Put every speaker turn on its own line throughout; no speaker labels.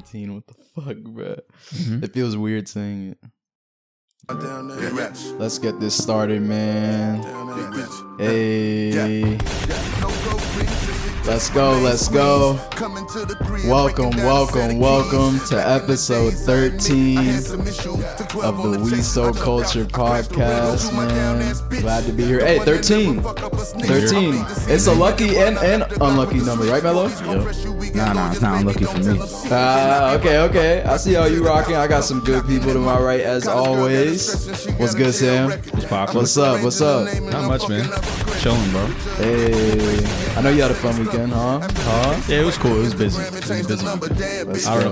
13. What the fuck, bro? It feels weird saying it. Let's get this started, man. Hey. Let's go. Welcome to episode 13 of the WeSoCultured podcast, man. Glad to be here. Hey, 13. It's a lucky and unlucky number, right, Mello?
Yep. Nah, it's not unlucky for me.
Okay. I see how you rocking. I got some good people to my right, as always. What's good, Sam? What's up?
Not much, man. Chilling, bro.
Hey, I know you had a fun weekend, huh?
Yeah, it was cool. It was busy. I don't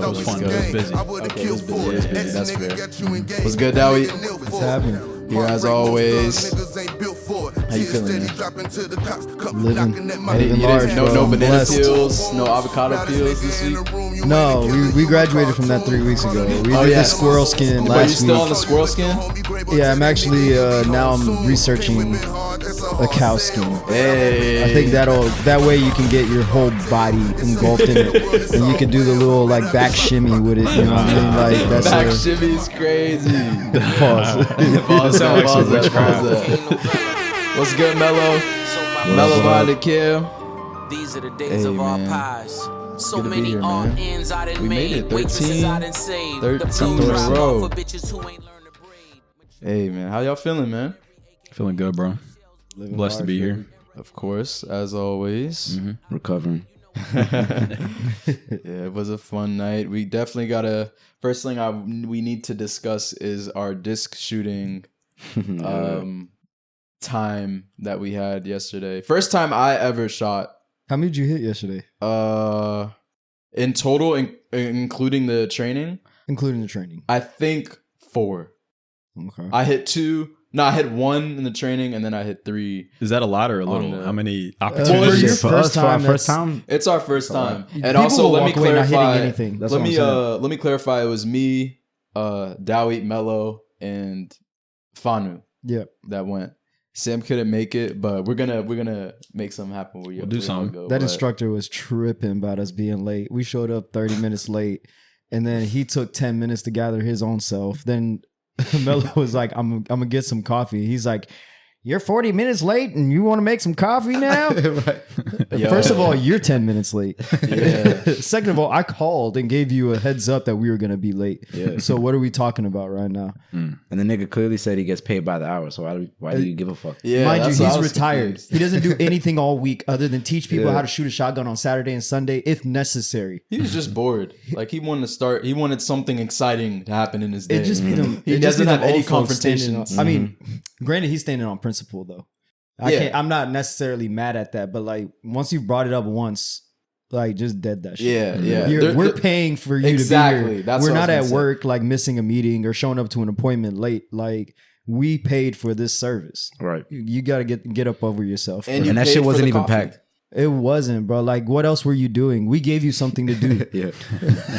know if it was fun, but it was busy.
Okay, it was busy. That's fair. What's good, Dawit?
What's happening?
Here as always. How you feeling, man?
Living large,
no
bro.
banana
Blessed.
peels, no avocado peels this week.
No, we graduated from that 3 weeks ago. We did the squirrel skin
But you
last
still
week.
on the squirrel skin?
Yeah, I'm actually now I'm researching a cow skin.
Hey.
I think that way you can get your whole body engulfed in it, and you can do the little like back shimmy with it. You know what I mean? Like that's
Back shimmy is crazy.
pause.
Pause that. What's good, Mello? Mello behind the cam.
These are the days of our pies. So
Good to be
many
here,
all
man.
ends I done
We made
made.
it, 13
Waitresses I done saved.
13
The
in a
drop
row.
off for bitches who ain't learned to braid.
Hey, man. How y'all feeling, man?
Feeling good, bro. Blessed to be here.
Of course, as always.
Recovering.
Yeah, it was a fun night. We definitely gotta. First thing we need to discuss is our disc shooting time that we had yesterday. First time I ever shot.
How many did you hit yesterday?
In total, including the training,
Including the training.
I think 4.
Okay.
I hit 2. No, I hit 1 in the training, and then I hit 3.
Is that a lot or a little?
the-
How many
for
opportunities?
your
for
first
us?
time,
First
that's-
time?
It's our first time, and
People
also
will
let me
walk away not hitting
clarify.
anything. That's
let
what
me
I'm saying.
let me clarify. It was me, Dawit, Mello, and Fanu
Yeah.
that went. Sam couldn't make it, but we're gonna make something happen. We'll
do something.
That instructor was tripping about us being late. We showed up 30 minutes late, and then he took 10 minutes to gather his own self. Then Mello was like, I'm gonna get some coffee. He's like, you're 40 minutes late and you want to make some coffee now?
Yo.
First of all, you're 10 minutes late.
Yeah.
Second of all, I called and gave you a heads up that we were going to be late.
Yeah.
So what are we talking about right now?
And the nigga clearly said he gets paid by the hour. So why do you give a fuck?
Yeah,
Mind you,
that's what
he's
I was
retired.
confused.
He doesn't do anything all week other than teach people
Yeah.
how to shoot a shotgun on Saturday and Sunday if necessary.
He was just bored. Like he wanted to start. He wanted something exciting to happen in his day.
It just be them.
He
it just
doesn't
be them
have any
old folks standing
confrontations.
on- I mean, granted, he's standing on principle though.
Yeah.
I'm not necessarily mad at that, but like once you've brought it up once, like just dead that shit.
Yeah.
We're paying for you to be
Exactly.
here.
That's
We're
what I
not
was
at
gonna say.
work like missing a meeting or showing up to an appointment late. Like we paid for this service.
Right.
You got to get up over yourself.
And
And that
paid
shit
for
wasn't
the
even
coffee.
packed.
It wasn't, bro. Like what else were you doing? We gave you something to do.
Yeah.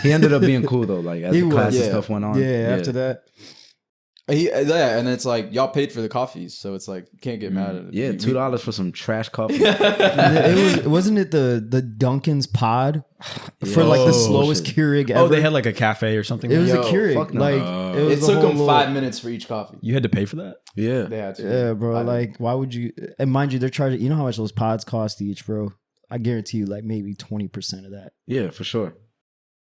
He ended up being cool though. Like as
He
the
was.
class and
Yeah.
stuff went on.
Yeah, after that.
And it's like y'all paid for the coffees, so it's like you can't get mad at it.
Yeah, $2 for some trash coffee.
Wasn't it the Dunkin's pod for like the
Oh,
slowest
shit.
Keurig ever?
Oh, they had like a cafe or something.
it was
Yo,
a Keurig.
fuck no.
Like it was
It
the
took
whole
them
little-
5 minutes for each coffee.
You had to pay for that?
Yeah.
They had to.
Yeah, bro.
I-
Like, why would you? And mind you, they're charging. You know how much those pods cost each, bro? I guarantee you, like maybe 20% of that.
Yeah, for sure.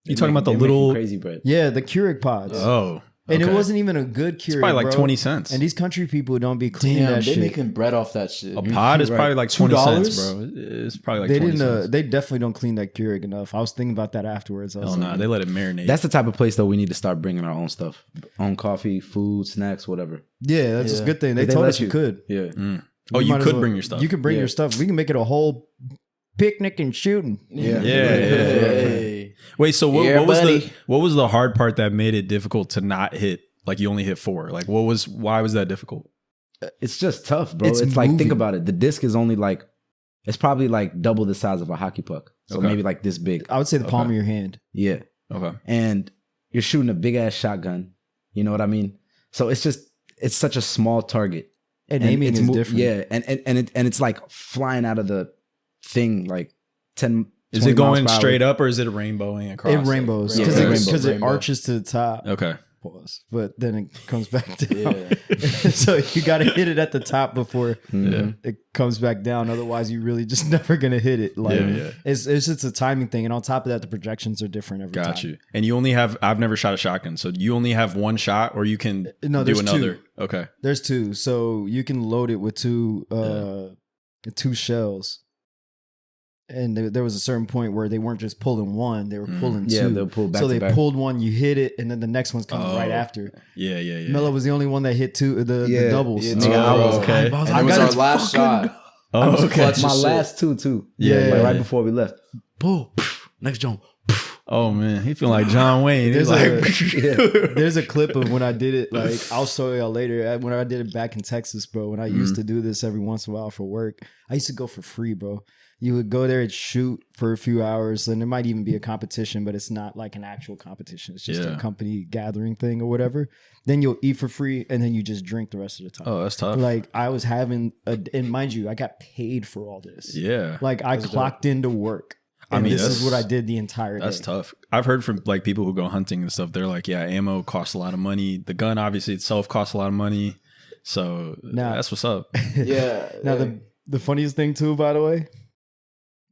You talking about the
They're making
little?
crazy bread.
Yeah, the Keurig pods.
Oh,
And it
okay.
wasn't even a good Keurig.
It's probably like
bro.
20 cents.
And these country people don't be cleaning
Damn,
that
they
shit.
making bread off that shit.
A pod is
Right.
probably like 20 cents,
$2?
bro. It's probably like
They
20
didn't.
cents.
They definitely don't clean that Keurig enough. I was thinking about that afterwards. I was
Oh no,
like,
they let it marinate.
That's the type of place though we need to start bringing our own stuff. Own coffee, food, snacks, whatever.
yeah, that's
Yeah.
a good thing. They
They
told
let
us you
you.
could.
Yeah.
Oh,
We
you
might as
could
well-
bring your stuff.
You can bring
Yeah.
your stuff. We can make it a whole picnic and shooting.
Yeah.
Hey.
Wait, so what,
Yeah,
what was
buddy.
the hard part that made it difficult to not hit? Like you only hit 4. Like why was that difficult?
It's just tough, bro.
It's
It's like, think
moving.
about it. The disc is only like, it's probably like double the size of a hockey puck. So
Okay.
maybe like this big.
I would say the palm of your hand.
Yeah.
Okay.
And you're shooting a big ass shotgun. You know what I mean? So it's such a small target.
And aiming
it's
is different.
Yeah. And it's like flying out of the thing like 10
Is it
20 miles
going
per hour.
straight up or is it rainbowing across?
It rainbows
Yeah,
because it
rainbow.
arches to the top.
Okay.
Pause. But then it comes back down. So you got to hit it at the top before it comes back down. Otherwise, you're really just never gonna hit it. Like it's just a timing thing. And on top of that, the projections are different every time.
Got you. And you only have, I've never shot a shotgun. So you only have one shot or you can
No,
do
there's
another.
two.
Okay.
There's two. So you can load it with two shells. And there was a certain point where they weren't just pulling one; they were pulling two.
Yeah, they'll pull back
so
to
they
back.
pulled one, you hit it, and then the next one's coming right after.
Yeah.
Mello was the only one that hit the doubles.
Yeah,
So
nigga, I was
okay.
hype. I was
And
like,
it was
I
our
gotta
last
fucking
shot.
Oh, okay.
clutch.
My
Shit.
last two too.
Yeah,
like
yeah.
right before we left. Boom. Next jump.
Oh man, he feel like John Wayne. He's
There's
like,
there's a clip of when I did it. Like I'll show y'all later. When I did it back in Texas, bro. When I used to do this every once in a while for work, I used to go for free, bro. You would go there and shoot for a few hours, and there might even be a competition, but it's not like an actual competition. It's just a company gathering thing or whatever. Then you'll eat for free, and then you just drink the rest of the time.
oh, that's tough.
Like I was having, and mind you, I got paid for all this.
Yeah.
Like I clocked into work.
I
And
mean,
this is
that's-
what I did the entire day.
That's tough. I've heard from like people who go hunting and stuff. They're like, yeah, ammo costs a lot of money. The gun obviously itself costs a lot of money. So
Now-
that's what's up.
Yeah.
Now the funniest thing too, by the way,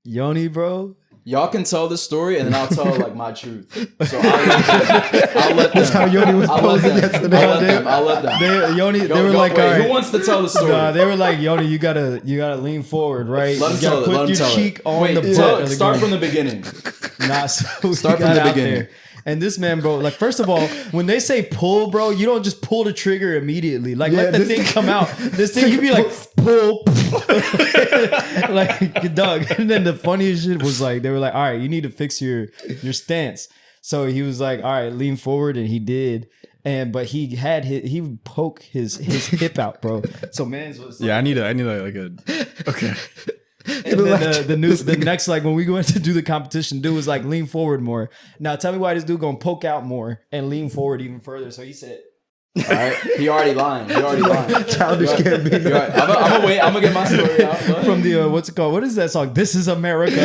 Yoni, bro.
Y'all can tell the story, and then I'll tell like my truth. So I'll let them.
That's how Yoni was
I'll let
posing
them.
yesterday.
I'll let them.
Yoni,
Go-
they were
go-
like,
wait,
all right.
who wants to tell the story?
Nah, they were like, Yoni, you gotta lean forward, right?
Let him
you
tell
gotta
it. Let
put
him
your
tell
cheek
it.
on
Wait,
the
tell
butt
it.
of the
Start
gun.
from the beginning.
Nah, so
Start
we
from
got
the
out
beginning.
there. And this man, bro, like first of all, when they say pull, bro, you don't just pull the trigger immediately. Like let the thing come out. This thing, you be like pull, like Doug. And then the funniest shit was like they were like, all right, you need to fix your stance. So he was like, all right, lean forward, and he did. But he would poke his hip out, bro. So man's was
Yeah, I need like a okay.
and then the next, like when we went to do the competition, dude was like lean forward more. Now tell me why this dude gonna poke out more and lean forward even further. So he said,
All right, he already lying.
Childish can't be.
I'm gonna wait. I'm gonna get my story out. Go ahead.
from the what's it called? What is that song? This Is America.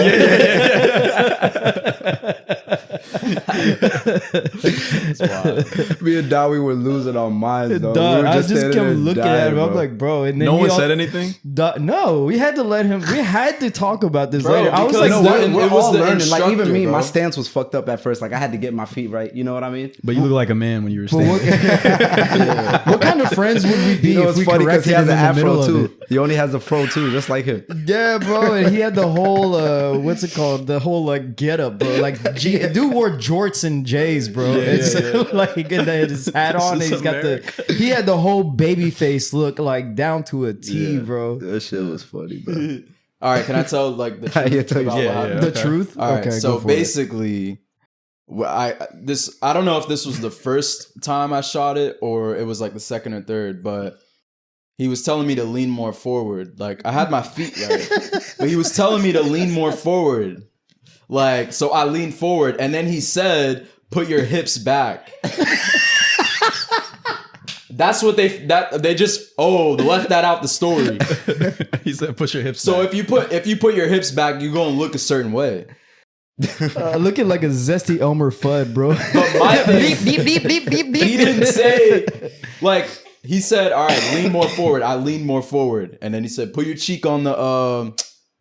Me and Dawit were losing our minds, though.
Dog,
We were
I just
standing
kept
there
looking
dying,
at him. I'm
bro.
like, bro. And then
No
he
one
all-
said anything.
No, we had to let him. We had to talk about this
Bro,
later. I was
because
like,
you know
what?
what?
We're
It was
all
the
learning. Like even
instructor,
me,
bro.
my stance was fucked up at first. Like I had to get my feet right. You know what I mean?
But you look like a man when you were
But
standing.
what kind of friends would we be
You know,
if
it's
we
funny because
corrected
he has
him
an
in the middle
afro
of it?
too. He only has a fro too, just like him.
Yeah, bro, and he had the whole what's it called? The whole like get up, bro. Like dude wore jorts and J's, bro. It's like he had his hat on, and
This
he's
is
got he had the whole baby face look like down to a T, bro.
That shit was funny, bro.
All right, can I tell like the truth?
Yeah, tell you.
about what
Yeah,
happened?
The
okay.
truth.
All right,
okay,
so
go for it.
basically, I don't know if this was the first time I shot it or it was like the second or third, but he was telling me to lean more forward. Like I had my feet right, but he was telling me to lean more forward. Like so, I leaned forward, and then he said, "Put your hips back." That's what they just left that out the story.
He said, "Push your hips."
So
back.
if you put your hips back, you're gonna look a certain way.
Looking like a zesty Elmer Fudd, bro.
But my thing, he didn't say like he said, "All right, lean more forward." I leaned more forward, and then he said, "Put your cheek on the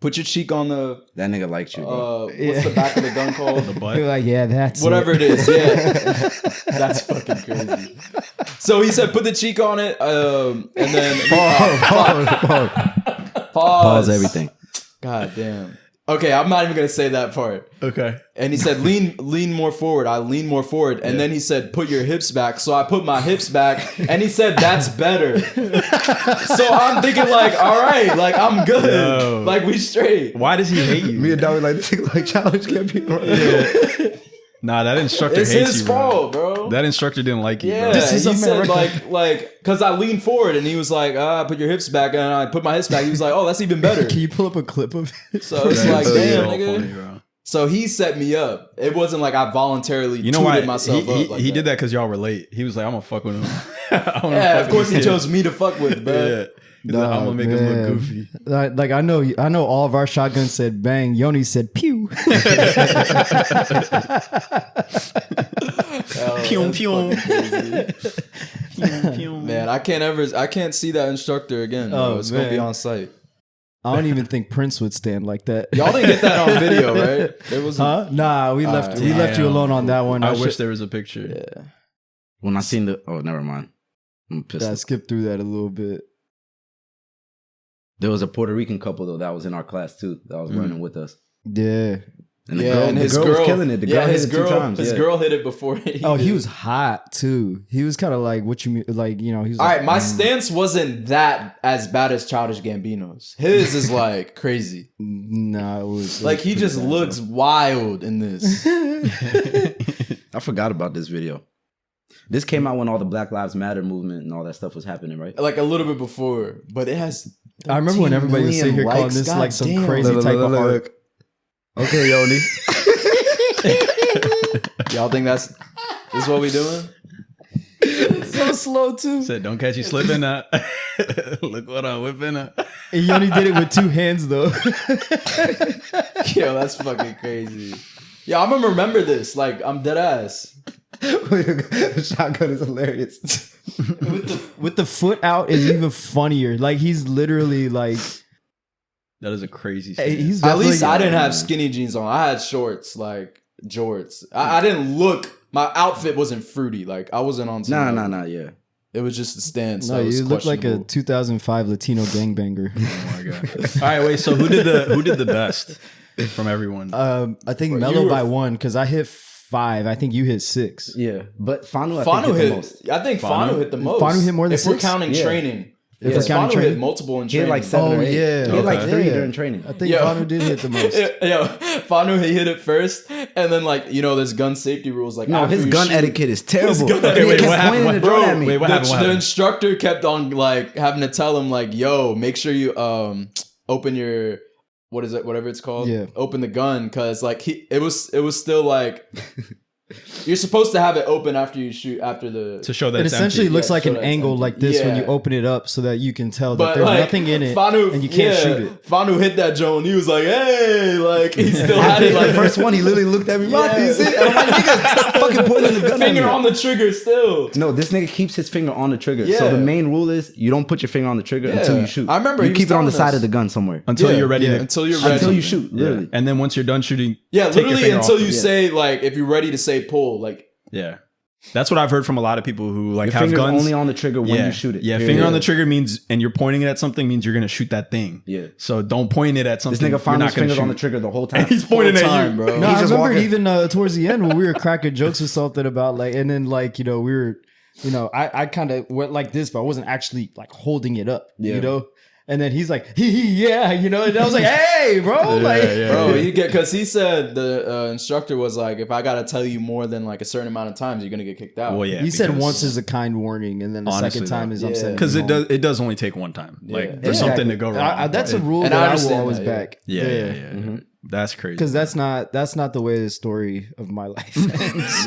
That nigga liked you, bro.
what's the back of the gun called?
the
You're
butt.
like, yeah, that's
Whatever
it.
it is." Yeah, that's fucking crazy. So he said, "Put the cheek on it," and then pause
everything.
God damn. Okay, I'm not even gonna say that part.
Okay.
And he said, lean more forward. I lean more forward. And then he said, put your hips back. So I put my hips back. And he said, that's better. So I'm thinking like, all right, like I'm good.
Yo.
Like we straight.
Why does he hate you?
Me and Dawit like this nigga like childish can't be right.
Nah, that instructor
It's
hates
his
you,
fault, bro.
That instructor didn't like you,
Yeah,
bro.
This is
he said
America.
like, cause I leaned forward and he was like, put your hips back, and I put my hips back. He was like, oh, that's even better.
Can you pull up a clip of it?
So it's
That's
like,
so
damn,
funny,
nigga.
bro.
So he set me up. It wasn't like I voluntarily
You know
tooted
why?
myself
He
up. Like
he did that because y'all were late. He was like, I'm gonna fuck with him.
Yeah, of course he chose me to fuck with, bro.
Yeah. I'm gonna make us look goofy.
Like I know all of our shotguns said bang. Yoni said pew.
Pew, pew.
Man, I can't see that instructor again. Bro. It's gonna be on site.
I don't even think Prince would stand like that.
Y'all didn't get that on video, right? It was
Nah, we left you alone on that one.
I wish there was a picture.
Yeah.
When I seen never mind. I'm pissed.
I skipped through that a little bit.
There was a Puerto Rican couple though that was in our class too. That was learning with us.
Yeah.
And the girl was killing it. The girl hit it 2 times.
His girl hit it before
he was hot too. He was kind of like what you mean, like, you know, he was
all
like,
right, my stance wasn't that as bad as Childish Gambino's. His is like crazy.
Nah, it was
Like he just looks wild in this.
I forgot about this video. This came out when all the Black Lives Matter movement and all that stuff was happening, right?
Like a little bit before, but it has.
I remember when everybody was sitting here calling this like some crazy type of art.
Okay, Yoni.
Y'all think this is what we doing?
So slow too.
Said, don't catch you slipping now. Look what I'm whipping up.
And he only did it with 2 hands though.
Yo, that's fucking crazy. Yeah, I'm gonna remember this. Like, I'm dead ass.
The shotgun is hilarious.
with the foot out is even funnier. Like he's literally like.
That is a crazy
He's
At least I didn't have skinny jeans on. I had shorts, like jorts. I didn't look. My outfit wasn't fruity. Like I wasn't on.
Nah, yeah.
It was just a stance.
No, you look like a 2005 Latino gangbanger.
Oh my god! All right, wait. So who did the best from everyone?
I think Mello by 1 because I hit 5. I think you hit 6.
Yeah, but Fanu
hit
the most.
I think Fanu hit the most.
Fanu hit more than 6?
If we're counting training.
If we're counting training,
hit multiple in
He had
training.
like 7 or 8.
yeah.
He had like 3 during training.
I think Fanu did hit the most.
Yo, Fanu, he hit it first, and then like there's gun safety rules. Like
No, his gun etiquette is terrible.
Okay, wait, what happened?
Pointing the drone at me.
Wait, what happened?
The instructor kept on like having to tell him like, "Yo, make sure you open your what is it, whatever it's called, open the gun," because like it was still like. You're supposed to have it open after you shoot,
to show that
it
it's
essentially
empty.
looks like an
that it's
angle
empty.
like this when you open it up so that you can tell that
But
there's
like,
nothing in it
Fanu,
and you can't shoot it.
Fanu hit that Joan. He was like, "Hey!" Like he still had it.
Like
Like
first one, he literally looked at me.
Yeah.
You see? And I'm like, nigga, stop fucking pointing the gun at me.
finger on the trigger still.
No, this nigga keeps his finger on the trigger.
Yeah.
So the main rule is you don't put your finger on the trigger until you shoot.
I remember
you
he was
keep it on the
telling
side
us.
of the gun somewhere
until you're ready.
Until you're ready.
until you shoot. Literally.
And then once you're done shooting,
Yeah,
take your
literally
finger
until
off
you
of it.
say like if you're ready to say pull. Like
Yeah. That's what I've heard from a lot of people who like
Your
have
finger's
guns.
only on the trigger when you shoot it.
Yeah,
Period.
finger on the trigger means, and you're pointing it at something means you're gonna shoot that thing.
Yeah.
So don't point it at something.
This nigga
you're
found
not
his
gonna
fingers on
shoot.
the trigger the whole time.
He's pointing at
time,
you,
bro.
No, I
just
remember
walking.
even towards the end when we were cracking jokes or something about like, and then like, we were, I kind of went like this, but I wasn't actually like holding it up, And then he's like, yeah, and I was like, hey, bro,
bro, you get because he said the instructor was like, if I gotta tell you more than like a certain amount of times, you're gonna get kicked out.
Well, yeah.
He said once is a kind warning, and then the
Honestly,
second time is I'm sending
because
you home.
it does only take one time, like for
Yeah.
something to go wrong.
That's a rule
And
that
I
I will
understand
always
that, yeah.
back.
Yeah. That's crazy.
Because that's not the way the story of my life ends.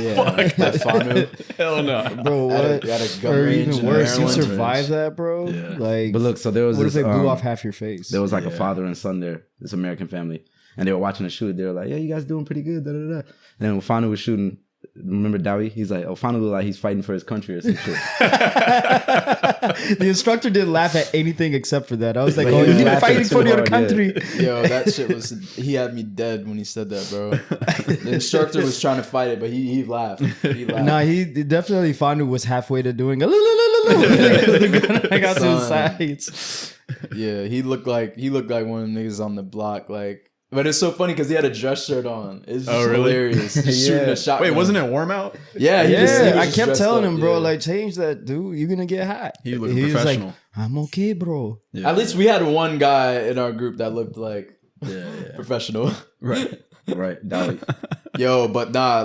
That Fanu,
Hell no.
Bro, what?
Got a gun
Or
range
even
and
worse, you
heroin.
survived that, bro.
Yeah.
Like,
But look, so there was
what if
this,
they blew off half your face?
there was like a father and son there, this American family, and they were watching the shoot. They were like, "Yeah, you guys doing pretty good." Da, da, da. And then when Fanu was shooting, remember Dawit? He's like, "Oh, Fanu looked like he's fighting for his country or some shit."
The instructor didn't laugh at anything except for that. I was like,
But
"Oh,
he was
you're
laughing
fighting
too
for your
hard,
country."
Yo, that shit was. He had me dead when he said that, bro. The instructor was trying to fight it, but he laughed. He laughed.
Nah, he definitely Fanu was halfway to doing a the gun I got to his sides.
Yeah, he looked like one of them niggas on the block, like. But it's so funny because he had a dress shirt on. It's just hilarious. Just shooting a shotgun.
Wait, wasn't it warm out?
Yeah, he was
I
just
kept
dressed
telling
up,
him, bro,
yeah.
like change that, dude. You're gonna get hot.
He looked
was
professional.
like, I'm okay, bro.
Yeah.
At least we had one guy in our group that looked like professional.
Right.
Right, Dawit.
Yo, but nah,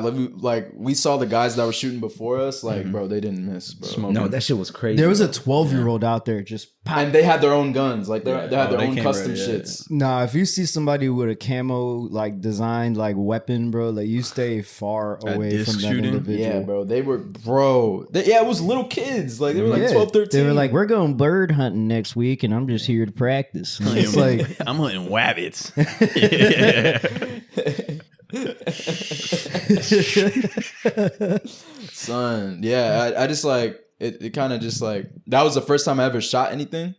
we saw the guys that were shooting before us. Like, bro, they didn't miss, bro.
Smoking.
No, that shit was crazy.
There was a 12-year-old out there just pop.
And they had their own guns. Like, they had their
they
own
came
custom
ready, yeah.
shits.
Nah, if you see somebody with a camo like designed like weapon, bro, like you stay far
At
away
disc
from that
shooting?
individual.
Yeah, bro. They were, it was little kids. Like, they were like
Yeah.
12, 13.
They were like, we're going bird hunting next week, and I'm just here to practice. It's like,
I'm hunting wabbits.
son, yeah. I just like, it kind of just like, that was the first time I ever shot anything.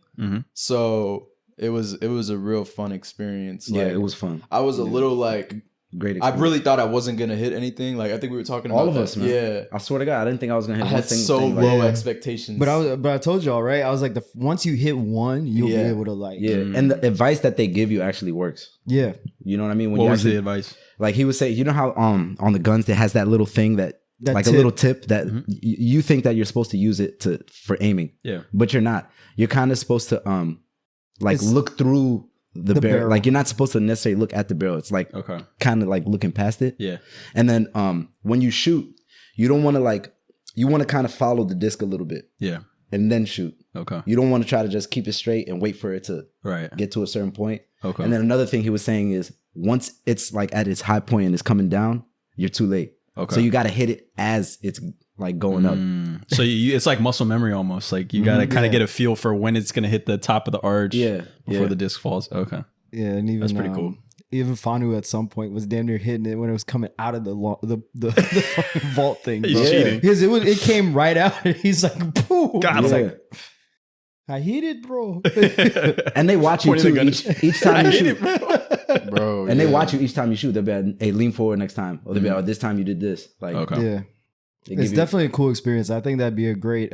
So it was a real fun experience.
Yeah,
Like,
it was fun.
I was a little like,
Great
I
experience.
really thought I wasn't gonna hit anything. Like, I think we were talking about
All of
that.
us, man.
Yeah,
I swear to God, I didn't think I was gonna hit
I
one
had
thing.
so
thing,
low
like,
expectations.
but I told y'all, right? I was like, once you hit one, you'll be
Yeah.
able to like,
Yeah, and the advice that they give you actually works.
yeah.
You know what I mean? When
What
you
was
actually,
the advice?
like he would say, you know how on the guns it has that little thing that like
tip.
a little tip that you think that you're supposed to use it for aiming,
Yeah.
but you're not. You're kind of supposed to like
It's
look through the barrel.
barrel.
Like you're not supposed to necessarily look at the barrel. It's like
Okay.
kind of like looking past it.
Yeah.
And then when you shoot, you don't want to like you want to kind of follow the disc a little bit
Yeah.
and then shoot.
Okay.
You don't want to try to just keep it straight and wait for it to
Right.
get to a certain point.
Okay.
And then another thing he was saying is once it's like at its high point and it's coming down, you're too late.
Okay.
So you got to hit it as it's like going up.
So it's like muscle memory almost. Like you got to kind of get a feel for when it's going to hit the top of the arch
Yeah,
before
yeah.
the disc falls. Okay.
Yeah, and even
That's pretty cool.
Even Fanu at some point was damn near hitting it when it was coming out of the fucking vault thing, bro.
He's cheating.
Because it came right out, and he's like, boom.
Got
He's
him.
like, I hit it, bro.
And they watch you
Pointing
too
the gun
each time you shoot.
bro.
And they watch you each time you shoot. They'll be like, hey, lean forward next time. Or they'll be like, oh, this time you did this. Like,
Okay.
Yeah,
they give
it's
you
definitely a cool experience. I think that'd be a great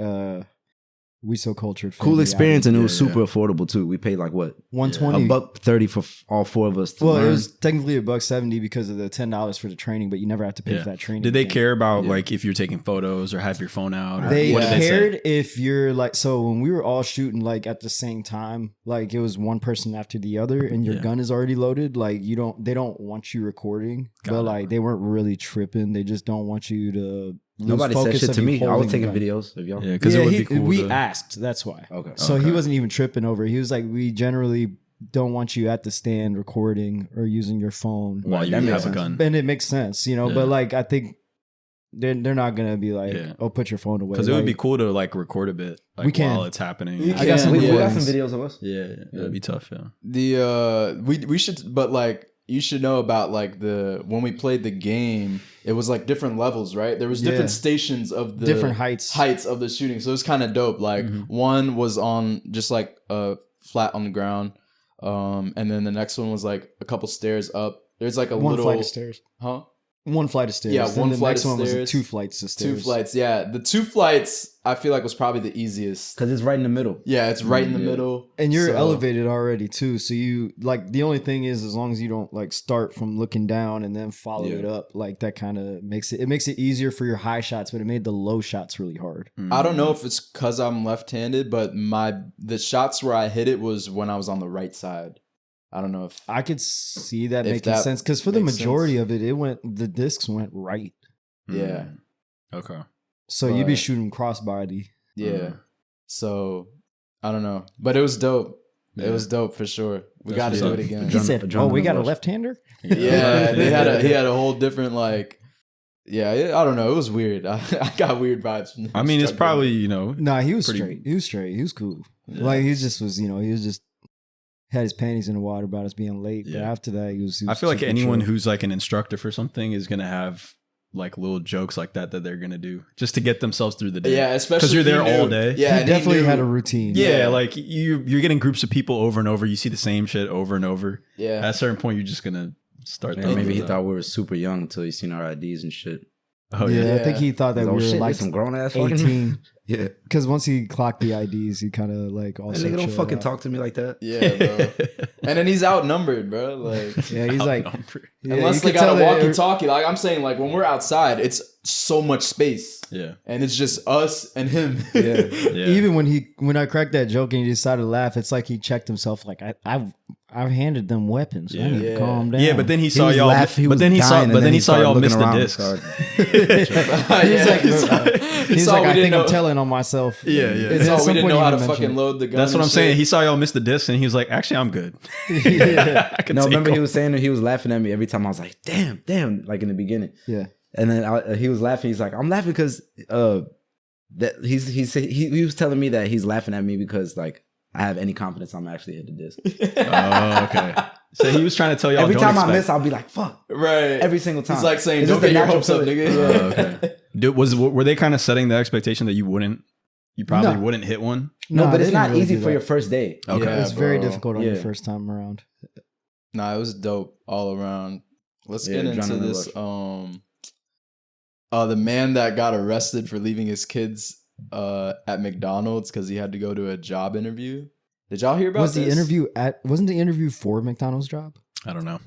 WeSoCultured
cool
family
experience,
outing.
and it was super affordable too. We paid like what,
$120.
$130 for all four of us. To
Well, it
learn.
was technically $170 because of the $10 for the training, but you never have to pay
Yeah.
for that training.
Did they
again.
care about like if you're taking photos or have your phone out? Or
They
what did
cared
they say?
if you're like, so when we were all shooting like at the same time, like it was one person after the other and your
Yeah.
gun is already loaded, like they don't want you recording, but like they weren't really tripping. They just don't want you to lose
Nobody said
focus
shit
of
to
you
me. I was
holding
taking
the gun.
videos of y'all.
Yeah, because
Yeah,
it would be cool.
we
to,
asked, that's why.
Okay.
So he
Okay.
wasn't even tripping over it. He was like, we generally don't want you at the stand recording or using your phone.
while you
that makes
have a
sense.
gun.
And it makes sense, you know,
Yeah.
but like I think they're not gonna be like,
Yeah.
oh, put your phone away.
Because it would be
Like,
cool to like record a bit like
We can.
while it's happening.
We
I got some
we
good
got
ones.
some videos of us.
Yeah, that'd be tough. Yeah.
The we should, but like you should know about like when we played the game, it was like different levels, right? There was different
Yeah.
stations of the
Different heights.
of the shooting, so it was kind of dope. Like one was on just like flat on the ground, and then the next one was like a couple stairs up. There's like a
one
little
flight of stairs.
huh?
One flight of stairs.
Yeah,
Then
one
the
flight
next
of
one
stairs.
was 2 flights of stairs.
2 flights. Yeah, the 2 flights I feel like was probably the easiest.
Because it's right in the middle.
Yeah, it's right in the
Yeah.
middle,
And you're
so-
elevated already too. So you like the only thing is as long as you don't like start from looking down and then follow
Yeah.
it up, like that kind of makes it easier for your high shots, but it made the low shots really hard.
I don't know if it's because I'm left-handed, but the shots where I hit it was when I was on the right side. I don't know if
I could see that
If
making
that
sense because for the
makes
majority of it, the discs went right.
yeah.
Okay.
So you'd be
But-
shooting crossbody.
Yeah. So I don't know. But it was dope. It
Yeah.
was dope for sure. We
That's
got to
what's
do
up.
it again.
He said, "Oh, we got a left-hander."
Yeah, he had a whole different like yeah, I don't know. It was weird. I got weird vibes from the
I mean, it's
instructor.
probably
Nah, he was
Pretty-
straight. He was straight. He was cool.
Yeah.
Like he just was, he was just had his panties in the water about us being late. But
Yeah.
after that, he was
I feel like
super
anyone
chill.
who's like an instructor for something is gonna have like little jokes like that they're gonna do just to get themselves through the day.
Yeah, especially
'Cause you're there
he knew-
all day.
Yeah,
he
and
definitely
knew-
had a routine.
Yeah,
Yeah.
like you're getting groups of people over and over. You see the same shit over and over.
Yeah.
At a certain point, you're just gonna start.
Man,
throwing
maybe he
those
thought
out.
we were super young until he seen our IDs and shit.
Oh
yeah,
yeah.
I think he thought that
Oh
we were
shit,
like
there's some grown ass fucking.
18.
Yeah.
Because once he clocked the IDs, he kind of like
That
also.
nigga don't
chilled
fucking
out.
talk to me like that.
Yeah, bro. And then he's outnumbered, bro. Like,
Yeah, he's like. Yeah,
unless
you
they
can
got a
tell that-
walkie-talkie. Like I'm saying, like when we're outside, it's so much space.
Yeah.
And it's just us and him.
Yeah.
Yeah.
Even when I cracked that joke and he decided to laugh, it's like he checked himself. Like I've handed them weapons. I need
Yeah.
to calm down.
Yeah, but then he saw
was
y'all.
laughing, he
but
was
then he saw.
dying,
But
and
then he
he
saw
started
y'all
looking
miss the
around and
discs.
started-
he's like,
He
he's
saw
like,
we
I
didn't
think I'm
know-
telling on myself.
Yeah, yeah.
And
It's
at
all
some
we didn't
point
know
he
how to
mentioned-
fucking load the gun.
That's what
and
I'm saying.
shit.
He saw y'all miss the disc, and he was like, "Actually, I'm good."
Yeah.
I can
No,
take
remember he
off.
was saying that he was laughing at me every time I was like, damn, like in the beginning.
Yeah.
And then he was laughing. He's like, I'm laughing because that he was telling me that he's laughing at me because like I have any confidence I'm actually hit the disc.
Oh, okay. So he was trying to tell y'all.
Every
don't
time I
expect-
miss, I'll be like, fuck.
Right.
Every single time.
He's like saying,
It's
"Don't
just
get
the
your
natural
hopes up,
feeling.
nigga."
Oh, okay. Were they kind of setting the expectation that you probably
No.
wouldn't hit one?
No,
Nah,
but
they
it's
didn't
not
really
easy
do
for
that.
your first day.
Okay.
Yeah,
It's very
bro.
difficult on your
Yeah.
first time around.
Nah, it was dope all around. Let's
Yeah,
get into
adrenaline
this.
rush.
The man that got arrested for leaving his kids at McDonald's because he had to go to a job interview. Did y'all hear about
Was the
this?
wasn't the interview for McDonald's job?
I don't know.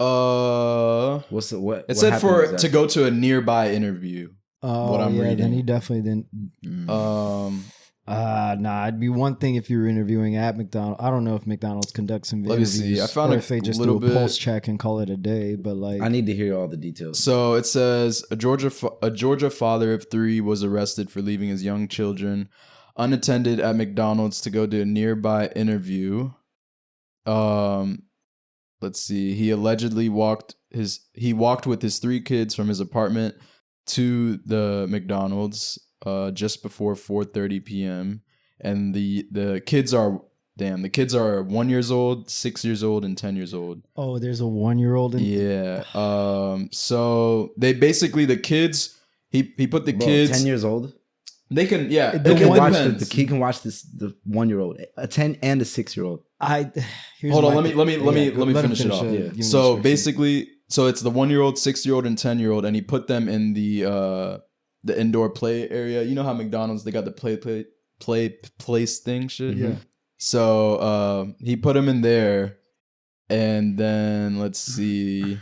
What
It said
happened
for
exactly?
to go to a nearby interview.
Oh,
What I'm
yeah, then
reading.
he definitely didn't. Nah, it'd be one thing if you were interviewing at McDonald's. I don't know if McDonald's conducts some
Let me
interviews.
see. I found
or
a
if they just
little
do a
bit-
pulse check and call it a day. But like,
I need to hear all the details.
So it says a Georgia father of 3 was arrested for leaving his young children unattended at McDonald's to go to a nearby interview. Let's see. He allegedly walked with his 3 kids from his apartment to the McDonald's just before 4:30 p.m. And the kids are 1 years old, 6 years old, and 10 years old.
oh, there's a 1-year-old in.
Yeah. So they basically the kids. He put the
Bro,
kids.
10 years old.
They can
The
It
He can
one
watch
depends.
the can watch the 1-year-old, a 10 and a 6-year-old.
Here's
Hold on.
my
Let me finish it off.
Yeah.
give me the
So
description.
basically, it's the 1-year-old, 6-year-old, and 10-year-old, and he put them in the indoor play area. You know how McDonald's they got the play place thing shit.
Yeah.
So he put them in there, and then let's see.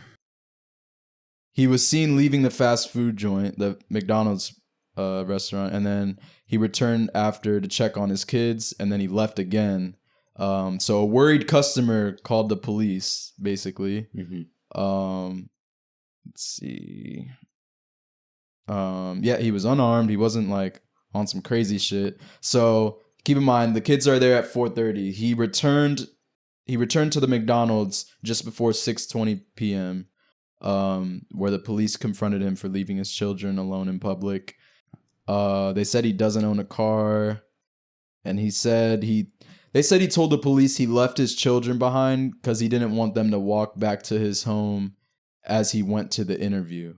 He was seen leaving the fast food joint, the McDonald's restaurant, and then he returned after to check on his kids, and then he left again. So a worried customer called the police, basically.
Mm-hmm.
Let's see. Yeah, he was unarmed. He wasn't like on some crazy shit. So keep in mind the kids are there at 4:30. He returned to the McDonald's just before 6:20 p.m. Where the police confronted him for leaving his children alone in public. They said he doesn't own a car, and they said he told the police he left his children behind because he didn't want them to walk back to his home as he went to the interview.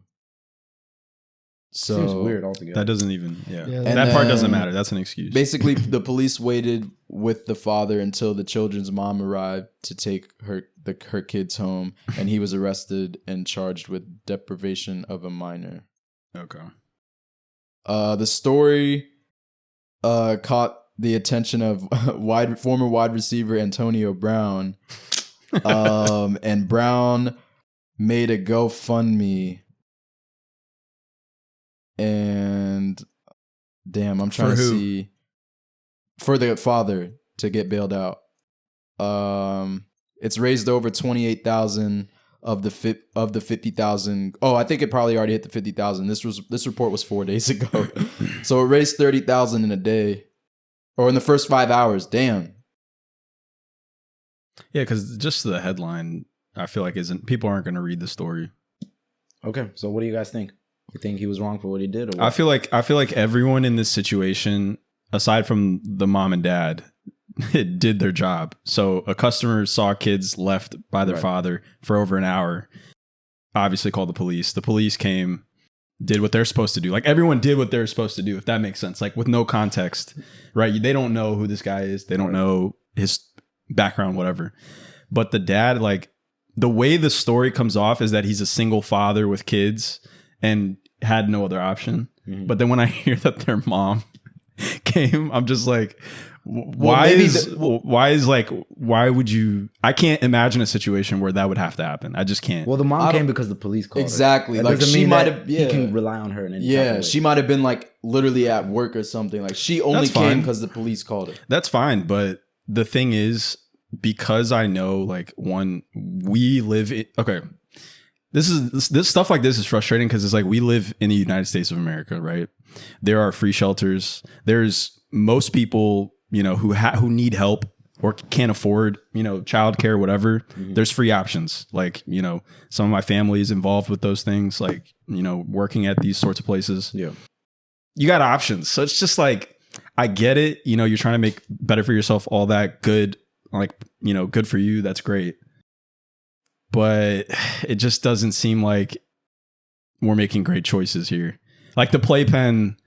So
Seems weird altogether.
That doesn't even. Yeah.
Yeah.
That
And
part doesn't
then-
matter. That's an excuse.
Basically, the police waited with the father until the children's mom arrived to take her kids home, and he was arrested and charged with deprivation of a minor.
Okay.
The story caught the attention of former wide receiver Antonio Brown, and Brown made a GoFundMe. And damn, I'm trying
For
to
who?
see for the father to get bailed out. It's raised over 28,000 of the 50,000. Oh, I think it probably already hit the 50,000. This report was 4 days ago, so it raised 30,000 in a day, or in the first 5 hours. Damn.
Yeah, because just the headline, I feel like people aren't going to read the story.
Okay, so what do you guys think? You think he was wrong for what he did? Or what?
I feel like everyone in this situation, aside from the mom and dad, did their job. So a customer saw kids left by their
Right.
father for over an hour. Obviously called the police. The police came, did what they're supposed to do. Like everyone did what they're supposed to do, if that makes sense. Like with no context, right? They don't know who this guy is. They don't know his background, whatever. But the dad, like the way the story comes off is that he's a single father with kids and had no other option.
Mhm.
But then when I hear that their mom game. I'm just like, why would you? I can't imagine a situation where that would have to happen. I just can't.
Well, the mom came because the police called
exactly.
her.
Like
doesn't
she
mean
might
that
have.
he can rely on her in any type of way.
She might have been like literally at work or something. Like she only
That's fine.
came because the police called her.
That's fine, but the thing is, because I know, like, one, we live in, okay, this stuff like this is frustrating because it's like we live in the United States of America, right? There are free shelters. There's most people, you know, who need help or can't afford, you know, childcare, whatever. Mm-hmm. There's free options. Like, you know, some of my family is involved with those things, like, you know, working at these sorts of places.
Yeah,
you got options. So it's just like, I get it. You know, you're trying to make better for yourself, all that good, like, you know, good for you. That's great. But it just doesn't seem like we're making great choices here. Like the playpen.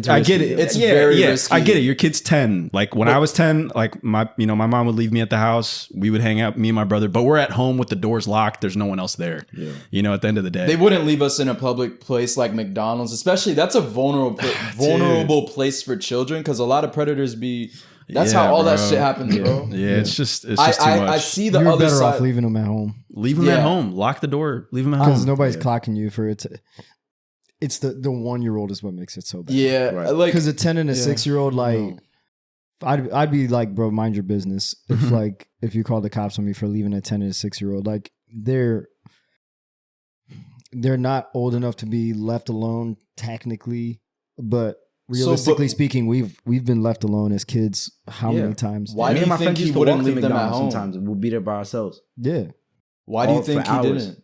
I get it. It's very risky. I get it. Your kid's 10. Like when I was 10, like my mom would leave me at the house. We would hang out, me and my brother, but we're at home with the doors locked. There's no one else there. Yeah. You know, at the end of the day,
they wouldn't leave us in a public place like McDonald's, especially that's a vulnerable place for children because a lot of predators be. That's how all that shit happens, bro.
Yeah, it's just too much.
I see the
You're
other
better
side.
off leaving them at home.
Leave them at home. Lock the door. Leave them at home.
Because nobody's clocking you for it. It's the 1-year-old is what makes it so bad.
Yeah,
right.
like
because a 10 and a 6-year-old, like, I'd be like, bro, mind your business. If like if you call the cops on me for leaving a 10 and a 6-year-old, like they're not old enough to be left alone technically, but realistically speaking, we've been left alone as kids how many times?
Why do you think he wouldn't leave them at home?
Sometimes we'll be there by ourselves.
Yeah.
Why do you think he didn't?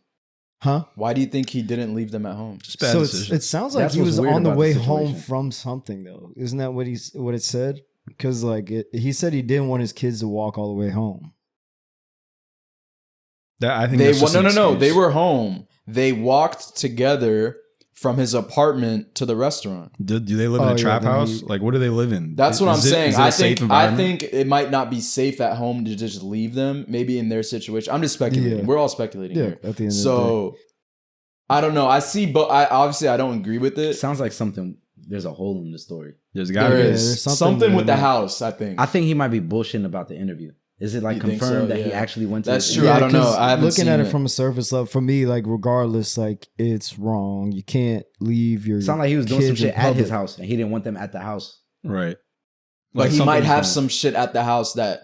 Huh?
Why do you think he didn't leave them at home?
Just bad
so
decision.
it sounds like he was on the way home from something, though. Isn't that what it said? Because like he said he didn't want his kids to walk all the way home.
I think
no. They were home. They walked together from his apartment to the restaurant.
Do they live in a trap house? Like, what do they live in?
That's what I'm saying.
I
think it might not be safe at home to just leave them. Maybe in their situation. I'm just speculating. We're all speculating here.
At the end of
the day. I don't know. I see, but I don't agree with it.
Sounds like something. There's a hole in the story.
There's got to be
something with the house. I think
he might be bullshitting about the interview. Is it like confirmed that he actually went to?
That's true. I don't know. I haven't
looking at it from a surface level. For me, like regardless, like it's wrong. You can't leave your.
Sound like he was doing some shit at his house, and he didn't want them at the house.
Right.
Like he might have some shit at the house that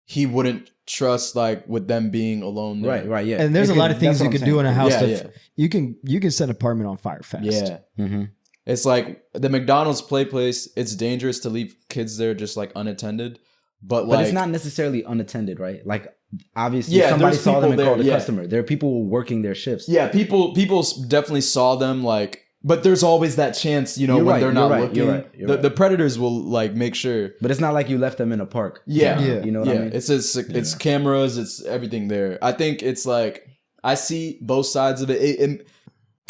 he wouldn't trust, like with them being alone there.
Right. Yeah.
And there's a lot of things you could do in a house. You can set an apartment on fire fast.
Yeah.
Mm-hmm.
It's like the McDonald's place. It's dangerous to leave kids there just like unattended. But
it's not necessarily unattended, right? Like obviously somebody saw them and called a customer. There are people working their shifts.
Yeah, people definitely saw them, like, but there's always that chance, you know, when they're not looking. The predators will like make sure.
But it's not like you left them in a park.
Yeah.
You know what I mean?
It's cameras, it's everything there. I think it's like I see both sides of it.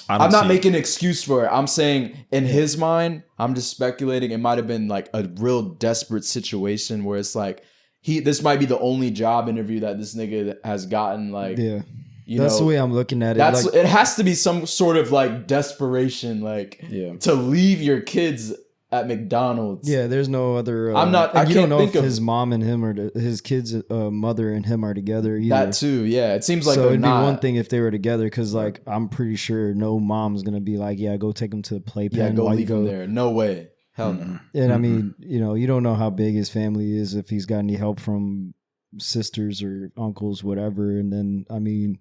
I'm not making an excuse for it. I'm saying in his mind, I'm just speculating. It might have been like a real desperate situation where it's like this might be the only job interview that this nigga has gotten. Like,
that's the way I'm looking at it.
It has to be some sort of like desperation, like to leave your kids at McDonald's.
Yeah, there's no other.
I'm not.
You don't know if his mom and him or his kids' mother and him are together either.
That too, yeah. It seems like
so. It'd
not.
be one thing if they were together, because like I'm pretty sure no mom's gonna be like, yeah, go take him to the playpen.
Yeah, go leave him there. No way. Hell no.
And I mean, you don't know how big his family is, if he's got any help from sisters or uncles, whatever. And then I mean.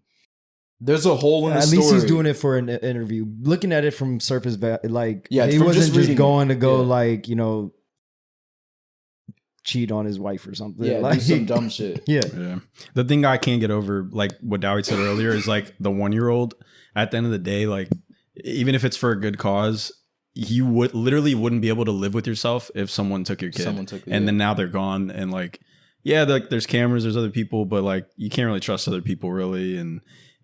There's a hole in the story.
At least he's doing it for an interview. Looking at it from surface, like he wasn't just going to go like, cheat on his wife or something.
Yeah,
like,
do some dumb shit.
Yeah. The thing I can't get over, like what Dawit said earlier, is like the 1-year-old. At the end of the day, like even if it's for a good cause, you wouldn't be able to live with yourself if someone took your kid. And then now they're gone, and like like there's cameras, there's other people, but like you can't really trust other people really,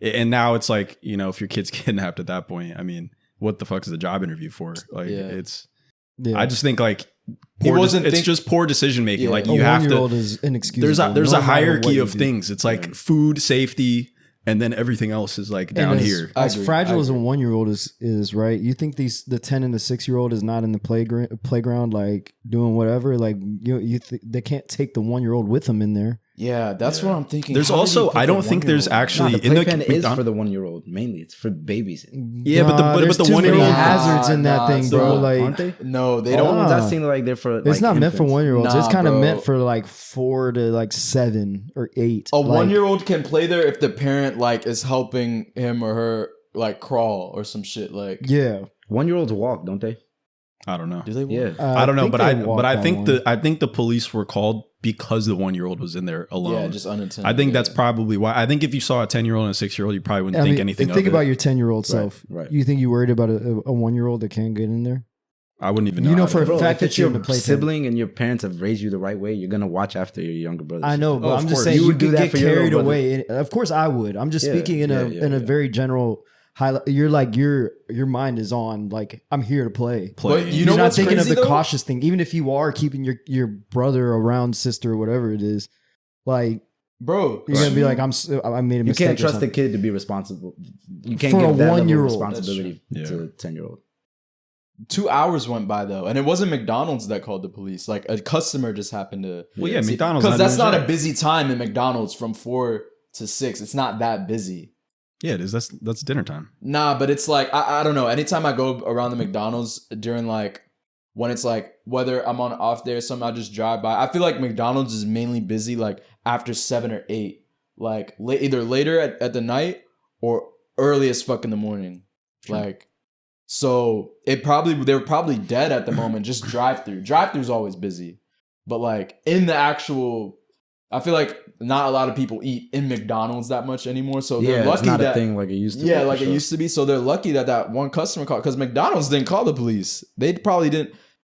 and now it's like, if your kid's kidnapped at that point, I mean, what the fuck is the job interview for? Like I just think like it's just poor decision making. Like you have to.
Is inexcusable.
There's a hierarchy of things. It's like food safety, and then everything else is like
And
down
as,
here.
As
I
fragile as a
agree.
1-year-old is, right? You think the 10 and the 6-year-old is not in the playground like doing whatever? Like they can't take the 1-year-old with them in there.
Yeah, that's what I'm thinking.
There's
How did
also
he put
I
the
don't think there's
1-year-old?
actually
the
in the
playpen is
McDonald-
for the 1-year-old mainly. It's for babysitting.
Yeah, but
there's
the
too many
1-year-old
hazards in that thing,
so
bro.
Aren't
Like
they?
No, they
All
don't.
the ones
Nah.
I've seen like they're for.
it's
like,
not meant for
infants.
1-year-olds. It's
Nah,
kind of
bro.
meant for like 4 to like 7 or 8.
A
Like,
1-year-old can play there if the parent like is helping him or her like crawl or some shit. Like,
Yeah.
1-year-olds walk, don't they?
I don't know.
do they?
Yeah.
I don't know,
think
but
they walk
I
on
think
one.
I think the police were called because the 1-year-old was in there alone.
Yeah, just unattended.
I think
yeah.
that's probably why. I think if you saw a 10-year-old and a 6-year-old, you probably wouldn't
I
think
mean,
anything
think
of
about
it.
your 10-year-old self.
right.
You think you worried about a 1-year-old that can't get in there?
I wouldn't even know.
You know
how
for
to-
a
Bro,
fact
if
that
it's
you're
your
in the playpen.
sibling and your parents have raised you the right way, you're gonna watch after your younger brother.
I know, but
Oh, of
I'm just
course.
saying
You
you
would do
could
that
get
for your little
carried
brother.
away. Of course, I would. I'm just
Yeah,
speaking in a
yeah.
very general highlight. You're like your mind is on like I'm here to play.
play.
But you
You're
know
not
what's
thinking
crazy,
of the
though?
cautious thing. Even if you are keeping your brother around, sister, or whatever it is, like
bro.
you're gonna be like I made a
You
mistake.
can't
or
trust the
something.
kid to be responsible. You can't
For a
give that level of
1-year-old.
responsibility
That's
to
true.
a 10-year-old.
2 hours went by though, and it wasn't McDonald's that called the police. Like a customer just happened to.
Well, yeah, McDonald's
because that's
doing
not
shit.
a busy time in McDonald's from 4 to 6. It's not that busy.
Yeah, it is. That's dinner time.
Nah, but it's like I don't know. Anytime I go around the McDonald's during like when it's like whether I'm on an off day or something, I just drive by. I feel like McDonald's is mainly busy like after 7 or 8, like either later at the night or early as fuck in the morning.
Sure.
Like, so they were probably dead at the moment. Just drive through. Drive through's always busy, but like in the actual, I feel like not a lot of people eat in McDonald's that much anymore. So they're
Yeah,
lucky
it's not
that
a thing like it used to.
yeah,
be, for
like
sure.
it used to be. So they're lucky that one customer called because McDonald's didn't call the police. They probably didn't.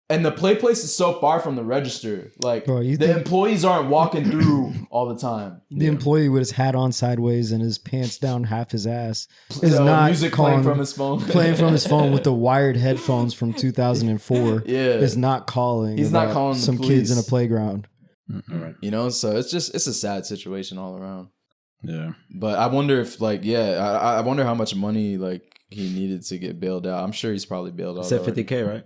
And the place is so far from the register. Like
Bro, you
the
think-
employees aren't walking through all the time.
The employee with his hat on sideways and his pants down half his ass is
So
not
music
calling
playing from his phone.
playing from his phone with the wired headphones from 2004.
Yeah.
Is not calling.
He's not
about
calling the
some kids in a
police.
playground.
All right.
You know, so it's a sad situation all around.
Yeah.
But I wonder if I wonder how much money like he needed to get bailed out. I'm sure he's probably bailed out.
Said
already.
50K, right?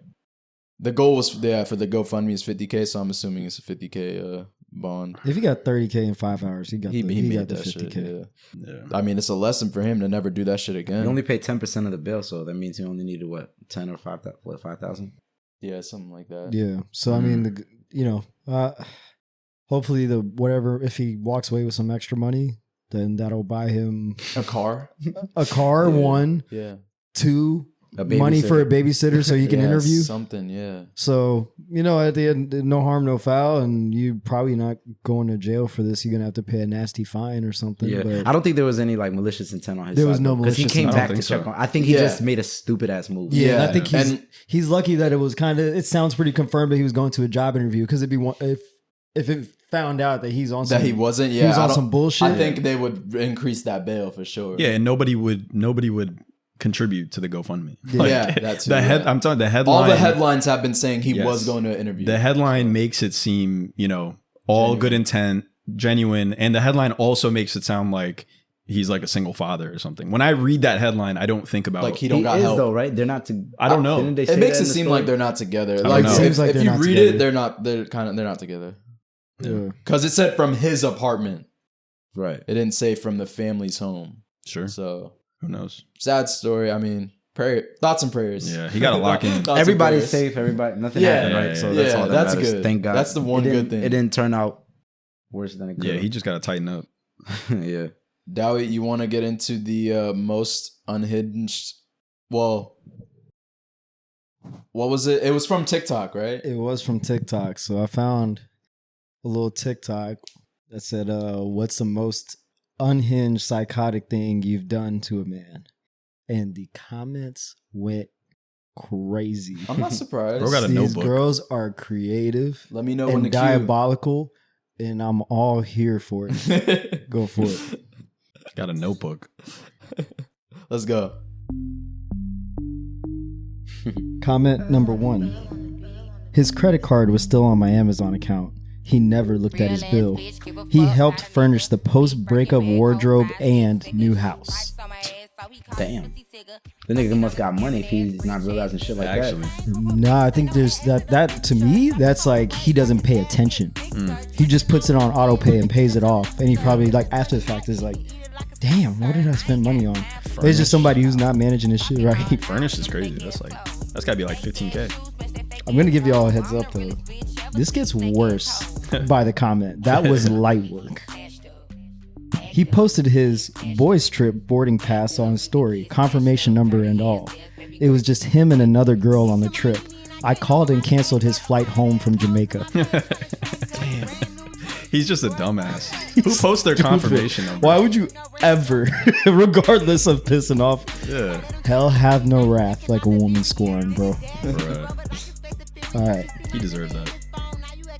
The goal was for the GoFundMe is 50K, so I'm assuming it's a 50K bond.
If he got 30K in 5 hours, he got
He
the
made
got the
that
50K.
shit.
Yeah.
Yeah. I mean, it's a lesson for him to never do that shit again.
You only paid 10% of the bill, so that means you only needed what, 10 or 5,000?
Yeah, something like that.
Yeah. So I mean, hopefully the whatever if he walks away with some extra money, then that'll buy him
A car.
a car.
Yeah.
1,
Yeah.
2,
A
money for a babysitter so you can
Yeah,
interview.
something. Yeah.
So, at the end, no harm, no foul, and you probably not going to jail for this. You're going to have to pay a nasty fine or something.
Yeah,
But
I don't think there was any like malicious intent on his
There
side.
was no
because he
malicious
came
intent. I
back
don't
to
think
check
so.
on. I think he
Yeah.
just made a stupid ass move.
yeah, and I
Yeah.
think he's lucky that it was kind of, it sounds pretty confirmed that he was going to a job interview because it'd be one, if it found out that he's on some,
That he wasn't. Yeah.
he was
I
on
don't-
some bullshit.
I think they would increase that bail for sure.
Yeah, and nobody would contribute to the GoFundMe.
Yeah, that too,
I'm
yeah.
telling you, the headline.
All the headlines have been saying he
Yes.
was going to an interview.
The headline makes it seem, all good intent, genuine, and the headline also makes it sound like he's like a single father or something. When I read that headline, I don't think about
Like he
He
don't got
is
help.
though, right? They're not.
I don't know.
Didn't they say
It makes
that
it
in the
seem
story?
like they're not together.
don't
Like
know.
if,
Seems like
if
they're
you
not
read
together.
it, they're not together.
Yeah.
Because it said from his apartment.
right.
It didn't say from the family's home.
Sure.
So
Who knows?
sad story. I mean, thoughts and prayers.
Yeah, he got to lock in.
Thoughts and
Everybody's
prayers.
safe. Nothing
Yeah,
happened, right?
yeah,
So
yeah.
that's all that
That's
matters.
good.
Thank God.
That's the one
It
good
didn't-
thing.
It didn't turn out worse than it could.
Yeah, he just got to tighten up.
yeah.
Dawit, you want to get into the most unhinged? Well, what was it? It was from TikTok, right?
It was from TikTok. So I found a little TikTok that said, what's the most unhinged psychotic thing you've done to a man? And the comments went crazy.
I'm not surprised.
Bro got a
These
notebook.
girls are creative
Let me know when
and
the
diabolical, and I'm all here for it.
queue.
Go for it.
Got a notebook.
Let's go.
Comment number 1. His credit card was still on my Amazon account. He never looked at his bill. He helped furnish the post-breakup wardrobe and new house.
Damn. The nigga must got money if he's not realizing shit like
Actually,
that.
Nah, I think there's that to me, that's like he doesn't pay attention. He just puts it on auto pay and pays it off. And he probably like after the fact is like, damn, what did I spend money on? It's just somebody who's not managing his shit right.
furnish is crazy. That's gotta be like 15K.
I'm gonna give y'all a heads up though. This gets worse by the comment. That was light work. He posted his boys trip boarding pass on his story, confirmation number and all. It was just him and another girl on the trip. I called and canceled his flight home from Jamaica.
He's just a dumbass. Who posts their confirmation number?
Why would you ever, regardless of pissing off,
Yeah.
hell have no wrath like a woman scorned, bro.
Bruh.
All right.
He deserves that.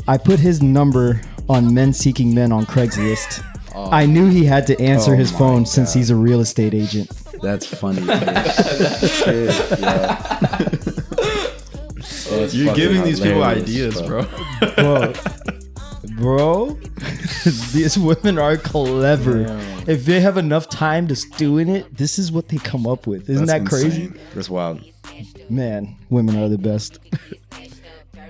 I put his number on Men Seeking Men on Craigslist. I knew he had to answer his
my
phone
God.
since he's a real estate agent.
That's funny. Shit, yeah. That's
You're
fucking
giving these people
hilarious,
ideas, bro.
Bro, these women are clever.
Damn.
If they have enough time to stew in it, this is what they come up with. Isn't
That's
that crazy?
insane.
That's wild.
Man, women are the best.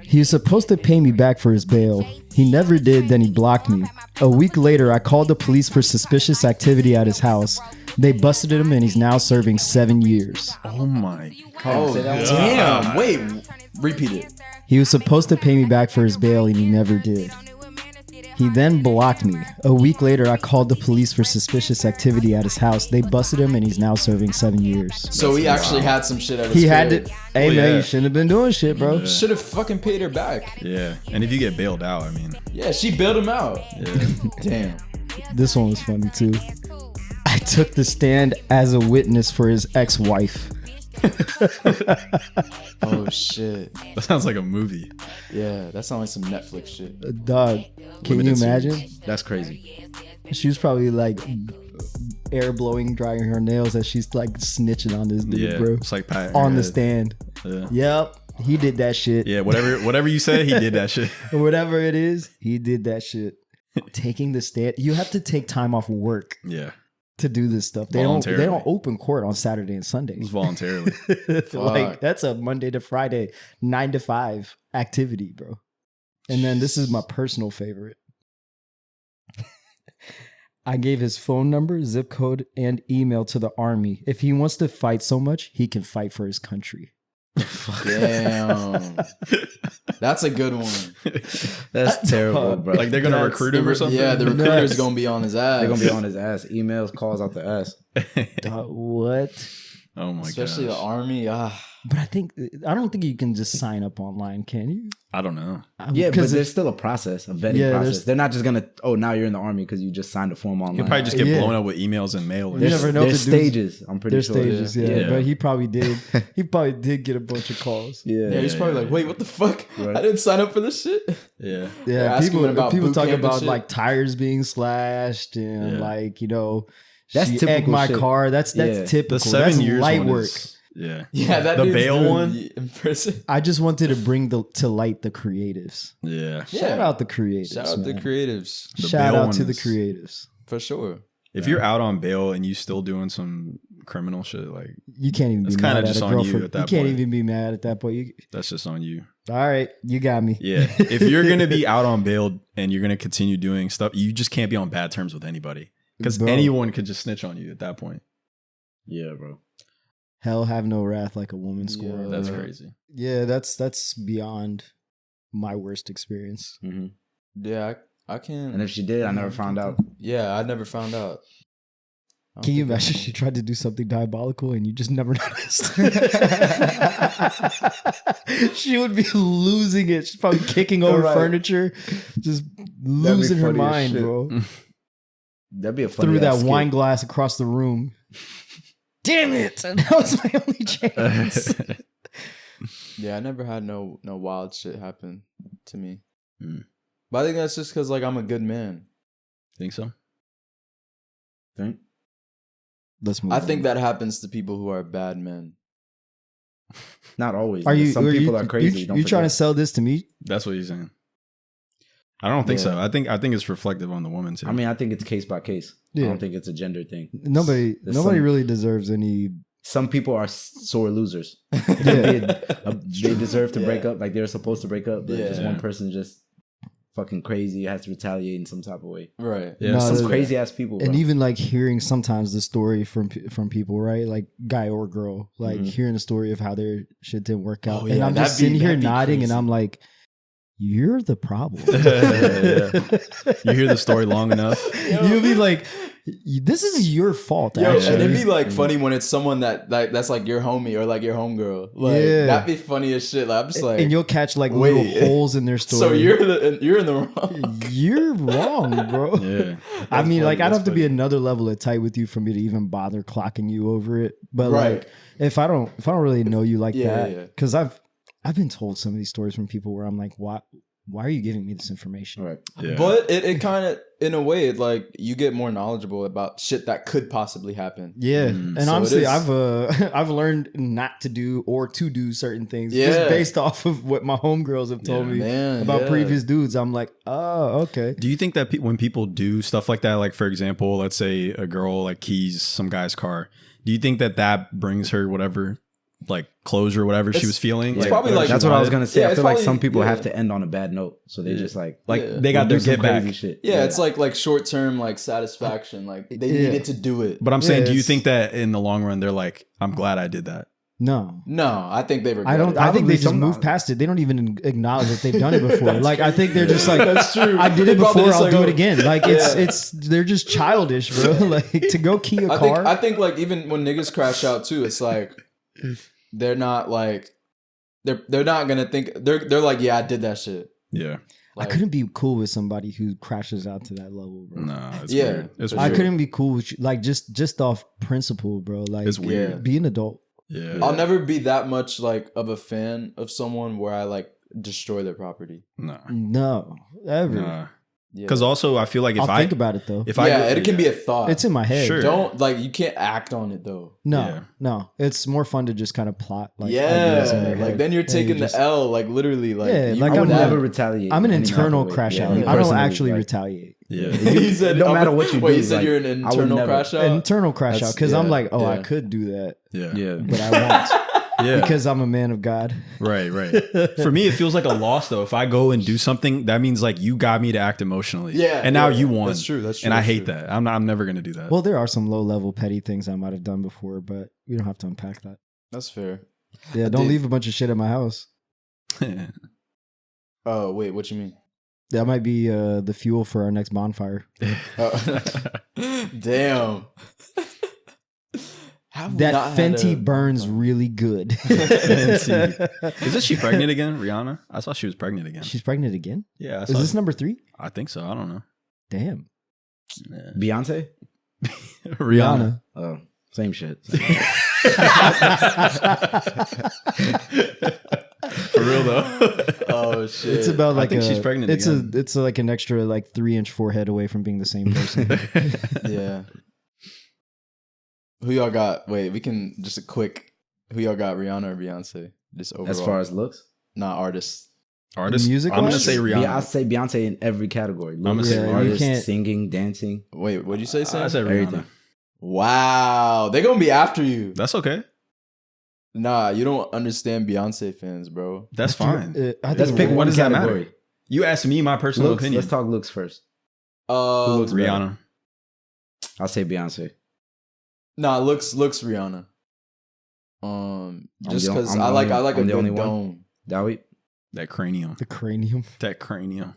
He was supposed to pay me back for his bail. He never did, then he blocked me. A week later, I called the police for suspicious activity at his house. They busted him and he's now serving 7 years.
Oh my god.
Oh, damn. Wait, repeat it.
He was supposed to pay me back for his bail and he never did. He then blocked me. A week later, I called the police for suspicious activity at his house. They busted him and he's now serving 7 years.
So he actually had some shit at his
He had
crib.
to. Hey,
Well,
man,
yeah.
you shouldn't have been doing shit, bro.
Should have fucking paid her back.
Yeah. And if you get bailed out, I mean,
Yeah, she bailed him out.
yeah.
Damn.
This one was funny, too. I took the stand as a witness for his ex-wife.
Oh shit.
That sounds like a movie.
Yeah, that sounds like some Netflix shit.
Dog, can you
Limited
imagine?
series.
That's crazy.
She was probably like air blowing, drying her nails as she's like snitching on this dude,
Yeah.
bro.
It's like Pat
On the stand.
Yeah.
Yep, he did that shit.
Yeah. Whatever you said, he did that shit.
Whatever it is, he did that shit. Taking the stand. You have to take time off work
Yeah.
to do this stuff. They
Voluntarily.
don't open court on Saturday and Sunday.
It was voluntarily.
Like that's a Monday to Friday 9 to 5 activity, bro. And then this is my personal favorite. I gave his phone number, zip code, and email to the army. If he wants to fight so much, he can fight for his country.
Damn. That's a good one.
That's terrible, bro.
Like they're gonna
That's-
recruit him or something.
Yeah, the recruiter's
Nuts.
gonna be on his ass.
They're gonna be on his ass. Emails, calls out the ass.
What?
Oh my god.
Especially the army.
But I don't think you can just sign up online, can you?
I don't know.
Yeah, but
Because
there's still a process, a vetting
Yeah,
process.
there's-
They're not just gonna, oh, now you're in the army because you just signed a form online.
He'll probably just get
Yeah.
blown up with emails and mail. And
You
There's,
never know if
there's
the dude's-
stages. I'm pretty
there's
sure.
stages, yeah.
Yeah.
But he probably did. He probably did get a bunch of calls.
Yeah.
Yeah, he's probably like, wait, what the fuck?
Right.
I didn't sign up for this shit.
Yeah.
They're
Yeah,
asking
people
about
people
boot
talk
camp and
about
shit.
like tires being slashed and
Yeah.
like
That's
she
typical
egged my
shit.
car. That's
Yeah.
typical.
The 7
That's
years
light
one
work.
is- yeah.
Yeah, that
The
dude's
bail
doing
one?
in person.
I just wanted to bring to light the creatives.
Yeah.
Shout out the creatives.
Shout out the
man.
creatives
The
Shout
bail
out
one
to the
is-
creatives.
for sure.
If you're out on bail and you still doing some criminal shit, like
You can't even
It's
be
kinda
mad at
just
a
on
girl
you
for.
at that
You can't
point.
even be mad at that point.
that's just on you.
All right, you got me.
Yeah. If you're gonna be out on bail and you're gonna continue doing stuff, you just can't be on bad terms with anybody. Because
Bro.
anyone could just snitch on you at that point.
Yeah, bro.
Hell have no wrath like a woman scorned.
That's
Yeah.
crazy.
Yeah, that's beyond my worst experience.
hmm
Yeah, I can't.
And if she did, I never found out.
Yeah, I never found out. I don't
Can you
think I
imagine
know.
she tried to do something diabolical and you just never noticed? She would be losing it. She's probably kicking over
Right.
furniture, just losing her
funny as
mind,
shit.
bro.
That'd be a funny
Threw that
ass skit.
wine glass across the room. Damn it! That was my only chance.
Yeah, I never had no wild shit happen to me.
Hmm.
But I think that's just because like I'm a good man.
Think so?
Think?
Let's move.
I think that happens to people who are bad men.
Not always.
Are you?
Some
are
people
you,
are crazy.
You,
don't
you trying to
forget.
sell this to me?
That's what he's saying. I don't think
Yeah.
so. I think it's reflective on the woman too.
I mean, I think it's case by case. I
Yeah.
don't think it's a gender thing.
Nobody
some-
really deserves any.
Some people are sore losers.
Yeah.
They deserve to break up. Like they're supposed to break up, but just
Yeah.
one person just fucking crazy has to retaliate in some type of way.
Right.
Yeah.
No,
Some
there's-
crazy ass people.
And
bro.
even like hearing sometimes the story from people, right? Like guy or girl, like hearing the story of how their shit didn't work out,
Oh,
and
yeah,
I'm just
that'd be-
sitting here
that'd be
nodding, and
crazy.
I'm like, "You're the problem."
You hear the story long enough.
You'll be like, "This is your fault."
Yo,
actually.
and it'd be like funny when it's someone that's like your homie or like your homegirl. Like
Yeah.
that'd be funny as shit. Like, I'm just like,
and you'll catch like
wait.
little holes in their story.
so you're in the wrong.
You're wrong, bro.
Yeah.
I mean,
funny,
like, I'd
that's
have to be
funny.
another level of tight with you for me to even bother clocking you over it. But
Right.
like, if I don't really know you like
Yeah,
that,
yeah.
because I've been told some of these stories from people where I'm like, why are you giving me this information?
Right.
Yeah.
But it kind of, in a way, it like you get more knowledgeable about shit that could possibly happen.
Yeah,
Mm.
and
So
honestly,
it is-
I've learned not to do or to do certain things
Yeah.
just based off of what my homegirls have told
Yeah,
me
man,
about
yeah.
previous dudes. I'm like, oh, okay.
Do you think that when people do stuff like that, like for example, let's say a girl like keys some guy's car, do you think that brings her whatever, like closure, whatever she
It's-
was feeling?
it's probably
whatever
like-
she
That's what I was
wanted?
gonna say.
Yeah,
I
it's
feel like
probably-
some people
yeah.
have to end on a bad note, so they just like
Like
Yeah.
they got
will
their
do some
get back.
crazy shit.
Yeah, it's like short term like satisfaction. Like they needed to do it.
But I'm saying, do you
it's-
think that in the long run they're like, I'm glad I did that?
No.
No, I think they regret
I don't.
it.
I think they
Probably
just
some-
move past it. They don't even acknowledge that they've done it before. Like I think they're just like,
That's true.
I did
They
it
probably
before.
just
I'll
like,
do
oh,
it again. Like
yeah.
it's they're just childish, bro. Like to go key a car.
I think like even when niggas crash out too, it's like they're not like they're not gonna think they're like, yeah, I did that shit.
Yeah.
I
Like,
couldn't be cool with somebody who crashes out to that level, bro.
No, it's
Yeah,
weird. It's
for
I
weird.
couldn't be cool with you, like just off principle, bro. Like
It's weird.
be an adult.
Yeah.
I'll never be that much like of a fan of someone where I like destroy their property.
No.
No, ever.
Nah.
Yeah.
Because also I feel like if
I'll
I
think about it though.
if I
yeah, it can be a thought.
It's in my head.
Sure.
Don't like you can't act on it though.
No,
Yeah.
no. It's more fun to just kind of plot. Like, ideas in
Yeah,
your
like
head.
then you're
And
taking
just-
the L, like literally, like
Yeah,
you
like
I
I'm
would
not-
never retaliate.
I'm an
in any type
internal
of way.
crash
Yeah,
out.
me
I don't
personally,
actually
like,
retaliate.
yeah.
He said,
no matter what you
Wait,
do,
you said
like,
you're an
I would
internal
never-
crash out.
Internal crash out
That's-
because I'm
yeah,
like, oh, I
yeah.
could do that,
Yeah.
Yeah.
but I won't
Yeah.
because I'm a man of God.
Right, right. For me, it feels like a loss though. If I go and do something, that means like you got me to act emotionally.
Yeah,
And now
yeah.
you won.
That's true, that's true,
And I
that's
hate
true.
that. I'm never gonna do that.
Well, there are some low level petty things I might have done before, but we don't have to unpack that.
That's fair.
Yeah, don't
did-
leave a bunch of shit at my house.
Oh wait, what you mean?
That might be the fuel for our next bonfire.
Oh. Damn. Have we
That
not had
Fenty
a-
burns really good.
Isn't she pregnant again, Rihanna? I saw she was pregnant again.
She's pregnant again?
Yeah, I
Is
saw
this number 3?
I think so. I don't know.
Damn.
Yeah.
Beyonce?
Rihanna.
Oh, same shit.
For real though.
Oh shit.
It's about like
think she's pregnant
It's
again.
it's like an extra like 3-inch forehead away from being the same person.
Yeah. Who y'all got? Wait, we can just a quick. Who y'all got? Rihanna or Beyonce? Just overall.
As far as looks,
not artists.
Artist.
Music
I'm gonna
wise?
say Rihanna.
I say Beyonce in every category.
gonna
Looks,
say
Yeah, you
artist,
can't-
singing, dancing.
Wait, what'd you say, Sam?
I said Rihanna.
Everything.
Wow, they gonna be after you.
That's okay.
Nah, you don't understand Beyonce fans, bro.
That's fine.
I
Let's
think
pick
what
one
does that
category.
matter? You asked me my personal
Looks,
opinion.
let's talk looks first.
Looks
Rihanna.
I'll say Beyonce.
Nah, looks Rihanna. Just
the-
because
I'm
I
the
like
only-
a
I'm the
good
only one?
dome.
Dawit?
That cranium.
the cranium.
That cranium.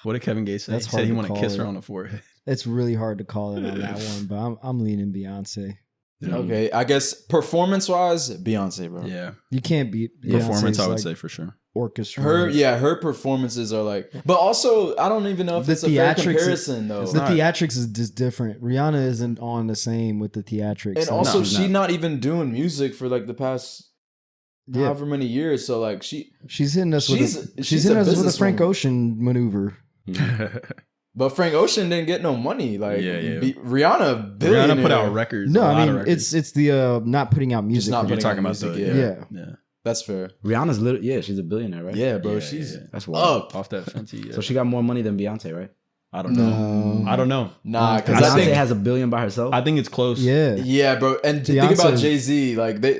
What did Kevin Gates say?
That's
He said
hard
he
to
wanted to
call
kiss her
it.
on the forehead.
It's really hard to call it on that one, but I'm leaning Beyonce.
Yeah.
Okay, I guess performance wise, Beyonce, bro.
Yeah.
You can't beat
Performance,
Beyonce's,
I would
like,
say for sure.
orchestra.
Her performances are like, but also I don't even know if
The
it's a fair
theatrics is-
comparison though.
It's
The
not.
theatrics is just different. Rihanna isn't on the same with the theatrics.
And also,
she's
she's
not.
not even doing music for like the past
Yeah.
however many years. So like she's
hitting us
she's
hitting
a
us with a Frank
businesswoman.
Ocean maneuver.
But Frank Ocean didn't get no money. Like
Yeah, yeah.
Rihanna, billionaire.
Rihanna put out records.
No,
a lot
I
of
mean
records.
it's the not putting out music.
not
You're
putting
talking
out
about
music,
the
yeah.
yeah.
That's fair.
Rihanna's she's a billionaire, right?
Yeah, bro.
Yeah,
She's
yeah.
That's wild.
up.
Off that Fenty. Yeah.
So she got more money than Beyonce, right?
I don't know. I don't know.
Nah, because
Beyonce
I think
has $1 billion by herself.
I think it's close.
Yeah.
yeah, bro. And think about
Beyonce-
Jay-Z, like
You know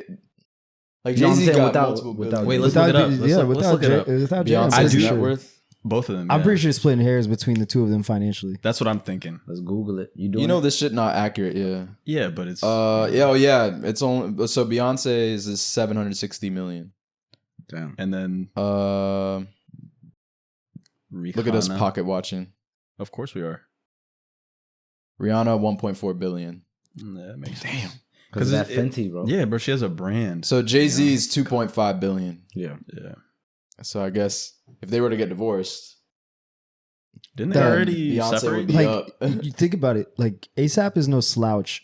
what
Jay
I'm
Z
saying?
got
Without-
multiple
without-
billions.
Wait, let's look it up. Let's look it up.
Without
Beyonce's
I do-
Jay,
net
sure.
worth.
Both of them.
I'm
yeah.
pretty sure splitting hairs between the two of them financially.
That's what I'm thinking.
Let's Google it. You doing
You know
it?
this shit not accurate, yeah.
Yeah, but it's
It's only so Beyonce's is 760 million.
Damn.
and then
Look at us
Rihanna.
pocket watching.
Of course we are.
Rihanna 1.4 billion.
That makes sense.
Because that
it-
Fenty, bro.
Yeah, bro, she has a brand.
So Jay-Z's 2.5 billion.
Yeah.
Yeah.
So I guess if they were to get divorced,
Didn't they
Then
already
Beyonce would
separate?
be
Like
up.
you think about it, like ASAP is no slouch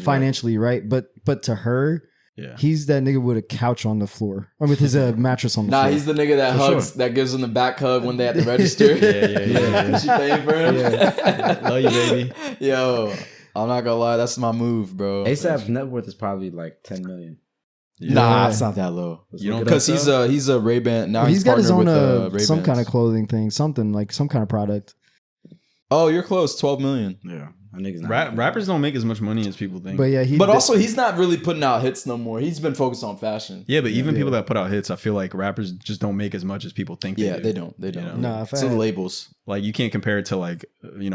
financially, right? But to her,
Yeah.
he's that nigga with a couch on the floor or with his mattress on the
Nah,
floor.
he's the nigga that
For
hugs,
sure.
that gives them the back hug when they at the register.
Yeah.
She paying for him.
Love you, baby.
Yo, I'm not gonna lie, that's my move, bro.
ASAP's net worth is probably like 10 million.
Nah, it's not that low.
You don't
Because
think so?
he's a Ray-Ban. Now
he's got his own
with,
some kind of
Ray-Bans.
clothing thing, something like some kind of product.
Oh, you're close. 12 million.
Yeah. That nigga's not
Rappers don't make as much money as people think.
But yeah,
But also, he's not really putting out hits no more. He's been focused on fashion.
yeah, but even people that put out hits, I feel like rappers just don't make as much as people think
Yeah,
they do.
they don't. They don't.
You know?
Nah, if
It's
I
the
had-
labels.
Like you can't compare it to like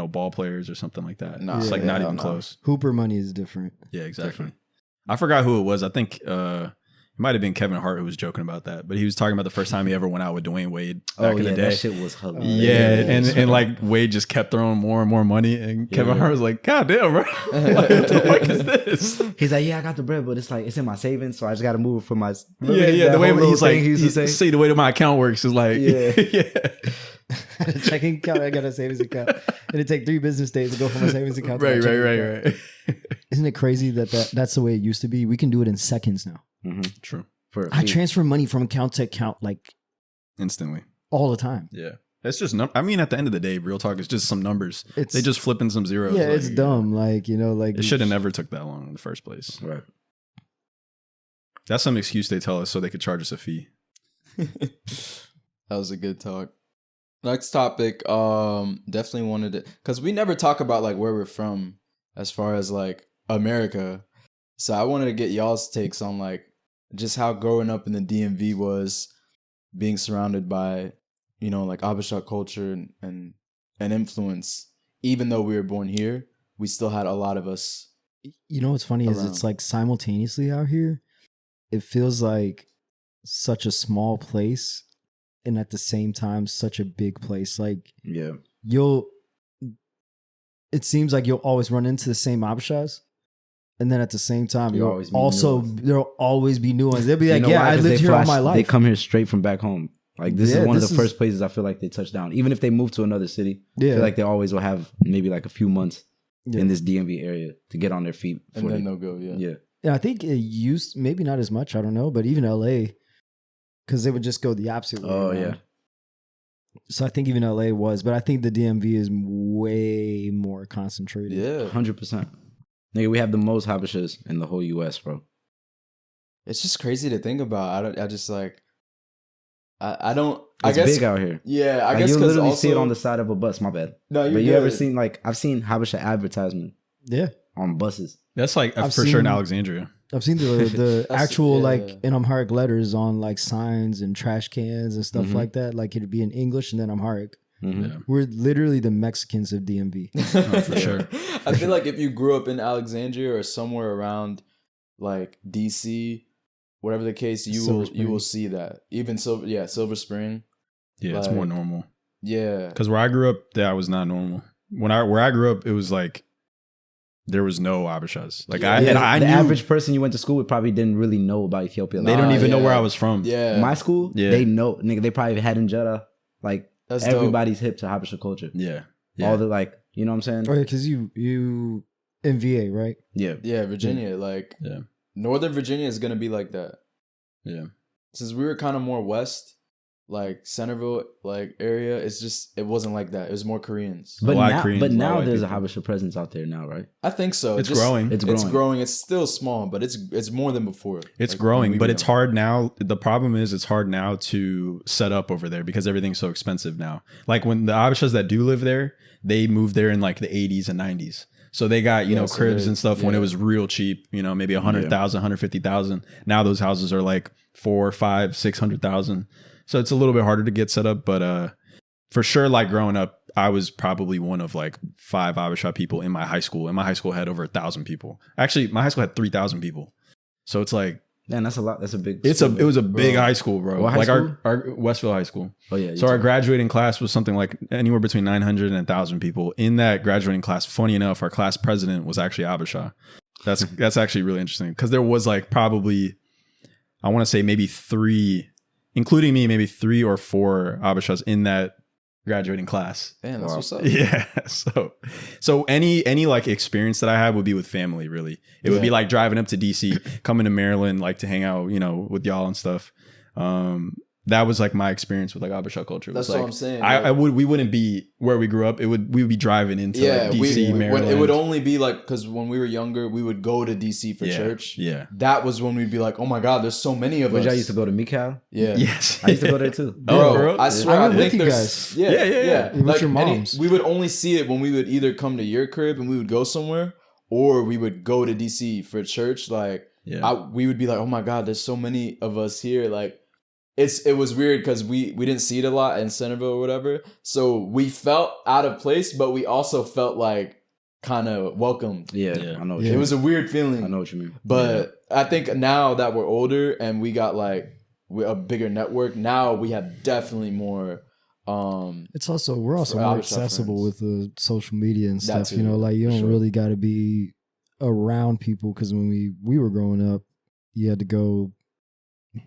ball players or something like that.
Nah.
It's like
Yeah,
not
hell
even
no.
close.
Hooper money is different.
Yeah, exactly. I forgot who it was. I think it might have been Kevin Hart who was joking about that, but he was talking about the first time he ever went out with Dwayne Wade back in the day.
That shit was hilarious.
Yeah, and like Wade just kept throwing more and more money, and Kevin Hart was like, "God damn, bro, like, what the fuck is this?"
He's like, yeah, I got the bread, but it's like, it's in my savings, so I just got to move it for my...
Yeah. The way he's like,
he used to say.
see the way that my account works is like,
Yeah.
yeah,
Checking account, I got a savings account. It'd take 3 business days to go from my savings account to my
right,
checking
right,
account.
right.
Isn't it crazy that's the way it used to be? We can do it in seconds now.
True,
For a
I
fee.
transfer money from account to account like
instantly.
all the time.
Yeah, it's just I mean, at the end of the day, real talk is just some numbers.
It's
They just flipping some zeros.
yeah,
like,
it's dumb. Like like
It should have never took that long in the first place.
Right.
That's some excuse they tell us so they could charge us a fee.
That was a good talk. Next topic, definitely wanted to, because we never talk about like where we're from as far as like America. So I wanted to get y'all's takes on like just how growing up in the DMV was, being surrounded by, like Habesha culture and influence. Even though we were born here, we still had a lot of us.
You know what's funny is
around.
it's like simultaneously out here, it feels like such a small place and at the same time such a big place. Like
Yeah.
it seems like you'll always run into the same Habeshas. And then at the same time,
There'll always be
there'll always be new ones. They'll be like,
You know why?
I
'Cause
lived
they
here all
flash-
my life.
They come here straight from back home. Like this
Yeah,
is one of
this
the
is-
first places I feel like they touch down. Even if they move to another city, I
Yeah.
feel like they always will have maybe like a few months
Yeah.
in this DMV area to get on their feet.
And then they'll go, yeah.
yeah.
Yeah, I think it used, maybe not as much, I don't know, but even LA, because they would just go the opposite way.
Oh,
around.
yeah.
So I think even LA was, but I think the DMV is way more concentrated.
Yeah.
100%. Nigga, we have the most Habeshas in the whole US, bro.
It's just crazy to think about. I just like, I don't,
It's
I guess.
big out here.
Yeah, I
Like,
guess
you
'cause
literally
also,
see it on the side of a bus. My bad.
No,
But you ever seen I've seen Habesha advertisement
Yeah.
on buses.
That's like
I've
for sure in
seen-
Alexandria.
I've seen the
That's-
actual
yeah.
like in Amharic letters on like signs and trash cans and stuff
Mhm.
like that. Like it'd be in English and then Amharic.
Mhm.
Yeah.
We're literally the Mexicans of DMV.
For sure.
I feel like if you grew up in Alexandria or somewhere around like DC, whatever the case, you
Silver
will
Spring.
see that. Even Silver Spring.
Yeah, it's
Like-
more normal.
Yeah.
Because where I grew up, that was not normal. Where I grew up, it was like there was no Habeshas. Like
Yeah.
I
the
knew
average person you went to school with probably didn't really know about Ethiopia.
they
Like,
don't
Nah,
even know
yeah.
where I was from.
Yeah.
my school,
Yeah.
they know. Nigga, they probably had in Jeddah. Like
That's dope.
everybody's hip to Habesha culture.
Yeah. Yeah.
All the like, you know what I'm saying?
Oh yeah, because you in VA, right?
Yeah.
Yeah, Virginia. Like
Yeah.
Northern Virginia is gonna be like that.
Yeah.
Since we were kind of more west, like Centerville like area, it wasn't like that. It was more Koreans.
But
lot of
now,
Koreans,
but
a lot
now
of
there's a
white
Habesha presence out there now, right?
I think so.
It's growing.
It's
It's
growing.
growing. It's still small, but it's more than before.
It's
Like,
growing,
when we
but
were
it's
young.
hard now. The problem is it's hard now to set up over there because everything's so expensive now. Like when the Habeshas that do live there, they moved there in like the 80s and 90s. So they got, you know,
so
cribs
they're-
and stuff when it
yeah.
was real cheap, you know, maybe 100,000, 150,000. Now those houses are like 4, 5, 600,000. So it's a little bit harder to get set up, but for sure, like growing up, I was probably one of like 5 Habesha people in my high school. And my high school had over 1,000 people. Actually, my high school had 3,000 people. So it's like,
Man, that's a lot. That's a big.
it was a big high school, bro.
What high
like
school?
our Westville High School.
Oh yeah.
So our graduating class was something like anywhere between 900 and 1,000 people. In that graduating class, funny enough, our class president was actually Habesha. That's actually really interesting because there was like probably, I want to say maybe 3, including me, maybe 3 or 4 Habeshas in that graduating class.
Damn, that's what's up.
Yeah. So any like experience that I had would be with family, really. It would be like driving up to DC, coming to Maryland, like to hang out, you know, with y'all and stuff. That was like my experience with like Habesha culture. It was
That's what
like,
I'm saying.
we wouldn't be where we grew up. We would be driving into like DC, Maryland.
When it would only be like, because when we were younger, we would go to DC for
Yeah,
church.
yeah.
That was when we'd be like, oh my God, there's so many of
Which
us.
I used to go to Mikal.
Yeah.
Yes.
I used to go there too.
Oh,
Bro,
bro.
I swear,
I
I
went
think
with you
there's
guys.
Yeah.
With your moms.
we would only see it when we would either come to your crib and we would go somewhere, or we would go to DC for church. Like,
Yeah.
we would be like, oh my God, there's so many of us here. Like, it was weird because we didn't see it a lot in Centerville or whatever. So we felt out of place, but we also felt like kind of welcomed.
Yeah,
Yeah.
I know. What
Yeah.
you
It was a weird
mean.
feeling.
I know what you mean.
But I think now that we're older and we got like a bigger network, now we have definitely more.
It's also we're also
For
more
Habesha
accessible
friends.
with the social media and
That
stuff. You
too,
know, like you
for
don't
sure.
really got to be around people because when we were growing up, you had to go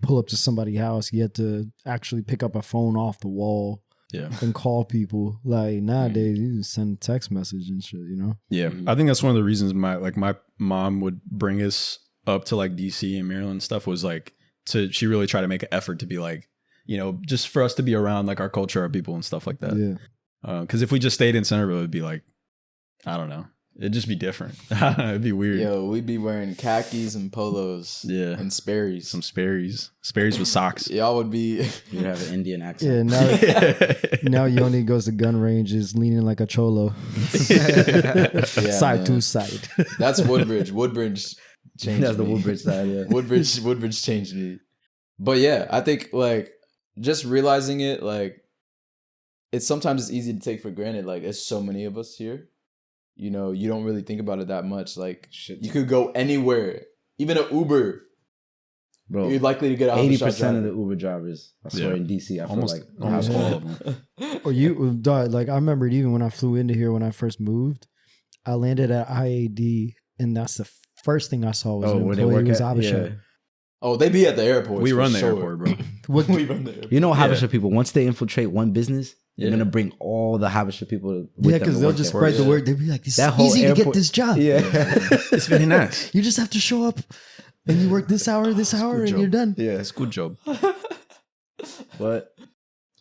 pull up to somebody's house. You had to actually pick up a phone off the wall
Yeah.
and call people. Like nowadays, you just send a text message and shit. You know.
Yeah. I think that's one of the reasons my mom would bring us up to like DC and Maryland and stuff was like she really tried to make an effort to be like, you know, just for us to be around like our culture, our people and stuff like that.
Yeah.
Because if we just stayed in Centerville, it'd be like, I don't know. It'd just be different. It'd be weird.
Yo, we'd be wearing khakis and polos.
Yeah.
And Sperry's.
Some Sperry's with socks.
Y'all would be.
You have an Indian
Yeah.
accent.
Now Yoni goes to gun ranges leaning like a cholo, side
man.
to side.
That's Woodbridge. Woodbridge changed
That's the
me.
Woodbridge side. Yeah.
Woodbridge changed me. But yeah, I think like just realizing it, like sometimes it's easy to take for granted. Like there's so many of us here. You know, you don't really think about it that much. Like you could go anywhere, even an Uber.
Bro,
You're likely to get a
80% of the Uber drivers, I swear,
Yeah.
in DC, I
Almost
feel like
all of them.
Or you, dog, like I remember it even when I flew into here when I first moved, I landed at IAD and that's the first thing I saw was an
where they
employee
work
was
at?
Habesha.
Yeah.
Oh, they be at the airport.
We run the airport, bro.
What,
We run the airport.
You know,
Yeah.
Habesha people, once they infiltrate one business, they're
Yeah.
going to bring all the Habesha people with
yeah,
them
because
to
they'll
work
just
there.
spread the
Yeah.
word. They'll be like, "It's
That whole
easy to get
airport-
this job.
Yeah.
It's very nice.
You just have to show up and you work this hour, and
job.
you're done."
Yeah.
It's a good job.
But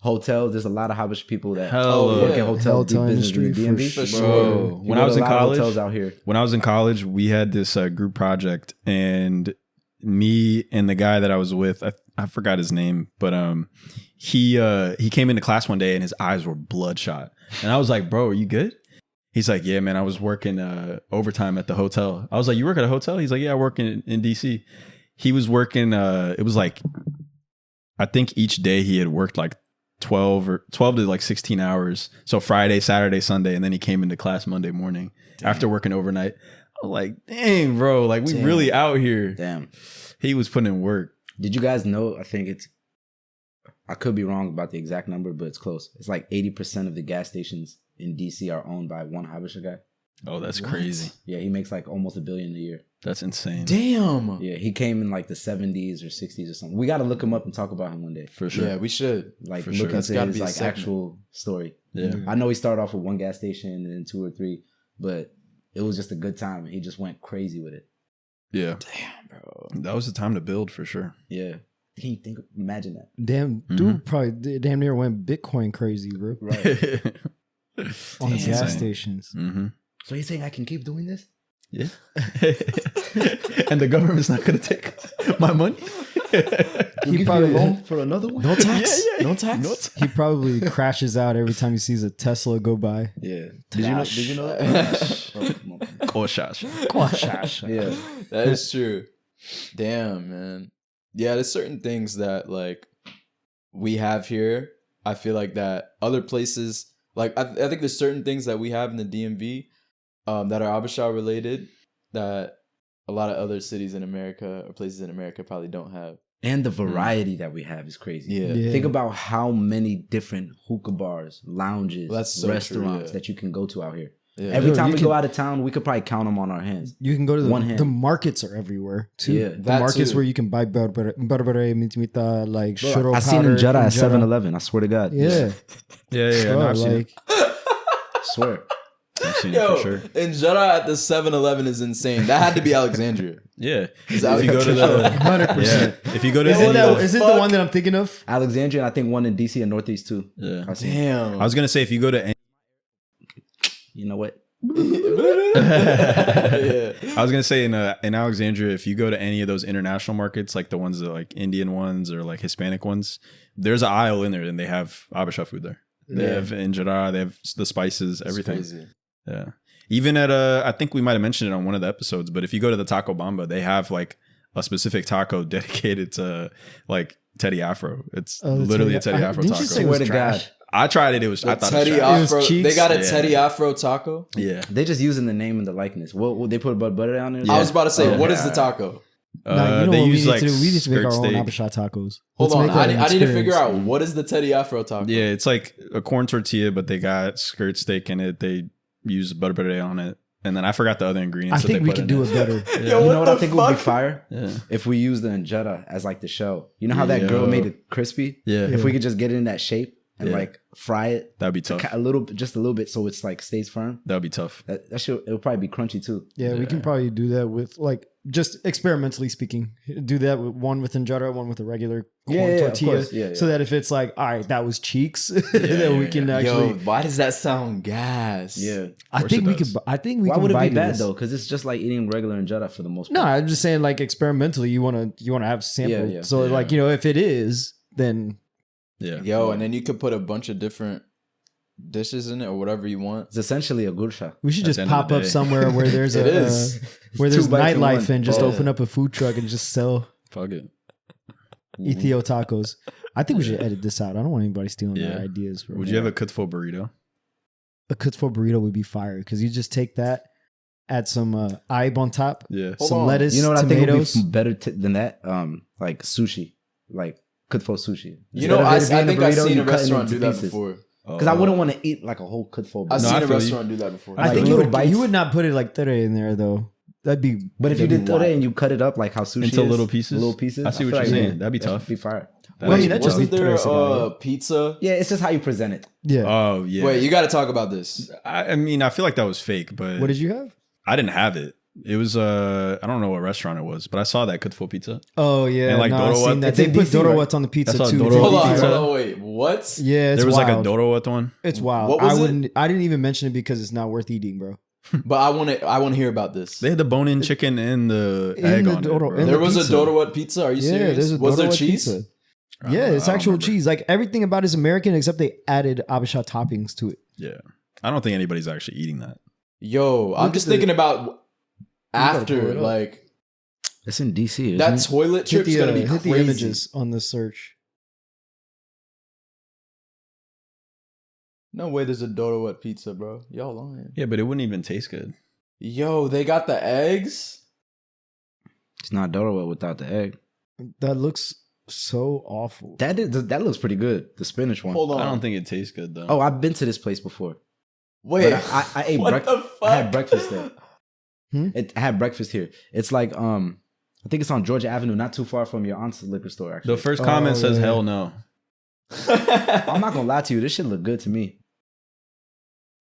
hotels, there's a lot of Habesha people that
Hell
work
yeah.
in hotel
Hotel
business in the
industry,
DMV.
for
sure.
Bro,
You
when
go
I was
to
in
a lot of
college,
hotels out here.
when I was in college, we had this group project, and me and the guy that I was with, I forgot his name, but he came into class one day and his eyes were bloodshot, and I was like, "Bro, are you good?" He's like, "Yeah, man, I was working overtime at the hotel." I was like, "You work at a hotel?" He's like, "Yeah, I work in DC." He was working. It was like, I think each day he had worked like 12 to like 16 hours. So Friday, Saturday, Sunday, and then he came into class Monday morning after working overnight. I was like, dang, bro, like we
Damn.
really out here.
Damn.
He was putting in work.
Did you guys know? I could be wrong about the exact number, but it's close. It's like 80% of the gas stations in DC are owned by one Habesha guy.
Oh, that's
What?
crazy.
Yeah, he makes like almost $1 billion a year.
That's insane.
Damn.
Yeah, he came in like the 70s or 60s or something. We got to look him up and talk about him one day.
For sure.
Yeah, we should.
Like
For
look
sure.
That's
into
gotta
his
be a
like
segment.
actual story.
Yeah.
I know he started off with one gas station and then 2 or 3, but it was just a good time. He just went crazy with it.
Yeah.
Damn, bro.
That was the time to build for sure.
Yeah. Can you imagine that?
Damn, dude, probably damn near went Bitcoin crazy, bro.
Right.
On the gas
insane.
stations.
Mm-hmm.
So you're saying I can keep doing this?
Yeah. And the government's not going to take my money?
He probably
loan for another one?
no tax.
Yeah.
No tax. He probably crashes out every time he sees a Tesla go by.
Yeah. Did you know that?
Koshash.
Yeah.
That is true. Damn, man. Yeah, there's certain things that like we have here. I feel like that other places, like I think there's certain things that we have in the DMV that are Habesha related that a lot of other cities in America or places in America probably don't have.
And the variety that we have is crazy.
Yeah.
Think about how many different hookah bars, lounges,
Well, that's so true,
restaurants
yeah.
that you can go to out here.
Yeah.
Every
Yo,
time
you
we
can-
go out of town, we could probably count them on our hands.
You can go to
One hand.
the markets are everywhere too.
Yeah,
the
that
markets
too.
where you can buy barbare, mitmita, like
Bro,
shuro
I seen in
powder
Jeddah
in
at 7-Eleven. I swear to God.
Yeah,
Yeah.
Bro,
No, I've seen it.
like
Swear.
I've seen it
Yo,
for sure.
in Jeddah at the 7-Eleven is insane. That had to be Alexandria.
Yeah.
that
If you go to the
100%.
yeah. If you go to
Is
any of
is it the
fuck?
one that I'm thinking of?
Alexandria, and I think one in DC and Northeast too.
yeah.
I seen.
Damn.
I was gonna say if you go to any,
You know what?
Yeah.
I was gonna say in Alexandria, if you go to any of those international markets, like the ones that like Indian ones or like Hispanic ones, there's an aisle in there and they have Habesha food there. They
Yeah.
have injera, they have the spices,
It's
everything.
crazy.
Yeah. Even at I think we might have mentioned it on one of the episodes, but if you go to the Taco Bamba, they have like a specific taco dedicated to like Teddy Afro. It's literally a Teddy Afro
Didn't
taco.
you say it
Swear
was
to
trash?
I tried it. I thought
Teddy
it was trash.
was
Afro.
cheeks?
They got a
Yeah.
Teddy Afro taco.
Yeah.
They just using the name and the likeness. What they put butter on there?
I was about to say,
Oh,
what is
yeah.
the taco?
Nah, you know
They
what we
use
need
like
to do? We need to make our
skirt
own
steak.
Habesha tacos.
Hold
Let's
on,
make that
I need to figure
experience.
out what is the Teddy Afro taco.
Yeah, it's like a corn tortilla, but they got skirt steak in it. They use butter on it. And then I forgot the other
I
ingredients. that
think
they
we
put
could
in
do
it.
it better.
Yeah.
Yo,
You
what
know what
the
I think would be
fuck?
fire?
Yeah.
If we use the injera as like the shell. You know how that
Yeah.
girl made it crispy?
Yeah.
If we could just get it in that shape and
Yeah.
like fry it
That'd be tough.
just a little bit so it's like stays firm.
That'd be tough.
That should it'll probably be crunchy too.
Yeah, we can probably do that with like just experimentally speaking. Do that with one with injera, one with a regular corn
Yeah, of
tortilla.
course. Yeah,
So that if it's like, all right, that was cheeks, then we can actually.
Yo, why does that sound gas?
Yeah.
I
course
think
it
we
does.
could. I think we
Why
can
would it
buy
be bad
this.
though? Because it's just like eating regular injera for the most
No,
part.
I'm just saying like experimentally. You want to have sample.
Yeah,
So
yeah.
like if it is, then
Yeah.
Yo, and then you could put a bunch of different dishes in it or whatever you want.
It's essentially a gursha.
we should
At
just
the end of
pop
the
up
day.
somewhere where there's
It
a
is.
where there's
Two bites in
nightlife
one.
and just
Oh.
open up a food truck and just sell
Fuck it.
Ethio tacos. I think we should edit this out. I don't want anybody stealing
Yeah.
our ideas. Bro.
Would you have a kutfo burrito?
A Kutzfo burrito would be fire because you just take that, add some ibe on top,
Yeah.
Hold
some
on.
lettuce,
You know what
tomatoes.
I think would be better than that? Like sushi, like kutfo sushi.
You know, I think I've seen a
you cut it
restaurant
into
do that
pieces.
before.
Because I wouldn't want to eat like a whole kutfo.
I've
No,
seen
I
a
feel you.
restaurant do that before.
I
Like
think
little bites.
you would not put it like tere in there though. That'd be.
But if you
that'd
did
be
ture
wild.
and you cut it up like how sushi
Into
is,
little pieces?
little pieces.
I see what
feel
you're
like,
saying.
yeah,
That'd be
that
tough.
should be fire.
That
Well, I
is
mean, that just
Wasn't
be
there
tere
pizza?
Yeah, it's just how you present it.
yeah.
Oh yeah.
Wait, you got to talk about this.
I mean, I feel like that was fake, but
What did you have?
I didn't have it. It was I don't know what restaurant it was, but I saw that kutfo pizza.
Oh yeah,
And, like,
no, I've
Dorowat.
seen that.
It's
They
in
put
DC, right?
Dorowats on the pizza
That's
too.
how
It's
Dorowat
Hold
wild.
on,
pizza.
hold on, wait, what?
Yeah, it's
there was
wild.
like a Dorowat one.
It's wild.
What was it?
I didn't even mention it because it's not worth eating, bro.
But I want to hear about this.
They had the bone-in chicken and the
In
egg
the
on
Doro-
it.
in
bro.
There was
pizza.
a Dorowat pizza. Are you
Yeah,
serious?
there's a
Was there
Dorowat
cheese?
pizza.
I
Yeah,
don't
it's
know. I don't
actual
remember.
cheese. Like everything about it is American except they added Habesha toppings to it.
Yeah, I don't think anybody's actually eating that.
Yo, I'm
Look
just
at the-
thinking about
gotta pull
after,
it up.
like,
It's in DC. Isn't
that
it?
toilet
Hit
trip's going to be
hit
crazy.
the images on the search.
No way there's a Dorowat pizza, bro. Y'all lying.
Yeah, but it wouldn't even taste good.
Yo, they got the eggs?
It's not Dorowat without the egg.
That looks so awful.
That looks pretty good. The spinach one.
Hold on.
I don't think it tastes good though.
Oh, I've been to this place before.
Wait.
But I ate
what
breakfast.
the fuck?
I had breakfast there.
Hmm?
I had breakfast here. It's like I think it's on Georgia Avenue, not too far from your aunt's liquor store. Actually,
the first comment says
yeah.
hell no.
I'm not gonna lie to you. This shit look good to me.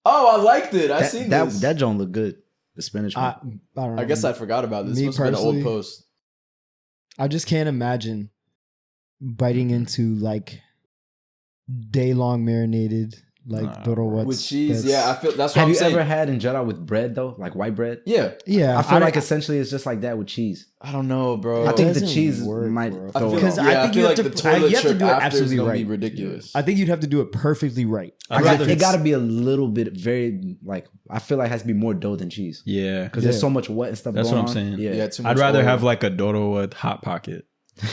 Oh, I liked it. I seen
that
this.
that joint look good. The spinach
I
one.
don't know.
I guess I forgot about this.
Me
Must have been an old
personally-
post.
I just can't imagine biting into like day long marinated like dorowats
with cheese.
that's-
Yeah, I feel that's what
Have
I'm
you
saying.
ever had injera with bread though, like white bread?
Yeah,
Yeah,
I feel like essentially it's just like that with cheese.
I don't know, bro.
I think the
doesn't
cheese
work,
might
bro.
throw it
Because
off.
I think you have to-
the toilet
you have to
trip
do it
after is
absolutely
gonna be
right.
ridiculous.
I think you'd have to do it perfectly right.
It got to be a little bit very like I feel like it has to be more dough than cheese
Yeah.
because there's so much wet and stuff.
That's
going
what I'm
on.
saying.
Yeah,
Yeah, too much
I'd rather
oil.
have like a Doro with Hot Pocket.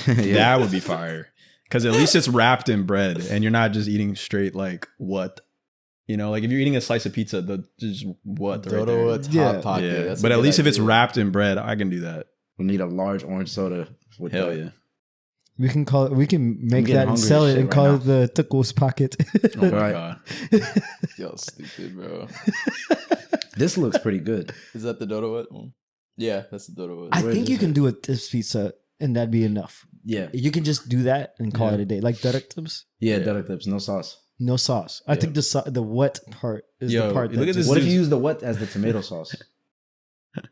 yeah.
That would be fire. Because at least it's wrapped in bread and you're not just eating straight like what? You know, like if you're eating a slice of pizza, just what? Right
Dodo
there.
with
Yeah.
hot pocket.
Yeah.
That's a
But at
good
least if it's
idea.
wrapped in bread, I can do that.
We need a large orange soda. With
Hell
that.
yeah.
We can call it. We can make
getting
that and
hungry
sell
as
it
shit
and
right
call
now.
it the Tuckles pocket.
Oh my
Right.
God.
Yo, stupid, bro.
This looks pretty good.
Is that the Dodo one? Yeah, that's the Dodo one.
I
Where
think
is
you
it?
can do a this pizza and that'd be enough.
Yeah,
You can just do that and call
Yeah.
it a day, like directibs.
yeah, direct clips, no sauce.
No sauce. I think the wet part is
Yo,
the part
look
that
at this
just,
What if
dude's-
you use the what as the tomato sauce?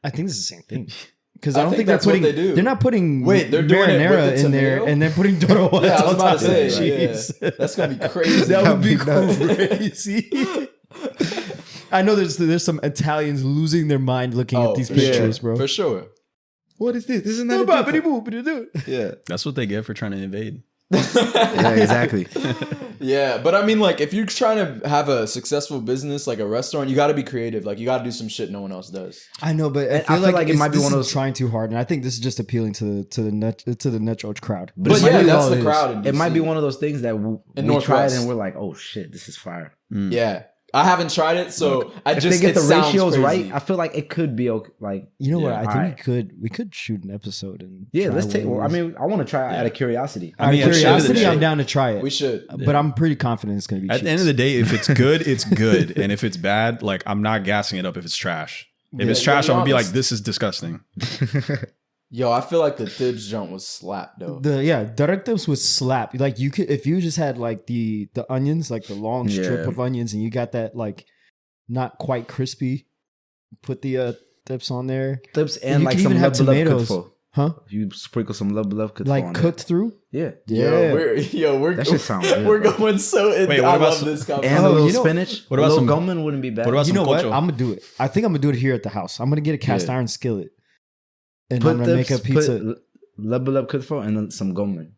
I think it's the same thing. Because
I
I don't
think
think they're
that's what
putting.
they do.
They're not putting.
Wait, they're doing it with
marinara
the
in there,
tomato?
and then putting Doro
Yeah, I was
on
about
top
to say,
of
yeah.
cheese.
That's gonna be crazy.
That would be
That'd be
crazy. I know there's some Italians losing their mind looking at these
for
pictures,
sure.
bro.
For sure.
What is this? This is
No,
not a pizza.
but
Yeah,
That's what they get for trying to invade.
yeah, exactly.
Yeah, but I mean, like, if you're trying to have a successful business, like a restaurant, you got to be creative. Like, you got to do some shit no one else does.
I know, but I
I
feel
feel
like,
like it
it's-
might be
this
one of
is
those-
trying too hard, and I think this is just appealing to the natural crowd.
But
it's
yeah,
really
that's
all
the
it is.
crowd. In
It might be
DC.
one of those things that we tried
Northwest.
and we're like, oh shit, this is fire.
Yeah, I haven't tried it, so I
If
just
they get
it
the
sounds
ratios
crazy.
right, I feel like it could be okay. Like,
You know what?
Yeah,
I think
alright.
we could shoot an episode and
yeah,
try
let's take.
what it
I
is.
mean, I want to try it out of curiosity.
I mean,
out
at
of
the end of the
curiosity,
day-
I'm down to try it.
We should.
But I'm pretty confident it's gonna be.
At the end of the day, if it's good, it's good. And if it's bad, like I'm not gassing it up if it's trash. If it's
Yeah,
trash,
to be
I'm gonna be like,
honest.
this is disgusting.
Yo, I feel like the Thibs jump was slapped though.
directives would slap. Like you could if you just had like the onions, like the long strip
Yeah.
of onions, and you got that like not quite crispy. Put the tips on there,
Clips
And
and
you
like
can
some
even have
love
tomatoes.
kutfo.
huh?
You sprinkle some love kutfo
Like
on
cooked through.
Yeah,
Yeah.
We're
That shit sound good,
we're
bro.
going so in.
Wait, what
I
about
love
some-
this
and
conversation.
a
Oh,
little
you know-
spinach.
What
a
about
little
some-
gummin wouldn't be bad.
what about
You
some
know what?
cocho?
I'm gonna do it. I think I'm gonna do it here at the house. I'm gonna get a cast
Yeah.
iron skillet, and
put
I'm gonna make a pizza.
Put love kutfo and then some gummin.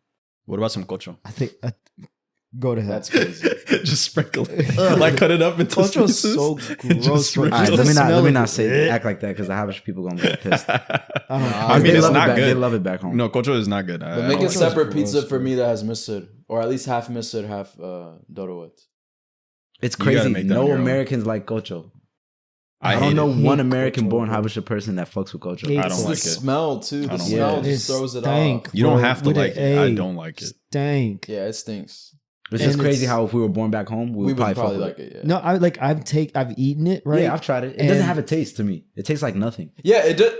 What about some cocho?
I think. Go to hell.
That's crazy.
Just sprinkle it. Like cut it up into
Cocho's
pieces.
so
Just
gross, bro.
sprinkle
All right,
Just
let
the
me not
smell of it.
say act like that because the Habesha people gonna get pissed.
I mean,
They
it's
love it
not
back- They
good.
love it back home.
No, cocho is not good.
But make
I
a
Cocho's
separate
gross,
pizza for
bro.
me that has misud, or at least half misud, half Dorowit.
It's
You gotta
crazy.
make that on
No
your own.
Americans like cocho. I
hate
don't know
it.
one
Hate
American-born
cocho, bro.
Habesha person that fucks with cocho.
Hate
I don't
It's the
like it.
smell too.
I
The
don't
smell
like
it.
just throws it
Stank.
off.
You don't
Bro,
have to
with
like
an
it. I
A.
don't like it.
Stank.
Yeah, it stinks.
It's just
And
crazy
it's-
how if we were born back home, we
We
would
would
probably,
probably
fuck with
like it. Yeah.
No, I've eaten it, right?
Yeah, I've tried it. It
And-
doesn't have a taste to me. It tastes like nothing.
Yeah, it does.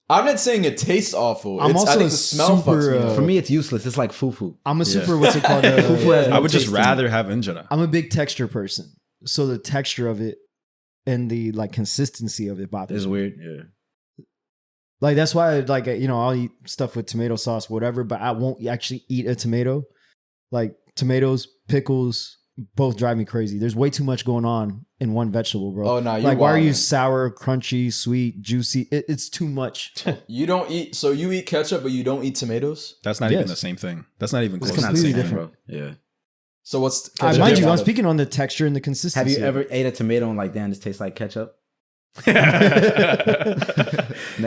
I'm not saying it tastes awful.
I'm
It's,
also
I think
a
the smell
super,
fucks me up.
For me, it's useless. It's like fufu.
I'm a
Yeah.
super what's it called?
Fufu has no
I would just
taste to me.
rather have injera.
I'm a big texture person, so the texture of it and the like consistency of it bothers
It's
me.
weird. Yeah.
Like that's why like I'll eat stuff with tomato sauce, whatever, but I won't actually eat a tomato. Like tomatoes, pickles, both drive me crazy. There's way too much going on in one vegetable, bro.
Oh, no, you're
like why are you
wildin'.
sour, crunchy, sweet, juicy? It's too much.
You don't eat. So you eat ketchup, but you don't eat tomatoes.
That's not
Yes.
even the same thing. That's not even
It's
close to the
completely
same
different.
thing.
Bro. Yeah.
So what's ketchup
Mind
made
you,
out
I'm
of?
speaking on the texture and the consistency.
Have you
of
ever
it.
ate a tomato and like, damn, this tastes like ketchup? Never.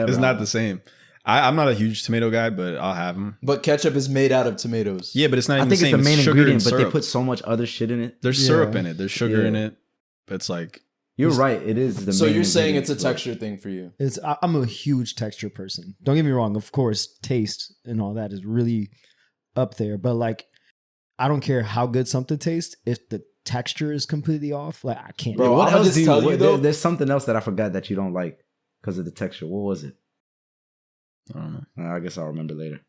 It's not the same. I'm not a huge tomato guy, but I'll have them.
But ketchup is made out of tomatoes.
Yeah, but it's not
I
even
think
the
it's
same.
the main
sugar
ingredient,
and
but they
syrup.
put so much other shit in it.
There's
Yeah.
syrup in it. There's sugar
Yeah.
in it. It's like
You're right. It is the
So
main
you're saying
ingredient,
it's a
but-
texture thing for you?
I'm a huge texture person. Don't get me wrong. Of course, taste and all that is really up there. But like, I don't care how good something tastes. If the texture is completely off, like I can't.
Bro,
What
I'ma
else
just
do you?
tell you, though-
There's something else that I forgot that you don't like because of the texture. What was it?
I don't know.
I guess I'll remember later.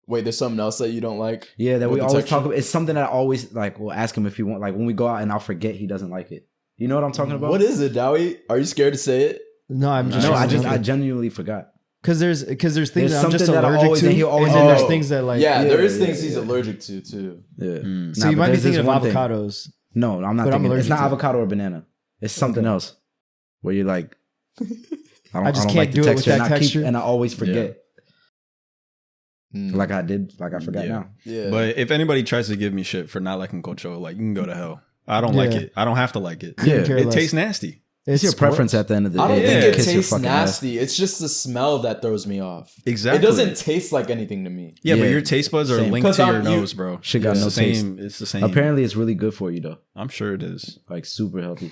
Wait, there's something else that you don't like?
Yeah, that
With
we
the
always
texture?
talk about. It's something that I always like. We'll ask him if he want. Like when we go out, and I'll forget he doesn't like it. You know what I'm talking about?
What is it, Dawit? Are you scared to say it?
No, I'm just.
No, I
thinking.
genuinely forgot.
Because there's things
There's
that I'm just
something that
allergic
always-
to,
and he'll always
and then
know.
there's things that like
yeah, there is
yeah,
things he's
yeah.
allergic to too.
Yeah.
So
Nah,
you
but
might be
there's
thinking of
this one thing.
avocados.
No, I'm not
But I'm
thinking. It's
allergic
not
to it.
avocado or banana. It's something
Okay.
else. Where you're like,
I just
don't
can't
like the
do it with
texture,
that
and
texture.
and I always forget.
Mm.
Like I forgot
Yeah.
now.
Yeah,
But if anybody tries to give me shit for not liking cocho, like you can go to hell. I don't like
Yeah.
it. I don't have to like it.
Couldn't
Yeah.
care
It
less.
tastes nasty.
It's your preference at the end of the day.
I don't
Yeah.
think it
Kiss your
tastes
fucking ass.
nasty. It's just the smell that throws me off.
Exactly.
It doesn't taste like anything to me.
Yeah, but
Yeah.
your taste buds are
Same.
linked
'Cause
to your
you-
nose, bro.
Shit got
It's
no
the same. It's the same.
Apparently, it's really good for you though.
I'm sure it is.
Like super healthy.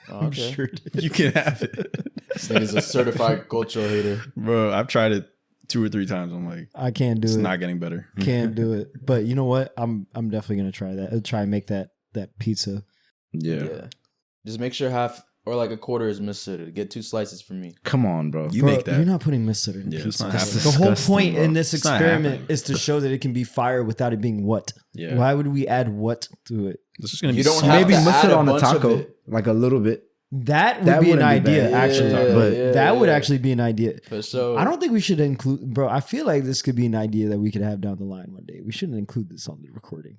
Oh, okay.
You can have it,
This nigga's a certified cultural hater.
bro. I've tried it 2 or 3 times. I'm like,
I can't do
it's
it.
not getting better.
Can't do it. But you know what? I'm definitely gonna try that. I'll try and make that pizza.
Yeah.
Just make sure half or like a quarter is mustard. Get 2 slices for me.
Come on, bro.
You
Bro,
make that.
You're not putting mustard in
Yeah, it's
pizza.
not
That's
happening.
The whole
disgusting,
point
bro.
in this
It's not
experiment
happening.
is to show that it can be fire without it being what.
Yeah.
Why would we add what to it?
This is gonna
You
be
don't
so-
have
Maybe
to
mustard
add a
on a
bunch of
taco,
it.
like a little bit.
That would
That
be an
wouldn't be
idea,
bad.
actually.
Yeah,
but
yeah,
that would
yeah.
actually be an idea.
For sure.
I don't think we should include, bro. I feel like this could be an idea that we could have down the line one day. We shouldn't include this on the recording.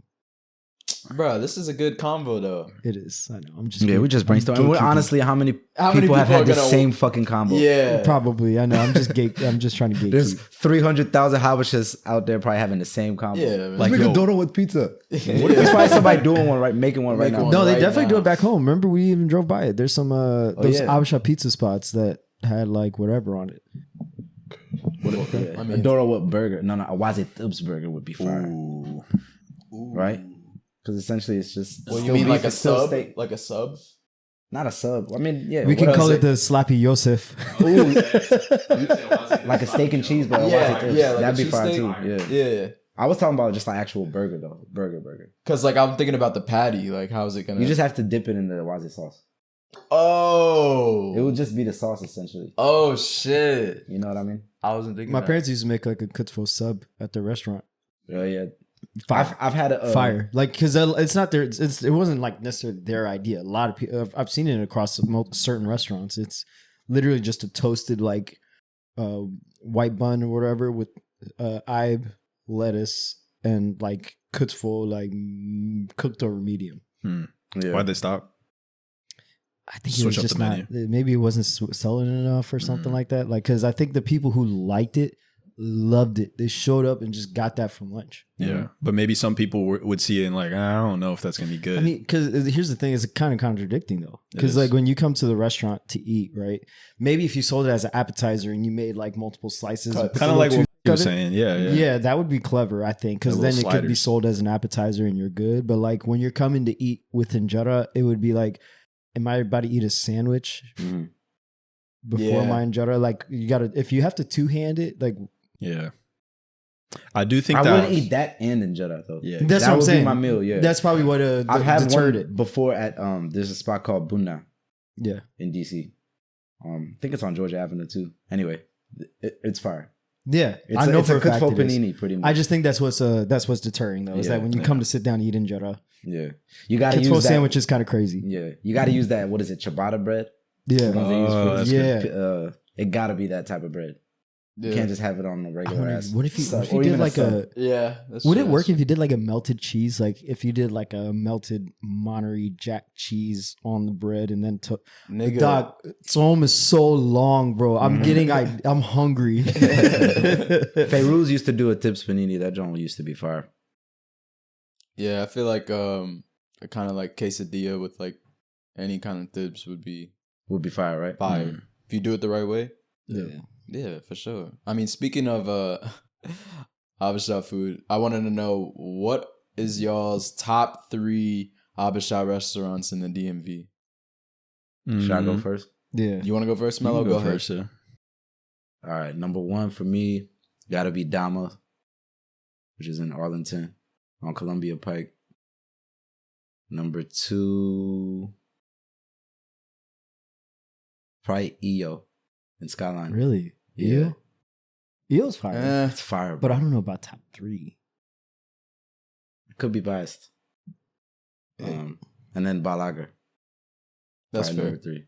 Bro, this is a good combo though.
It is. I know. I'm just.
Yeah, we just brainstorm. And
gatekeeping.
honestly, how many
How many
people have
people
had
are
the
gonna-
same fucking combo?
Yeah.
Probably. I know. I'm just I'm just trying to
There's
gatekeep.
300,000 Habeshas out there probably having the same combo.
Yeah, man.
Like,
Like,
make
yo.
a donut with pizza. What if there's probably somebody doing one, right? Making one right
Make
now.
one.
No, they
right
definitely do
now.
it back home. Remember, we even drove by it. There's some those
yeah.
Habesha pizza spots that had like whatever on it.
Yeah.
I
A
mean-
donut with burger. No, a Wazi Thibs burger would be fire.
Ooh.
Right? Because essentially it's just.
Well, you
still
mean
beef,
like a
it's still
sub?
steak.
Like a sub?
Not a sub. I mean, yeah.
We
what
can call
else?
it the Slappy Yosef.
Like a steak and cheese, but
Yeah,
Wazi Thibs.
yeah, like
That'd
a
be fire too.
cheesesteak.
Yeah.
Yeah.
I was talking about just like actual burger though. Burger.
Cause like I'm thinking about the patty. Like how is it gonna?
You just have to dip it in the Wazi sauce.
Oh.
It would just be the sauce essentially.
Oh shit.
You know what I mean?
I wasn't thinking.
My
that.
parents used to make like a kutzvo sub at the restaurant.
Yeah.
Fire.
I've had a
Fire, like because it's not their. It wasn't like necessarily their idea. A lot of people, I've seen it across certain restaurants. It's literally just a toasted like white bun or whatever with ibe, lettuce, and like kutzvo like cooked over medium.
Yeah.
Why'd they stop?
I think
Switch
it
up
was just
the
not. Maybe it wasn't selling enough or something like that. Like because I think the people who liked it loved it. They showed up and just got that from lunch.
Yeah, but maybe some people would see it and like, I don't know if that's gonna be good.
I mean, because here's the thing: it's kind of contradicting though.
It
Because
is.
like when you come to the restaurant to eat, right? Maybe if you sold it as an appetizer and you made like multiple slices,
Cut.
kind of like what you
cut
were
it.
saying. Yeah.
Yeah, that would be clever, I think, because
The
then
little
it could be
sliders.
sold as an appetizer and you're good. But like when you're coming to eat with injera, it would be like, am I about to eat a sandwich
Mhm.
before
Yeah.
my injera? Like you gotta, if you have to two hand it, like
Yeah. I do think
I
that.
wouldn't eat that and injera though.
Yeah.
that's
that
what I'm
would
saying.
be my meal. Yeah,
That's probably what
I've had
deterred
one
it.
before at there's a spot called Bunna
Yeah.
in DC. I think it's on Georgia Avenue too. Anyway, it's fire.
Yeah,
It's
I know
it's
for
a
a fact
kutzvo
it is.
panini pretty much.
I just think that's what's deterring though. Is
Yeah,
that when you come to sit down and eat injera,
yeah, you got to
kutzvo
use that.
sandwich is kind of crazy.
Yeah, you got to use that. What is it? Ciabatta bread.
Yeah,
The ones they use
Oh,
for-
that's
good.
It got to be that type of bread. You
Yeah.
can't just have it on the
I
regular
wonder,
ass.
what if you
sub,
if you
or
did
even
like
sub.
a
Yeah. That's
would
true,
it work
that's
if you did like a melted cheese? Like if you did like a melted Monterey Jack cheese on the bread and then took
true. Nigga.
dog. Som is so long, bro. I'm getting I'm hungry.
Feiruz used to do a tips panini. That joint used to be fire.
Yeah, I feel like a kind of like quesadilla with like any kind of dips would be
Would be fire, right?
fire if you do it the right way.
Yeah.
Yeah, for sure. I mean, speaking of Habesha food, I wanted to know what is y'all's top 3 Habesha restaurants in the DMV?
Should I go
Mhm.
first?
Yeah.
You want to go first,
You can
Mello? Go ahead.
first. Yeah.
All right, number 1 for me got to be Dama, which is in Arlington on Columbia Pike. Number 2, probably EO in Skyline.
Really?
Yeah.
Eel? Eel's fire.
It's fire,
But
bro.
I don't know about top 3.
Could be biased. And then Balaga.
That's
probably
fair.
number 3.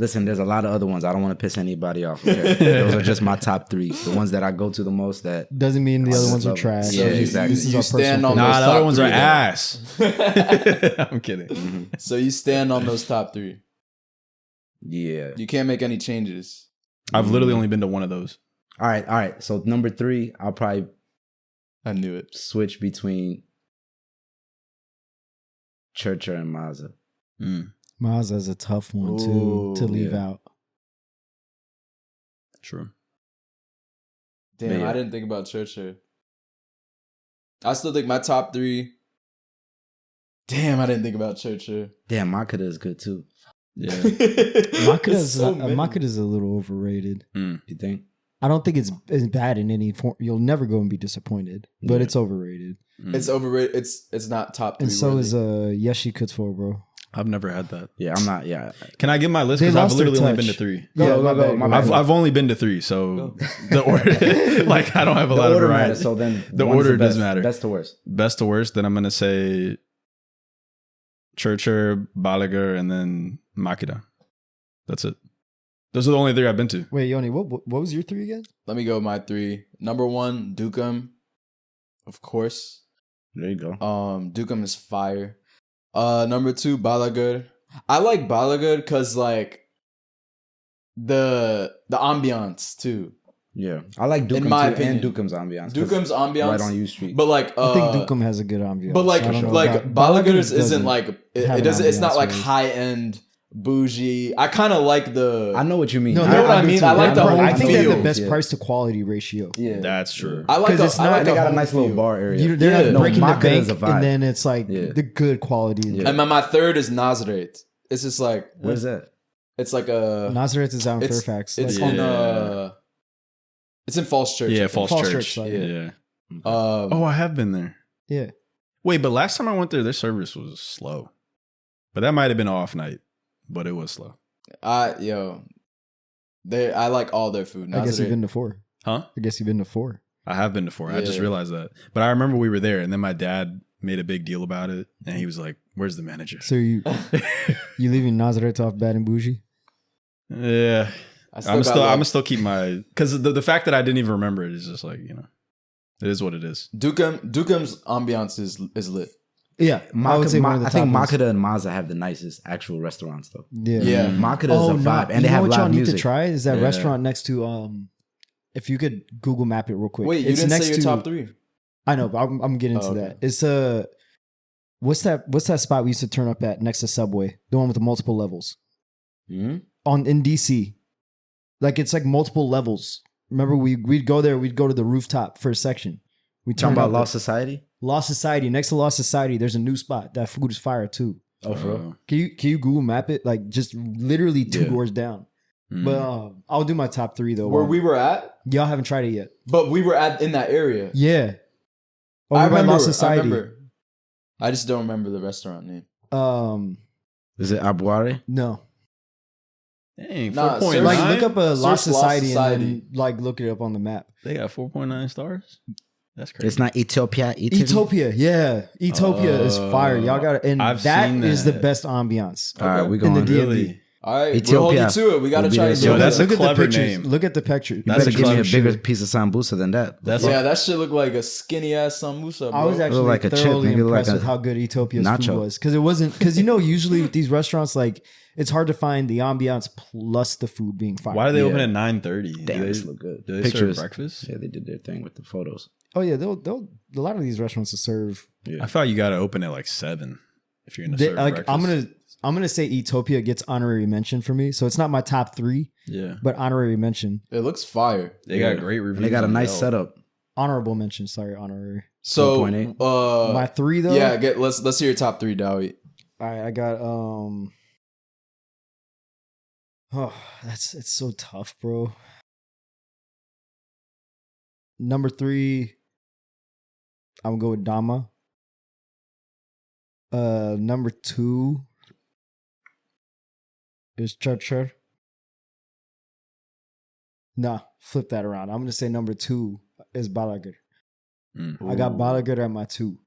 Listen, there's a lot of other ones. I don't want to piss anybody off. Okay? Those are just my top 3. The ones that I go to the most. That
Doesn't mean the other ones are
love it.
trash.
Yeah, exactly.
This is
You
our
stand
personal
on
favorite.
Nah, the
top
other ones are
3, though.
ass. I'm kidding.
So you stand on those top 3.
Yeah.
You can't make any changes.
I've literally only been to one of those.
All right. So number 3, I'll probably
I knew it.
switch between Churcher and Mazza.
Mazda is a tough one
Ooh,
to leave
yeah.
out.
True.
Damn,
Yeah.
I didn't think about Churcher. I still think my top 3. Damn, I didn't think about Churcher.
Damn, Makeda is good too.
Yeah.
Makeda is a little overrated.
You think?
I don't think it's bad in any form. You'll never go and be disappointed, but
Yeah.
it's overrated.
It's overrated. It's not top 3.
And so
worthy.
is Yeshi Couture, bro.
I've never had that.
Yeah, I'm not. Yeah.
Can I get my list?
They
Because I've
lost their
literally only been
touch.
to 3.
Go,
my
go,
bad,
my
go.
bad.
I've only been to 3, so the order, like I don't have a lot
The
of
order
variety.
matters. So then
The
one's
order does
best,
matter.
Best to worst.
Best to worst, then I'm gonna say Churcher, Balaguer, and then Makeda. That's it. Those are the only 3 I've been to.
Wait, Yoni, what was your 3 again?
Let me go with my 3. Number 1, Dukem. Of course.
There you go.
Dukem is fire. Number 2, Balaguer. I like Balaguer because like the ambiance too.
Yeah, I like Dukem
In my
too,
opinion.
and Dukem's ambiance. 'cause
Dukam's ambiance,
right on U Street.
but like
I think Dukem has a good ambiance.
but like
I don't know
like
about-
Balaguer's isn't
doesn't
like
have
it
an
doesn't. It's not
ambiance,
like
really.
high end bougie. I kind of like the.
I know what you mean.
No,
You know what I
do
mean?
too.
I like the
Bro,
whole
I think they have the
feel.
best
Yeah.
price to quality ratio.
Yeah,
That's true.
I like
'Cause
the,
it's
I
not-
like
they
the
got a
home
nice little
feel.
bar area.
They're
Yeah,
not
no,
breaking the
Makeda is
bank,
a vibe.
and then it's like
Yeah.
the good quality.
Yeah.
And my third is Nazareth. It's just like
Where's that?
it's like a
Nazareth is out in
it's-
Fairfax.
It's
like,
in
Yeah.
it's in Falls Church. I
Yeah,
think.
Falls
Falls
Church.
Church, sorry.
Yeah.
Um,
Oh, I have been there.
yeah.
Wait, but last time I went there, their service was slow. But that might have been an off night, but it was slow.
I like all their food.
I guess
Nazareth-
you've been to 4.
Huh?
I guess you've been to 4.
I have been to 4. I just
Yeah.
realized that. But I remember we were there, and then my dad made a big deal about it, and he was like, "Where's the manager?"
So you leaving Nazareth off bad and bougie?
Yeah,
I
I'm
got
I'm
love.
gonna still keep my because the fact that I didn't even remember it is just like it is what it is.
Dukem's ambiance is lit.
Yeah, I would say one of the
I think
top ones.
Makeda and Mazda have the nicest actual restaurants though.
Yeah.
Yeah.
Makeda is a vibe, and
you
they
know
have
what y'all
live
need
music.
to try is that
Yeah.
restaurant next to if you could Google map it real quick.
Wait, you
It's
didn't
next
say your
to,
top 3.
I know, but I'm getting into
Oh, okay.
that. It's what's that spot we used to turn up at next to Subway? The one with the multiple levels
Mhm.
in DC. Like it's like multiple levels. Remember we'd go there. We'd go to the rooftop for a section. We
Talking
turned
about
up
Lost Society.
Lost Society. Next to Lost Society, there's a new spot. That food is fire too.
Oh, for real?
Can you Google map it? Like just literally 2
Yeah.
doors down.
Mm.
But I'll do my top 3 though.
Where we were at,
Y'all haven't tried it yet.
but we were in that area.
Yeah.
I
Over by
remember.
Lost Society.
I just don't remember the restaurant name.
Is it Abuare?
No.
Dang,
Nah,
4.9.
search-
Like look up a
Search
Lost
Lost
Society,
Society.
and then like look it up on the map.
They got 4.9 stars. That's crazy.
It's not Ethiopia.
Ethiopia, yeah. Ethiopia is fire. Y'all got and
I've
that
seen
is the
that.
best ambiance.
All right, we
In the
going.
D-
Really?
All right, we'll
Ethiopia.
hold you to it. We gotta
We'll be
try
there
to
soon.
Yo, that's a
look at the
clever
pictures.
name.
Look at the picture.
You
That's
better
a
give me a
clever
bigger
shit.
piece of sambusa than that.
That's
Yeah, that shit looked like a skinny ass samosa, bro.
I was actually
like a chip,
thoroughly
nigga, like
impressed
a
with how good Ethiopia's
nacho.
food was because it wasn't because usually with these restaurants like it's hard to find the ambiance plus the food being fire.
Why do they
Yeah.
open at 9:30?
Damn, this look good.
Do they
Pictures.
serve breakfast?
Yeah, they did their thing with the photos.
Oh yeah, they'll a lot of these restaurants will serve.
Yeah.
I thought you got to open at like 7 if you're gonna
They,
serve
like
breakfast.
I'm gonna say Ethiopia gets honorary mention for me, so it's not my top 3,
Yeah,
but honorary mention,
It looks fire.
they got great reviews.
And they got a
on
nice
Yelp.
setup.
honorable mention. Sorry, honorary.
So,
4.8.
My 3 though.
yeah, let's hear your top 3, Dawit.
All right, I got Oh, it's so tough, bro. Number 3, I'm gonna go with Dama. Number 2 is Churcher. Nah, flip that around. I'm gonna say number 2 is Balaguer. I got Balaguer at my 2.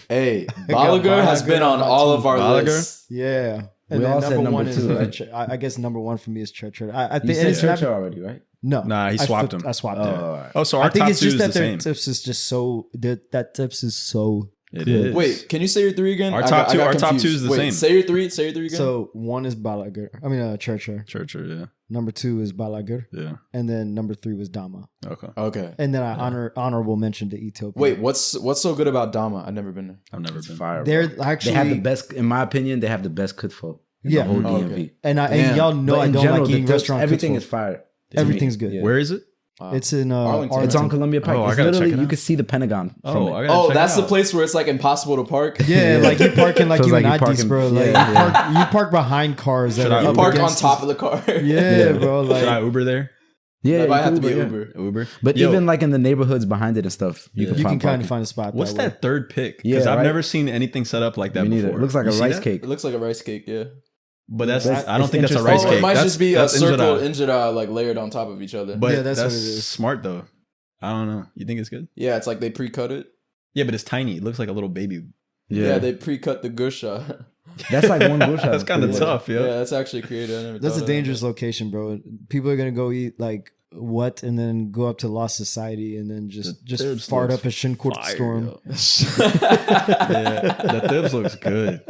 Hey,
got
Balaguer has
Balaguer
been on
on my
all
team.
of our
Balaguer?
lists.
Yeah. And
We
then
all said number
one is
2, right?
I guess number 1 for me is Churchill. I
You
think
said
it's not,
Churchill already, right?
no.
Nah, he
I
swapped
flipped-
them.
I swapped
Oh,
it.
all right.
Oh, so
I
our
think
top
it's
two
just
is the
that their
same.
tips is just so that tips is so
It
good.
is.
Wait, can you say your 3 again?
Our
I
top
got- I
two-
got
our top
confused.
two is the
Wait,
same.
Say your 3 again.
So 1 is Balaguer. I mean Churchill.
Churcher, yeah.
Number 2 is Balaguer.
Yeah.
And then number 3 was Dama.
Okay.
Okay.
And then I honorable mention to Ethiopia.
Wait, what's so good about Dama? I've never been there.
I've never
It's
been.
fire.
they're
Bro.
actually
They have the best, in my opinion. They have the best kutfo in
Yeah.
the whole
Oh,
DMV.
okay.
and
Damn.
y'all know
But
I
in
don't
general,
like eating
the tips,
restaurant.
everything
kutfo.
is fire. to
Everything's
me.
good.
Yeah.
Where is it?
It's in
Arlington.
It's on Columbia Pike.
Oh, I
It's
gotta check
literally
it
you
out.
can see the Pentagon from
Oh,
it.
I gotta
Oh,
check
that's
it
the
out.
place where it's like impossible to park.
Yeah, like you parking like
Feels
you
like
in
you
Addis,
parking-
bro. Like
yeah,
you park behind cars that
Should
are
I
You
up
park on
against
top of the car.
Yeah, bro.
Should I
Like
Uber there?
Yeah,
That might
you
have to
can
be
yeah.
Uber.
Uber.
But
Yo,
even like in the neighborhoods behind it and stuff, you
Yeah.
can
you can
find
kind
parking.
of find a spot.
what's
way.
that third pick?
Yeah,
Because I've
right?
never seen anything set up like that
Me neither.
before.
It looks like
You
a
see
rice
that?
cake.
It looks like a rice cake, yeah.
But that's
That's-
I don't
it's
think that's a
interesting.
rice
Oh,
cake.
it might
That's-
just be a
that's
circle
injera.
injera like layered on top of each other.
But
Yeah, that's
that's
what it is.
smart though. I don't know. You think it's good?
Yeah, it's like they pre-cut it.
Yeah, but it's tiny. It looks like a little baby.
Yeah, they pre-cut the gusha.
That's like one bush.
That's kind of tough,
Yeah,
yeah.
that's actually creative. I never
That's
thought
a
of that.
dangerous location, bro. People are gonna go eat like what, and then go up to Lost Society, and then just
Tibbs
fart
looks
up a Shincourt
fire,
storm.
yo. Yeah, the Thibs looks good.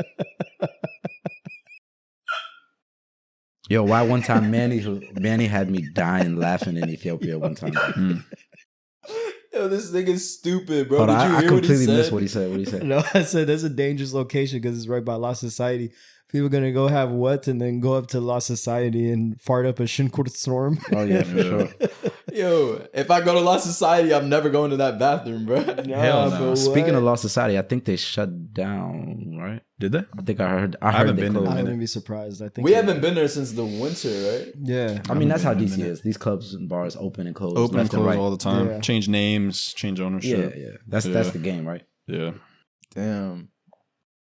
Yo, why one time Manny had me dying laughing in Ethiopia one time.
Yo, this nigga's stupid, bro.
Hold on,
Did you
I
hear
completely
what
missed
he
what
said?
he said.
No, I said that's a dangerous location because it's right by Lost Society. People are gonna go have what, and then go up to Lost Society and fart up a Shincourt storm.
Oh yeah, for sure.
Yo, if I go to Lost Society, I'm never going to that bathroom, bro.
Hell no.
but
Speaking
what?
of Lost Society, I think they shut down. Right?
Did they?
I think I heard. I
haven't
heard they
been in a
closed.
I
minute.
wouldn't be surprised. I think
We haven't been there since the winter, right?
Yeah,
I mean, that's how
been in a
DC
minute.
is. These clubs and bars open and close,
Open and
left
close
right.
all the time.
Yeah.
Change names, change
Yeah,
ownership.
yeah. That's
Yeah.
the game, right?
Yeah.
Damn.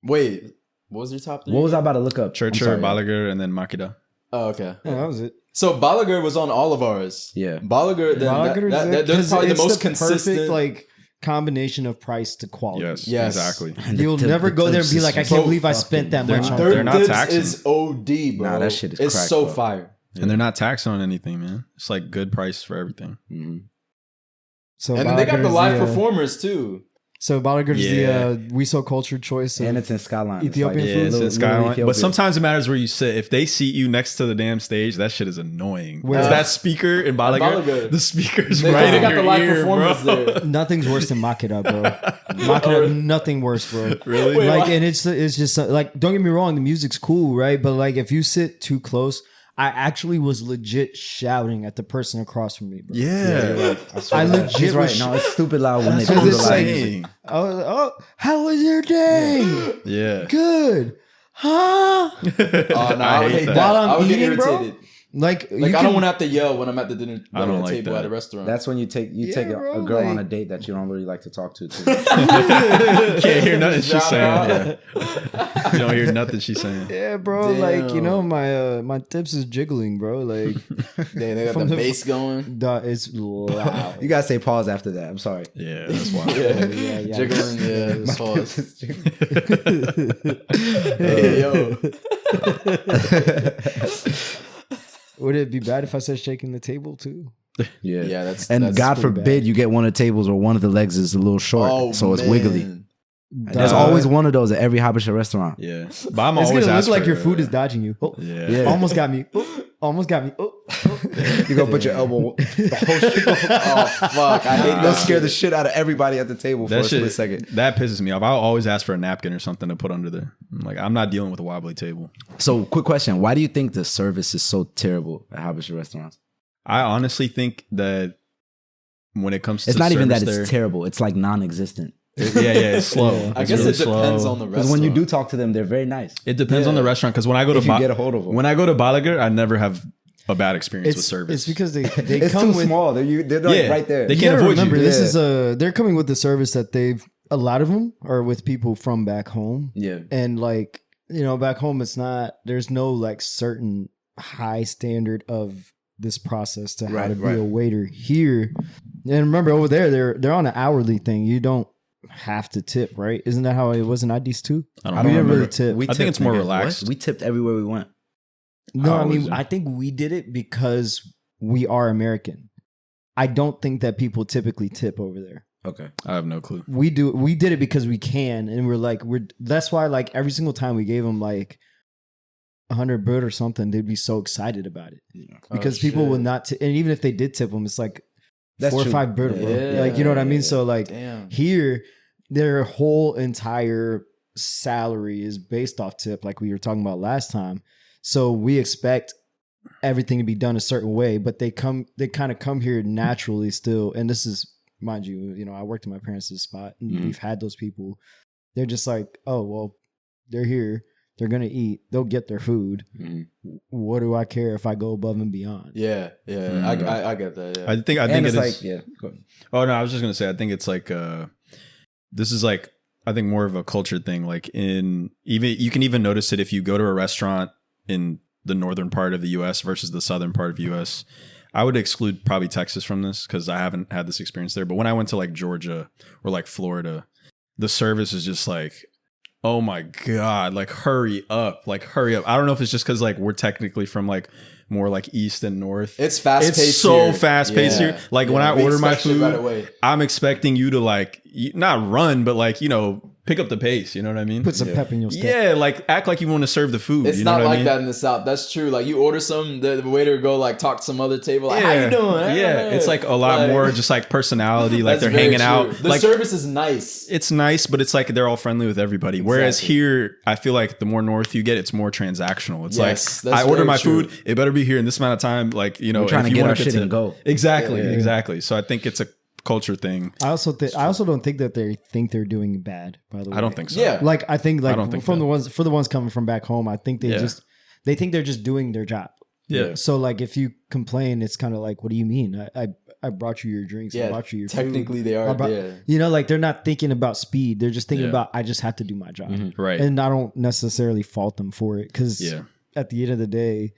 Wait, what was your top 3?
What was I about to look up? I'm
Churcher,
sorry.
Balaguer, and then Makida.
Oh, okay.
yeah, that was it.
So Balaguer was on all of ours.
Yeah.
Balaguer, then
Balaguer's
that,
it,
that's
'cause
probably the
it's
most consistent.
perfect like combination of price to quality.
Yes,
Yes.
exactly.
And the
You'll
tip-
never
the
go there and
tips
be
is
like, I
so
can't believe I
fucking
spent that much
bomb.
on
Third
They're not
Dibs
taxing.
is OD, bro.
Nah, that shit is
It's
crack,
so
bro.
fire.
And they're not taxing on anything, man. It's like good price for everything.
Mhm.
So
And then they got the
Balaguer's
live performers too.
So Balaguer's
Yeah.
the WeSoCultured choice. Of,
And it's in Skyline. It's
Ethiopian
like
food?
Yeah, it's
little-
in Skyline.
little
But
Ethiopia.
sometimes it matters where you sit. If they seat you next to the damn stage, that shit is annoying.
Where?
Because that speaker in Balaguer,
Balaguer.
the speaker's
They,
right
they
in
got
your
the live
ear,
performers
bro.
there.
Nothing's worse than Makeda, bro. Makeda, nothing worse, bro.
Really?
Wait,
Like,
why?
and it's just like, don't get me wrong, the music's cool, right? But like, if you sit too close, I actually was legit shouting at the person across from me, bro.
Yeah.
I legit
He's right.
was.
No, it's stupid loud when they
That's
do the
what it's
live
like.
music.
I was, oh, how was your day?
Yeah.
Good, huh?
Oh no, I would hate that.
While I'm
I would get
eating, bro,
irritated.
Like
Like I don't want to have to yell when I'm at the dinner
I don't
at a
like
table
that.
at a restaurant.
That's when you take
Yeah,
a
bro,
girl on
like-
a date that you don't really like to talk to. Too.
Can't hear nothing she's
Shout
saying.
out.
Yeah. You don't hear nothing she's saying.
Yeah, bro. Like, you
Damn.
know, my tips is jiggling, bro. Like,
they got
From
the
the-
bass going.
it's loud.
You gotta say pause after that. I'm sorry.
Yeah, that's why.
Yeah,
yeah.
jiggling. Yeah, pause.
Hey,
yo.
Would it be bad if I said shaking the table too?
Yeah.
Yeah, that's
And
that's
God
pretty
forbid
bad.
you get one of the tables where one of the legs is a little short,
Oh,
so it's
man.
wiggly. There's
Uh,
always one of those at every Habesha restaurant.
Yeah. But I'm
It's
always
gonna look
asking
like your food is dodging you. Oh,
Yeah.
Yeah.
almost got me. Oh, almost got me. Oh,
You gonna put your elbow. The whole shit.
Oh fuck! I hate
You'll
that.
scare the shit out of everybody at the table for
That
a split
shit,
second.
that pisses me off. I always ask for a napkin or something to put under there. Like, I'm not dealing with a wobbly table.
So, quick question: why do you think the service is so terrible at Habesha restaurants?
I honestly think that when it comes to
It's not even that
service
it's terrible; it's like non-existent.
yeah, it's slow.
Yeah.
I
It's
guess
really
it depends
slow.
on the restaurant.
Because when you do talk to them, they're very nice.
It depends on the
Yeah.
restaurant. Because when I go to
If you get a hold of them,
when I go to Balaguer, I never have a bad experience with
it's
service.
it's because they
it's
come
too
with.
small. They're like
Yeah.
right there.
They
You
can't
gotta
avoid you.
remember, this
Yeah.
is they're coming with the service that they've. A lot of them are with people from back home.
Yeah,
And like, you know, back home, it's not, there's no like certain high standard of this process to how
Right,
to be
right.
a waiter here. And remember over there, they're on an hourly thing. You don't have to tip, right? Isn't that how it was in IDs too?
I
We
don't
didn't
remember.
really tip.
We
I think
tipped,
it's more
nigga.
relaxed.
What? We tipped everywhere we went.
No, I
How
mean,
is it?
I think we did it because we are American. I don't think that people typically tip over there.
Okay.
I have no clue.
We did it because we can, and that's why like every single time we gave them like 100 bird or something, they'd be so excited about it because people would not and even if they did tip them, it's like
That's
4 or
true.
5 bird, bro.
Yeah.
Like, you know what I mean? So like
Damn.
here, their whole entire salary is based off tip, like we were talking about last time. So we expect everything to be done a certain way, but they kind of come here naturally still. And this is, mind you, I worked in my parents' spot and we've had those people. They're just like, oh, well, they're here. They're going to eat. They'll get their food. What do I care if I go above and beyond?
Yeah. I get that. Yeah.
I think
And
it
it's
is.
like, yeah. Go ahead.
Oh no, I was just gonna say. I think it's like this is like I think more of a culture thing. Like you can even notice it if you go to a restaurant in the northern part of the U.S. versus the southern part of the U.S. I would exclude probably Texas from this because I haven't had this experience there. But when I went to like Georgia or like Florida, the service is just like, oh my God, like hurry up. I don't know if it's just because like we're technically from like more like east and north.
It's fast paced.
It's so fast paced here. Like when I
we
order my
expect shit
food,
right away.
I'm expecting you to like not run, but like, pick up the pace. You know what I mean?
Put some pep in your step.
Yeah, like act like you want to serve the food.
It's
you know
not
what
like
I mean?
that in the South. That's true. Like you order some, the waiter go like talk to some other table. Like, how you doing?
Yeah, it's like a lot more just like personality. Like
That's
they're
very
hanging
true.
out.
The
like
service is nice.
it's nice, but it's like they're all friendly with everybody. Whereas
Exactly.
here, I feel like the more north you get, it's more transactional. It's
Yes,
like
that's
I order
very
my
true.
food, it better be here in this amount of time. Like
We're trying
if
to
you
get
want
our
to
shit and go.
Exactly. So I think it's a culture thing.
I also don't think that they think they're doing bad, by the way.
I don't think so.
Yeah.
Like I think
I don't think
from
that.
the ones coming from back home, I think they think they're just doing their job.
Yeah.
So like if you complain, it's kind of like, what do you mean? I brought you your drinks. I brought you your
technically
food.
they are.
I brought-
Yeah.
Like they're not thinking about speed. They're just thinking
Yeah.
about, I just have to do my job.
Right.
And I don't necessarily fault them for it because
Yeah.
at the end of the day,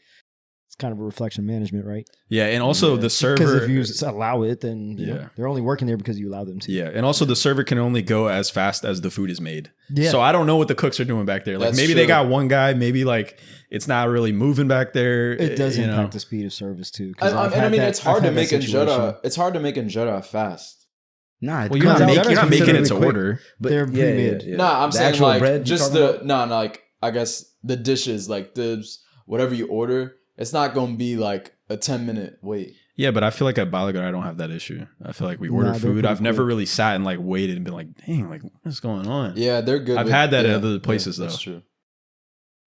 it's kind of a reflection of management, right?
Yeah. And also the
Because
server.
if you allow it, then
Yeah.
they're only working there because you allow them to.
Yeah, and also the server can only go as fast as the food is made.
Yeah.
So I don't know what the cooks are doing back there. Like
That's
maybe they
true.
got one guy, maybe like it's not really moving back there.
It does
you
impact
know.
the speed of service too. 'cause
And
I've
I
had
mean,
that-
it's
I've
hard to
had that
make
situation.
injera. It's hard to make injera fast.
Nah,
Well, you're not
Injera's
making it to
quick.
order.
But
They're pre-made.
Nah, I'm
The
saying
actual
like
bread you
just
talking about?
like I guess the dishes, like the whatever you order, it's not gonna be like a 10-minute wait.
Yeah, but I feel like at Balagar I don't have that issue. I feel like we order
Nah, they're
food.
pretty
I've never
quick.
really sat and like waited and been like, dang, like what's going on?
Yeah, they're good.
I've
with-
had that at
yeah,
other places,
That's
though.
true.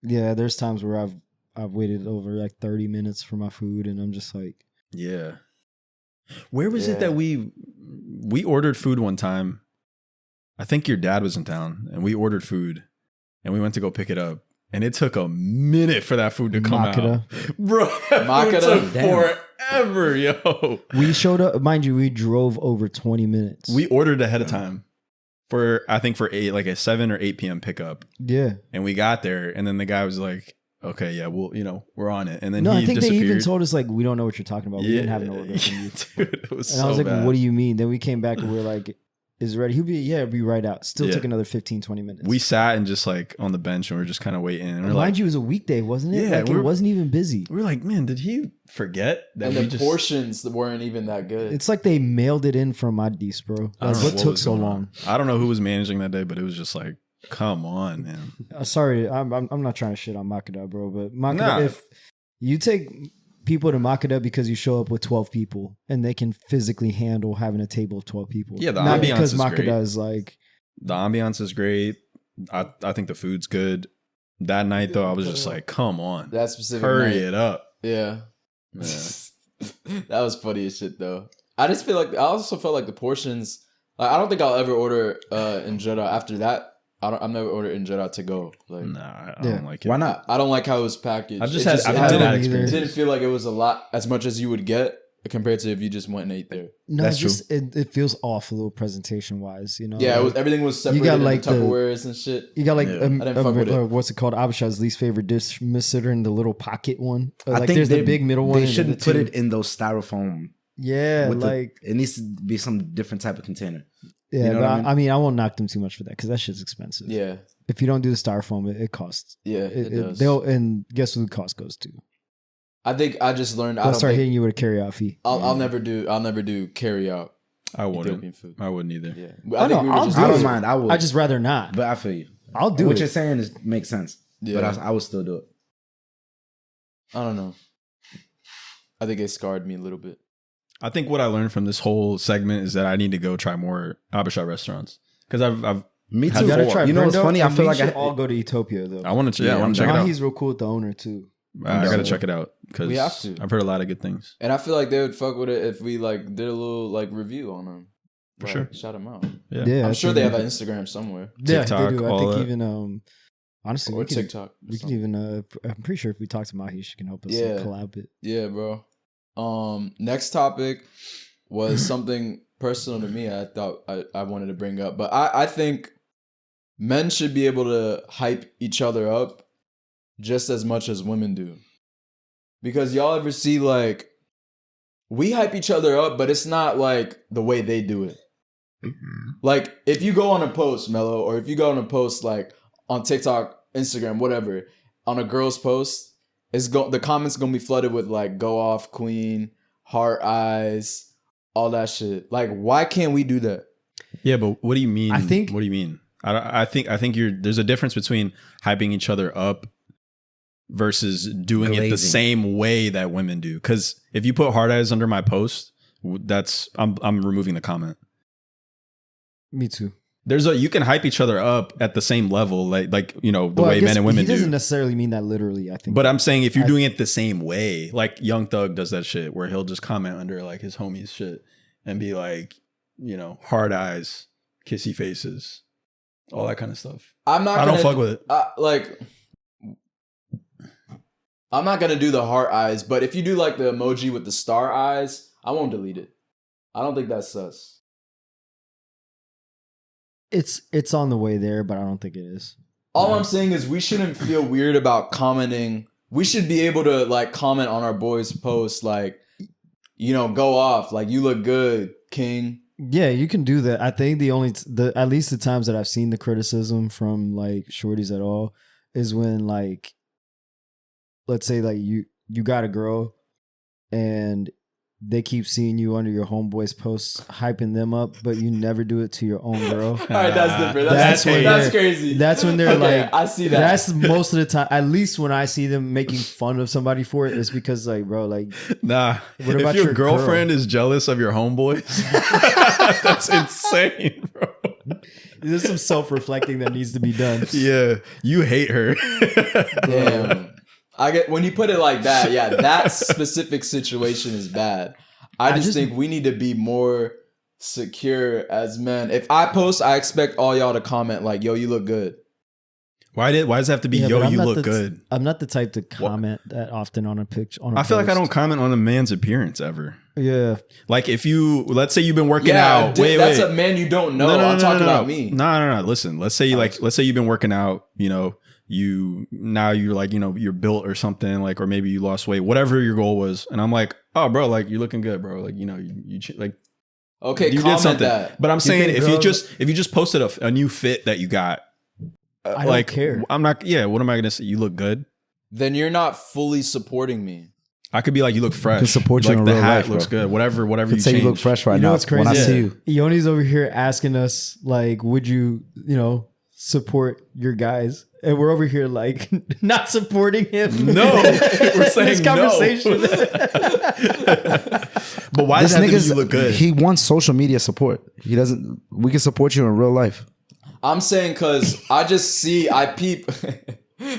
Yeah, there's times where I've waited over like 30 minutes for my food, and I'm just like,
Yeah. Where was
Yeah.
it that we ordered food one time? I think your dad was in town and we ordered food and we went to go pick it up. And it took a minute for that food to come
Makeda.
out. Bro, that
Makeda?
food took
Damn.
forever, yo.
we showed up. Mind you, we drove over 20 minutes.
We ordered ahead of time for 8, like a 7 or 8 p.m. pickup.
yeah.
And we got there and then the guy was like, okay, yeah, well, we're on it. And then
No,
he
I think
disappeared.
they even told us like, we don't know what you're talking about. We didn't have an order from you.
Dude, it was
And
so
I was like,
bad.
what do you mean? Then we came back and we are like, is it ready? He'll be right out. Still
Yeah.
took another 15, 20 minutes.
We sat and just like on the bench and we are just kind of waiting. And we're
Mind
like,
you, it was a weekday, wasn't it?
Yeah,
like,
we're-
it wasn't even busy.
we were like, man, did he forget that
And
we
the
just
portions weren't even that good.
It's like they mailed it in from Addis, bro.
I
Like,
don't know
what took
was
so
going on.
long?
I don't know who was managing that day, but it was just like, come on, man.
Sorry, I'm not trying to shit on Makeda, bro, but Makeda,
Nah.
if you take people to Makeda because you show up with 12 people and they can physically handle having a table of 12 people.
Yeah, the
not
ambiance
because
is
Makeda
great.
is like,
The ambiance is great. I think the food's good. That night though, I was just like, come on,
that specific
hurry
night.
it up.
Yeah.
Yeah.
That was funny as shit though. I also felt like the portions. Like, I don't think I'll ever order injera after that. I've never ordered injera to go. Like,
Nah, I
Yeah.
don't like it.
Why not?
I don't like how it was packaged.
I've just
It
had
it
I've
I
had
don't
that
either.
It
experience.
didn't feel like it was a lot as much as you would get compared to if you just went and ate there.
no,
That's
it feels off a little presentation wise, you know?
Yeah,
Like,
everything was separated
got,
in
like, the-
Tupperwares and shit.
you got like,
Yeah.
I didn't fuck with it.
what's it called? Abisha's least favorite dish, Missitter, and the little pocket one.
I
Like
think
there's the
they-
big middle one.
They
and
shouldn't
the
put
two-
it in those styrofoam.
Yeah,
with
like
it needs to be some different type of container.
Yeah,
You know
but
what I mean?
I won't knock them too much for that because that shit's expensive.
Yeah.
If you don't do the styrofoam, it costs.
Yeah, it does.
And guess who the cost goes to?
I think I just learned.
They'll start hitting you with a carryout fee.
I'll never do carry out
I wouldn't.
Ethiopian food.
I wouldn't either.
Yeah.
I know, I'll do
I
it.
don't mind. I would.
I just rather not.
But I feel you.
I'll do
What
it.
you're saying makes sense.
Yeah.
But I would still do it.
I don't know. I think it scarred me a little bit.
I think what I learned from this whole segment is that I need to go try more Habesha restaurants because I've
Me
Had
too.
You gotta
before.
try.
You know what's
Brendo,
funny? I
and
feel
we
like
should
I
all go to Ethiopia though.
I want to check it
Now
out.
he's real cool with the owner too.
I gotta
So-
check it out because
We have to.
I've heard a lot of good things.
And I feel like they would fuck with it if we like did a little like review on them.
For
Like,
sure.
Shout them out.
Yeah.
I'm
I
sure
think
they have an Instagram somewhere.
Yeah,
TikTok,
they do. I
all
think
that.
even honestly,
Or
we can,
TikTok.
we can even. I'm pretty sure if we talk to Mahi, she can help us
Yeah.
collab it.
Yeah, bro. Next topic was something personal to me. I thought I wanted to bring up, but I think men should be able to hype each other up just as much as women do. Because y'all ever see like we hype each other up, but it's not like the way they do it. Like if you go on a post, Mello, or if you go on a post like on TikTok, Instagram, whatever, on a girl's post, the comments gonna be flooded with like "go off, queen," heart eyes, all that shit. Like, why can't we do that?
Yeah, but what do you mean?
I think-
What do you mean? I think there's a difference between hyping each other up versus doing it the
Glazing.
same way that women do. Because if you put hard eyes under my post, I'm removing the comment.
Me too.
You can hype each other up at the same level, like the
Well, I
way
guess
men and women
he doesn't
do.
necessarily mean that literally. I think,
But I'm saying if you're doing it the same way, like Young Thug does that shit where he'll just comment under like his homies shit and be like, hard eyes, kissy faces, all that kind of stuff.
I'm not.
I don't fuck with it.
I'm not gonna do the heart eyes, but if you do like the emoji with the star eyes, I won't delete it. I don't think that's sus.
it's on the way there, but I don't think it is.
All I'm saying is we shouldn't feel weird about commenting. We should be able to like comment on our boys' posts, like, go off, like you look good, king.
Yeah, you can do that. I think at least the times that I've seen the criticism from like shorties at all is when like, let's say like you got a girl and they keep seeing you under your homeboys' posts, hyping them up, but you never do it to your own girl.
All right, that's different.
That's
That's crazy.
That's when they're
Okay,
like,
I see that.
That's most of the time. At least when I see them making fun of somebody for it, it's because like, bro, like,
Nah.
What about
if your
your
girlfriend
girl?
is jealous of your homeboys, that's insane, bro.
there's some self-reflecting that needs to be done.
Yeah, you hate her.
Damn. I get when you put it like that, yeah, that specific situation is bad. I just think we need to be more secure as men. If I post, I expect all y'all to comment like, yo, you look good.
Why does it have to be,
Yeah,
yo,
but I'm
you
not
look
the-
good?
I'm not the type to comment that often on a picture.
I feel like I don't comment on a man's appearance ever.
Yeah.
Like if let's say you've been working
Yeah,
out.
that's a man you don't know. I'm talking about me.
No. Listen, let's say you've been working out, you're like, you're built or something, like, or maybe you lost weight, whatever your goal was. And I'm like, oh, bro, like you're looking good, bro. Like, you like,
Okay,
you
comment
did something.
that.
But I'm saying
think
if you
girls-
just posted a new fit that you got,
I don't
like,
care.
I'm not, yeah. What am I going to say? You look good.
Then you're not fully supporting me.
I could be like, you look fresh.
can support you
like
in
the
real
hat
life,
looks
bro.
good. Whatever you
Could say
change.
you look fresh right
You know
now.
what's crazy?
When I
Yeah.
see you.
Yoni's over here asking us, like, would you, support your guys? And we're over here, like, not supporting him.
No, we're saying
this conversation.
But why
This
does that
nigga's,
you look good?
he wants social media support. He doesn't. We can support you in real life.
I'm saying because I peep.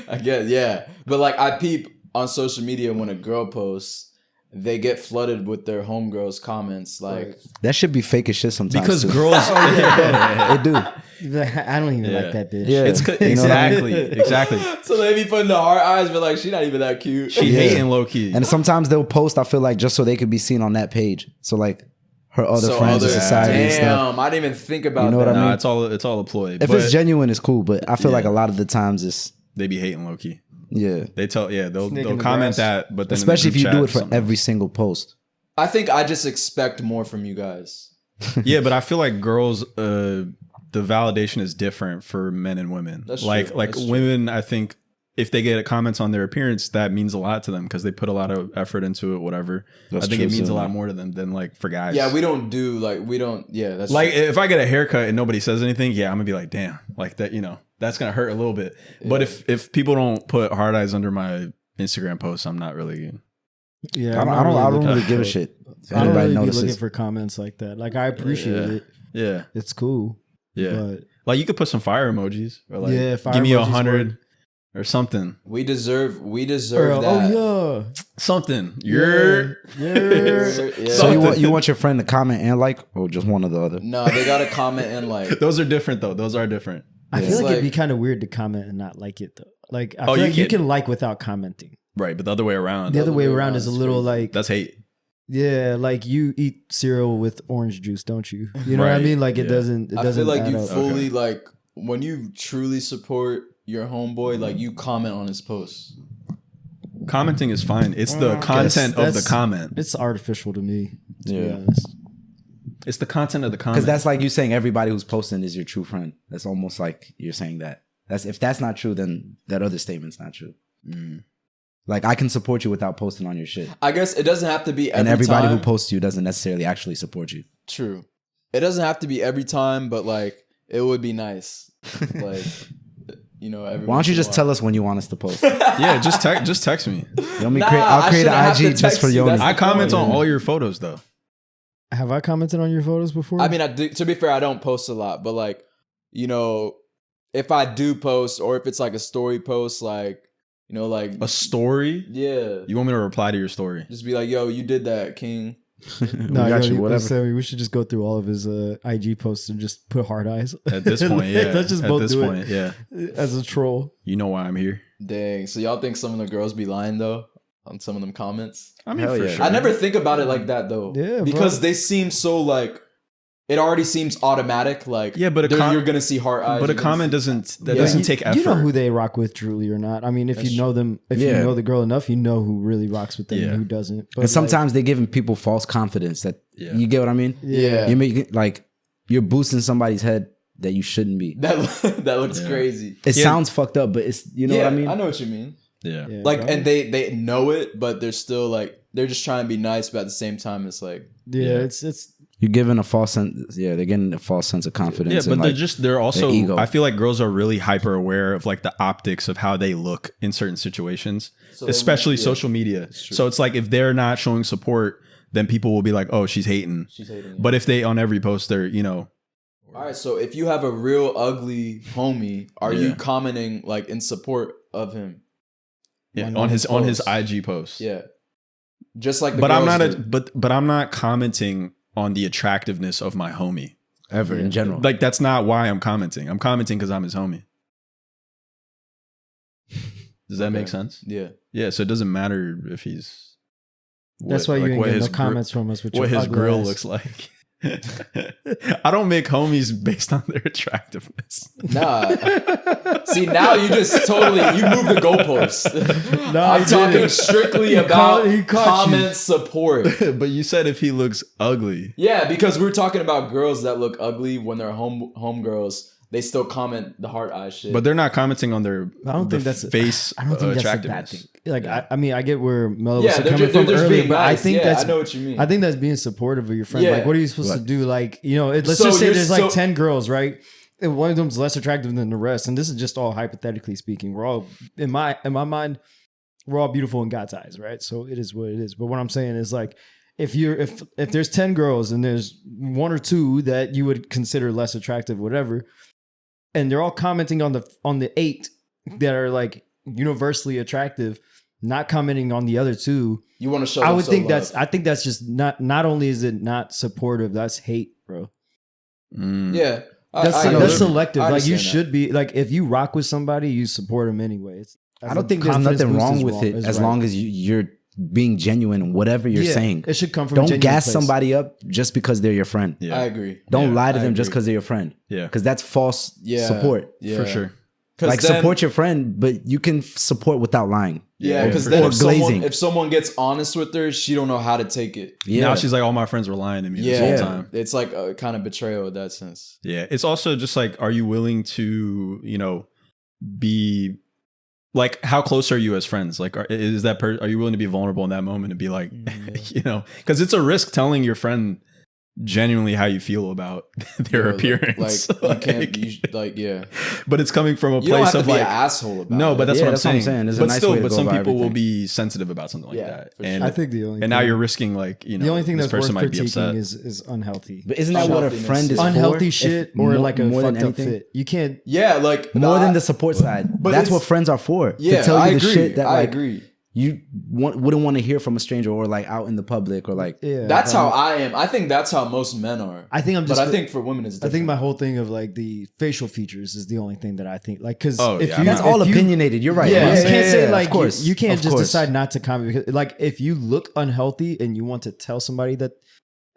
I guess, yeah. But like I peep on social media when a girl posts, they get flooded with their homegirls' comments. Like,
That should be fake as shit sometimes.
because
too.
girls,
they do.
I don't even
Yeah.
like that bitch.
Yeah.
it's
You know what I mean?
exactly.
so they be putting the hard eyes, but like she not even that cute.
She
Yeah.
hating low key.
And sometimes they'll post, I feel like, just so they could be seen on that page. So like her other
So
friends in
other-
society and stuff.
Damn, I didn't even think about
You know what
that.
I mean?
Nah, it's all a ploy.
If
but
it's genuine, it's cool. But I feel
Yeah.
like a lot of the times it's
they be hating low key.
yeah.
They'll
Snake in
they'll
the
comment
grass.
that, but then in the
Especially if
group
you do
chat
it for
something
every
else.
single post.
I think I just expect more from you guys.
Yeah, but I feel like girls, the validation is different for men and women.
That's
like
true.
like
That's true.
women, I think if they get comments on their appearance, that means a lot to them because they put a lot of effort into it. Whatever.
That's
I think
true,
it means
too.
a lot more to them than like for guys.
Yeah, we don't do like we don't. Yeah, that's
Like
true.
if I get a haircut and nobody says anything, yeah, I'm gonna be like, damn, like that. That's gonna hurt a little bit. But if people don't put hard eyes under my Instagram posts, I'm not really.
Yeah,
I don't really give a
for-
shit. If
I don't
anybody
really be looking
notices.
for comments like that. Like I appreciate it.
Yeah,
It's cool.
yeah.
But
Like you could put some fire emojis or like
Yeah, fire
give me
emojis
100
work.
or something.
we deserve
Or,
that.
oh
Something.
yeah,
You're
yeah.
Yeah.
So you want your friend to comment and like, or just one or the other?
No, they gotta comment and like.
those are different though. Those are different.
I
It's
feel like it'd be
like-
kind of weird to comment and not like it though. Like I
Oh,
feel
you
like you
can-
can like without commenting.
Right, but the other way around.
The other way around is a little
crazy.
like
That's hate.
yeah, like you eat cereal with orange juice, don't you? You know what I
Right,
mean? Like it
yeah.
doesn't. It
I
doesn't
feel like
add
you
up.
fully like when you truly support your homeboy, like you comment on his posts.
Commenting is fine. It's the content of the
that's-
comment.
It's artificial to me. To be
Yeah.
honest.
It's the content of the comment.
Because that's like you saying everybody who's posting is your true friend. That's almost like you're saying that. If that's not true, then that other statement's not true. Like I can support you without posting on your shit,
I guess it doesn't have to be every
and everybody
time.
who posts you doesn't necessarily actually support you.
True. It doesn't have to be every time, but like it would be nice. Like every
Why don't you just tell us when you want us to post?
yeah, just text me.
I'll create
shouldn't have
an
to
IG just
text
for
you.
Yonas.
That's
I
the
comment
point.
on all your photos though.
Have I commented on your photos before?
I mean, to be fair, I don't post a lot, but like, if I do post or if it's like a story post, like, like
A story?
yeah,
You want me to reply to your story?
just be like, yo, you did that, King.
no,
we got
yo,
you, whatever.
Sammy, we should just go through all of his IG posts and just put hard eyes.
At this point, yeah.
Let's just
At
both
this
do
point, yeah.
it as a troll.
You know why I'm here.
Dang. So y'all think some of the girls be lying though on some of them comments?
I mean,
Hell
for
yeah.
sure.
I never think about it like that though.
Yeah,
because
bro.
they seem so like it already seems automatic. Like
Yeah, but
you're gonna see heart eyes.
But a
you're gonna
comment
see-
doesn't
Yeah.
doesn't take effort.
You know who they rock with truly or not. I mean, if
That's
you know them, if
Yeah.
you know the girl enough, you know who really rocks with them
Yeah.
and who doesn't. But
And sometimes they're giving people false confidence that
Yeah.
you get what I mean?
Yeah.
You make like you're boosting somebody's head that you shouldn't be.
that looks
Yeah.
crazy.
It
Yeah.
sounds fucked up, but it's what I mean?
I know what you mean.
Yeah.
Yeah,
Like,
bro.
and they know it, but they're still like they're just trying to be nice, but at the same time, it's like
yeah, it's
You're giving a false sense. Yeah, they're getting a false sense of confidence.
Yeah, but
and like,
they're also
ego.
I feel like girls are really hyper aware of like the optics of how they look in certain situations,
So they
especially
might- yeah.
social media.
true.
So it's like if they're not showing support, then people will be like, "Oh, she's hating."
she's hating.
But if they on every post they're,
all right, so if you have a real ugly homie, are you
Yeah.
commenting like in support of him?
yeah,
on
on
his
his
posts.
IG post.
Yeah, just like the
But I'm
girls
not
do.
but I'm not commenting on the attractiveness of my homie.
ever in general.
Like that's not why I'm commenting. I'm commenting because I'm his homie. Does that make
Okay.
sena?
Yeah,
Yeah, so it doesn't matter if he's.
that's why you ain't
what
getting no
his
comments from us with
what
your
his
ugly
grill
ass.
looks like. I don't make homies based on their attractiveness.
nah. See, now you just totally you moved the goalpost.
No,
I'm
he
talking
didn't.
strictly
He
about
caught you.
comment support.
But you said if he looks ugly.
Yeah, because we were talking about girls that look ugly when they're home girls. They still comment the heart eye shit.
But they're not commenting on their
I don't
the
think that's
face
I don't think that's a bad
attractiveness.
thing. Like I mean, I get where Mello
yeah,
was
they're
coming
just,
from
they're just
earlier,
being
but
nice.
I think
yeah,
that's
I know what you mean.
I think that's being supportive of your friend.
Yeah.
Like, what are you supposed to
What?
do? Like, let's
So
just say
you're
there's like
so-
10 girls, right? And one of them's less attractive than the rest. And this is just all hypothetically speaking. We're all in my mind, we're all beautiful in God's eyes, right? So it is what it is. But what I'm saying is like, if there's 10 girls and there's one or two that you would consider less attractive, whatever, and they're all commenting on the 8 that are like universally attractive, not commenting on the other 2.
You want to show.
I
them
would
some
think
love.
I think that's just not only is it not supportive, that's hate, bro.
Mm.
Yeah,
That's
I know.
that's selective.
I
Like you
understand that.
should be like if you rock with somebody, you support them anyway.
I don't think there's nothing wrong with it as long as you're being genuine in whatever you're saying.
It should come from a
Don't
genuine
gas
place.
somebody up just because they're your friend.
Yeah.
I agree.
Don't
Yeah,
lie to
I
them just
agree.
because they're your friend.
Yeah.
Because that's false
Yeah,
support.
yeah.
For sure.
Like support your friend, but you can support without lying.
Yeah, because then if someone gets honest with her, she don't know how to take it.
Yeah. Now she's like, all my friends were lying to me this whole time.
It's like a kind of betrayal in that sense.
Yeah, it's also just like, are you willing to, be like, how close are you as friends? Like, are you willing to be vulnerable in that moment and be like, because it's a risk telling your friend genuinely how you feel about their appearance.
Like you can't,
But it's coming from a
you
place
don't have
of
to be
like
an asshole about
no,
it.
but that's what I'm saying.
There's
but
a nice
still,
way to
but
go
some
about
people will
everything.
be sensitive about something like that. And
I think the only
and now you're risking like
the only thing
this
that's worth
person might be upset.
critiquing is unhealthy.
But isn't that what a friend is
unhealthy
for?
shit or like a
more than
fucked up
anything?
fit? You can't.
Yeah, like
More than the support side.
but
That's
it's-
what friends are for.
Yeah,
to tell you
I
the
agree.
shit that
I
like
agree.
you wouldn't want to hear from a stranger or like out in the public or like.
Yeah,
That's how I am. I think that's how most men are.
I think I'm just.
But I think for women it's different.
I think my whole thing of like the facial features is the only thing that I think like because
that's all opinionated. You're right.
Yeah, you can't say
of
like
course.
you can't
Of
just
course.
decide not to comment because like if you look unhealthy and you want to tell somebody that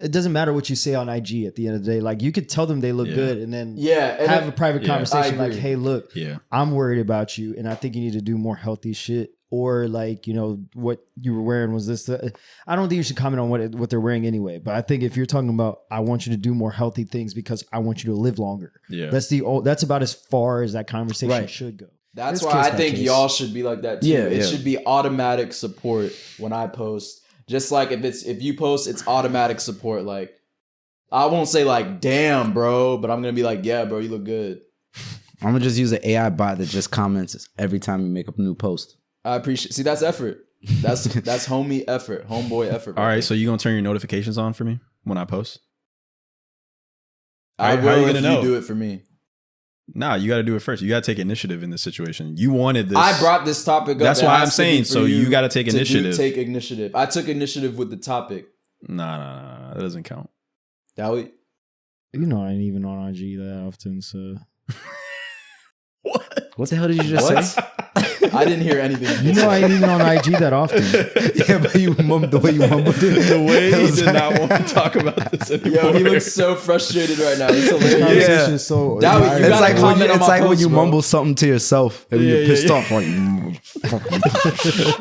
it doesn't matter what you say on IG at the end of the day, like you could tell them they look good and then
and
have a private conversation
I
like,
agree.
hey, look, I'm worried about you and I think you need to do more healthy shit. Or like, what you were wearing was this. I don't think you should comment on what they're wearing anyway. But I think if you're talking about, I want you to do more healthy things because I want you to live longer.
Yeah,
that's about as far as that conversation should go.
That's
It's
why
case
I
by
think
case.
y'all should be like that too. It should be automatic support when I post. Just like if you post, it's automatic support. Like I won't say like, damn, bro, but I'm gonna be like, yeah, bro, you look good.
I'm gonna just use an AI bot that just comments every time you make a new post.
I appreciate. See, that's effort. That's homie effort, homeboy effort.
All right, so you gonna turn your notifications on for me when I post?
I
How are
will
you
if
gonna know?
you do it for me.
Nah, you got to do it first. You got to take initiative in this situation. You wanted this.
I brought this topic up.
That's
It
why
has
I'm
to
saying.
be for
So you got to take initiative.
Take initiative. I took initiative with the topic.
Nah. That doesn't count.
Dawit.
I ain't even on IG that often, so.
What the hell did you just say?
I didn't hear anything.
I ain't even on IG that often.
Yeah, but the way you mumbled it.
The way he did not want to talk about this anymore.
Yo, he looks so frustrated right now. It's
This
hilarious.
conversation is so.
Dawit, you
It's
gotta
like
comment on my
when
post,
you
bro.
mumble something to yourself and you're pissed off. Like,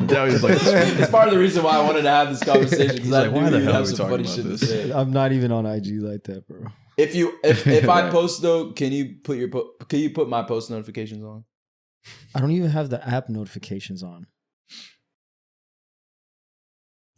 That was like,
It's part of the reason why I wanted to have this conversation because I
like, why
knew
the
you'd
hell
have
are we
some funny
talking
shit
about
to
this?
say.
I'm not even on IG like that, bro.
If I post though, can you put my post notifications on?
I don't even have the app notifications on.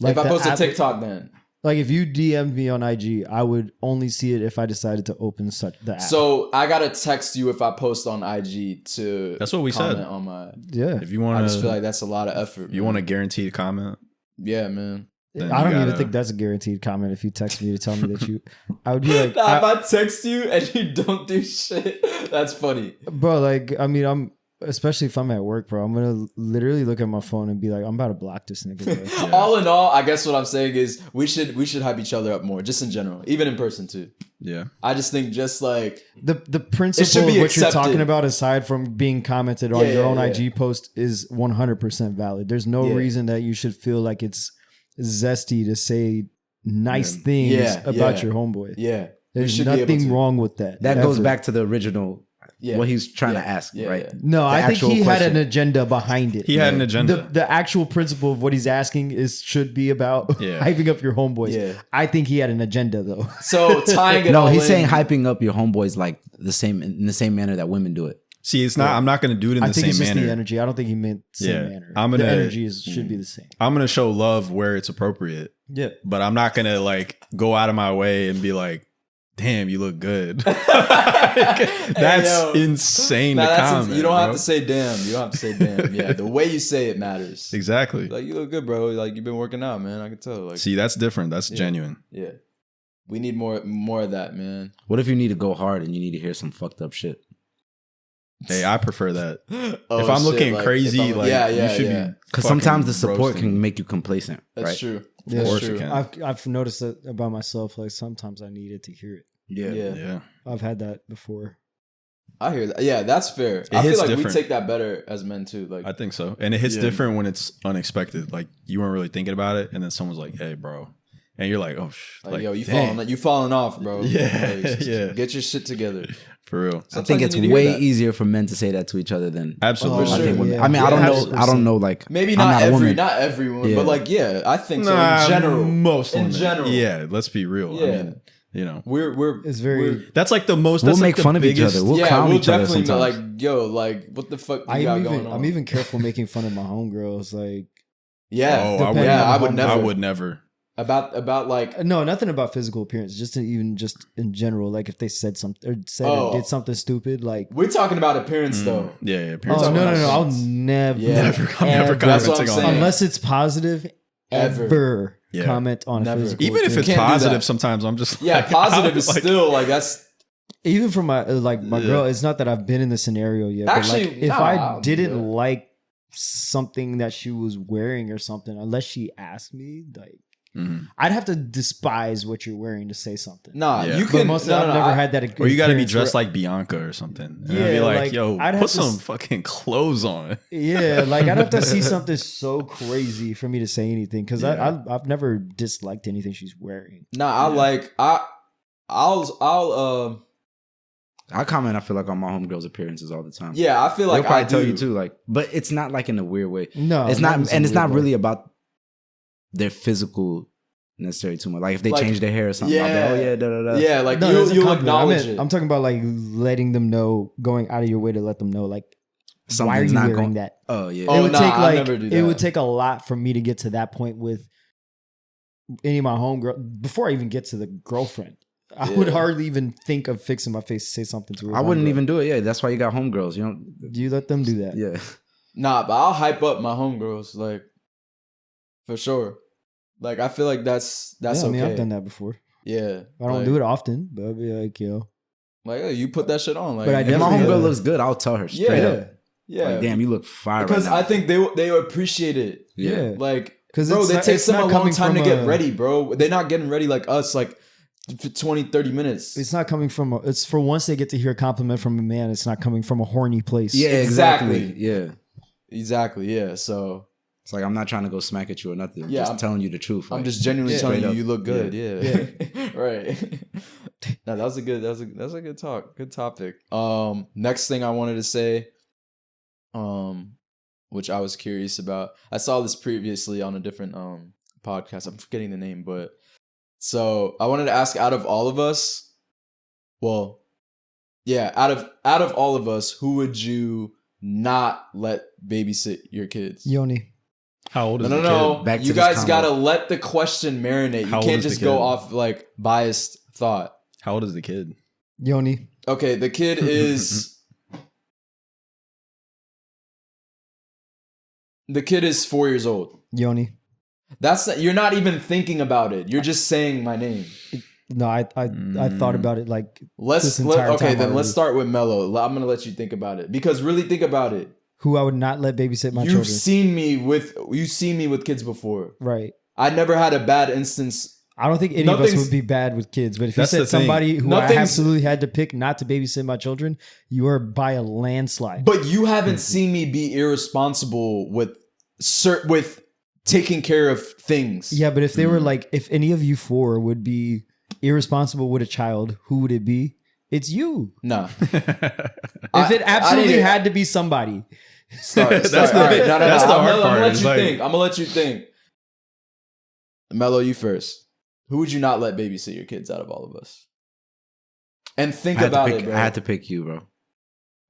If I
the
post a
app-
TikTok, then
Like if you DM'd me on IG, I would only see it if I decided to open the app.
so I gotta text you if I post on IG to.
That's what we
comment
said.
on my.
yeah,
if you
I
want
just feel
to,
like that's a lot of effort.
you
man.
want a guaranteed comment.
Yeah, man.
then
I
you
don't even
gotta-
think that's a guaranteed comment. If you text me to tell me that you, I would be like,
If I text you and you don't do shit, that's funny.
bro, like I mean, especially if I'm at work, bro. I'm gonna literally look at my phone and be like, I'm about to block this nigga. Bro.
All in all, I guess what I'm saying is we should hype each other up more, just in general, even in person too.
Yeah.
I just think just like
The
It
principle
should
of
be
what you're
accepted.
talking about, aside from being commented on
Yeah,
your own
yeah.
IG post, is 100% valid. There's no
Yeah.
reason that you should feel like it's zesty to say nice things
Yeah,
about
yeah.
your homeboy.
yeah,
There's
should be able
nothing
to.
wrong with that.
that goes
ever.
back to the original,
yeah.
what he's trying to
Yeah,
ask,
yeah,
right?
yeah.
No,
The
I think
actual
he had
question.
an agenda behind it.
He had an agenda.
The actual principle of what he's asking should be about
Yeah.
hyping up your homeboys.
Yeah.
I think he had an agenda though.
So tying it
No,
all
he's
in,
saying hyping up your homeboys like in the same manner that women do it.
See, it's not. I'm not going to do it in
I
the
think
same
it's just
manner.
the energy. I don't think he meant same
Yeah.
manner.
I'm
the
gonna-
energy should be the same.
I'm going to show love where it's appropriate,
Yeah.
but I'm not going to like go out of my way and be like, "Damn, you look good." That's
yo.
insane
Nah,
to
that's
comment.
you don't have
bro.
to say damn. You don't have to say damn. Yeah, the way you say it matters.
Exactly.
Like you look good, bro. Like you've been working out, man. I can tell. Like
See, that's different. That's
Yeah.
genuine.
yeah, we need more of that, man.
What if you need to go hard and you need to hear some fucked up shit?
Hey, I prefer that.
Oh,
if I'm
shit,
looking
like,
crazy,
if I'm-
like you should be.
Because
fucking
sometimes the support
roasting.
can make you complacent,
That's
right?
true.
Yeah,
That's
course it
true.
can.
I've noticed that about myself. Like sometimes I needed to hear it.
Yeah.
Yeah.
I've had that before.
I hear that. Yeah, that's fair.
It
I feel
hits
like
different.
we take that better as men too. Like
I think so. And it hits
Yeah.
different when it's unexpected. Like you weren't really thinking about it, and then someone's like, "Hey, bro, and you're like, oh,
Like, yo, you
dang.
falling off, bro.
Yeah,
Like,
yeah.
Get your shit together.
For real.
I
Sometimes
think
you
it's
need to hear
way
that.
easier for men to say that to each other than
Absolutely.
For
I
sure.
think women.
Yeah.
I mean,
Yeah,
I don't know.
100%.
I don't know. Like,
Maybe
I'm
not
a woman.
not everyone,
Yeah.
but like, yeah, I think so.
Nah,
In general,
most
in
women.
general,
Yeah, let's be real.
Yeah.
I mean, you know,
we're
It's very.
that's like the most.
We'll
That's
make
like the
fun of each
biggest-
other. We'll
yeah,
clown
we'll
each other
definitely
sometimes.
like, yo, like, what the fuck you got going on?
I'm even careful making fun of my homegirls. Like,
yeah,
Oh, I would,
Depending on
I
the
would
home-
never.
I would never.
About like,
no, nothing about physical appearance. Just in general. Like if they said something or said or did something stupid. Like,
we're talking about appearance though.
Yeah, yeah.
oh
Appearance
talking
no,
about
I'll
appearance.
never,
Yeah.
I'm never
That's what I'm
commenting on
saying.
that.
unless it's positive,
Ever.
ever
Yeah.
comment on
Never.
a physical.
Even if
appearance.
it's
Can't do
positive,
that.
sometimes I'm just
Yeah,
like,
positive is
like,
still like that's.
even from my my
Yeah.
girl, it's not that I've been in the scenario yet.
Actually,
but like, if
nah,
I
I'll do
didn't
that.
like something that she was wearing or something, unless she asked me, like
Mhm.
I'd have to despise what you're wearing to say something.
Nah,
Yeah.
you
But
can.
mostly
no,
I've
no,
never
I-
had that.
Or you got to be
experience
dressed
where-
like Bianca or something. And I'd
Yeah,
be like,
like,
yo,
I'd have
put
to
some fucking clothes on.
Yeah, like I'd have to see something so crazy for me to say anything because
Yeah.
I've never disliked anything she's wearing.
Nah, I like I'll
I comment. I feel like on my homegirls' appearances all the time.
yeah, I feel
They'll
like
probably
I
tell
do.
you too. Like, but it's not like in a weird way.
No,
It's not,
in
and it's
a
not
weird way.
really about their physical necessarily too much. Like if they
Like,
change their hair or something, I'll be,
yeah.
oh yeah, da da da.
Yeah, like
No, that's a
you'll
compliment.
acknowledge it.
I'm talking about like letting them know, going out of your way to let them know, like why are
Something's
you
not
wearing
going.
that?
Oh yeah.
Oh,
It would
nah,
take
I
like
never do
it
that.
would take a lot for me to get to that point with any of my homegirl before I even get to the girlfriend. I would
Yeah.
hardly even think of fixing my face to say something to her.
I wouldn't
homegirl.
even do it. Yeah, that's why you got homegirls. You know.
You let them do that.
Yeah.
Nah, but I'll hype up my homegirls, like for sure. Like I feel like that's
Yeah, I
okay.
mean, I've done that before.
Yeah,
I don't do it often, but I'll be like, yo.
Like, hey, you put that shit on. Like,
But I
If my
definitely-
homegirl looks good, I'll tell her straight
Yeah.
up.
yeah,
Like, damn, you look fire
because
right now.
I think they appreciate it.
Yeah.
Like,
'Cause
bro,
it's
they
not-
take
it's
them a
not
long
coming
time to
from
get
a-
ready, bro. They're not getting ready like us, like for 20, 30 minutes.
It's not coming from it's for once they get to hear a compliment from a man, it's not coming from a horny place.
Yeah,
Exactly.
exactly. Yeah.
Exactly. Yeah. So
It's like I'm not trying to go smack at you or nothing. I'm
Yeah,
just
I'm-
telling you the truth.
I'm
Like,
just genuinely
Yeah.
telling
straight
you
up.
you look good. Yeah.
Yeah.
Right. No, that was a good. That's a good talk. Good topic. Next thing I wanted to say, which I was curious about. I saw this previously on a different podcast. I'm forgetting the name, but so I wanted to ask, out of all of us, well, yeah, out of all of us, who would you not let babysit your kids?
Yoni.
How old is
No,
the
no,
kid?
no.
Back to
You
this
guys
combo.
gotta let the question marinate.
How
You
old
can't
is the
just go
kid?
off like biased thought.
How old is the kid?
Yoni.
Okay, the kid is 4 years old.
Yoni.
You're not even thinking about it. You're just saying my name.
No, I thought about it like This entire
Okay,
time
then
already.
let's start with Mello. I'm gonna let you think about it because really think about it.
who I would not let babysit my
You've
children.
seen me with kids before.
Right. I
I never had a bad instance.
I don't think any of us
Nothing's-
would be bad with kids, but if you
That's the
said
thing.
somebody who I
Nothing's-
absolutely had to pick not to babysit my children, you are by a landslide.
But you haven't seen me be irresponsible with taking care of things.
Yeah, but if they were like, if any of you four would be irresponsible with a child, who would it be? It's you.
No.
If it absolutely had to be somebody.
That's
the big- that's the hard
I'm
part.
gonna let
It's
you
like-
think. I'm gonna let you think. Mello, you first. Who would you not let babysit your kids out of all of us? And think about it, bro.
I had to pick you, bro.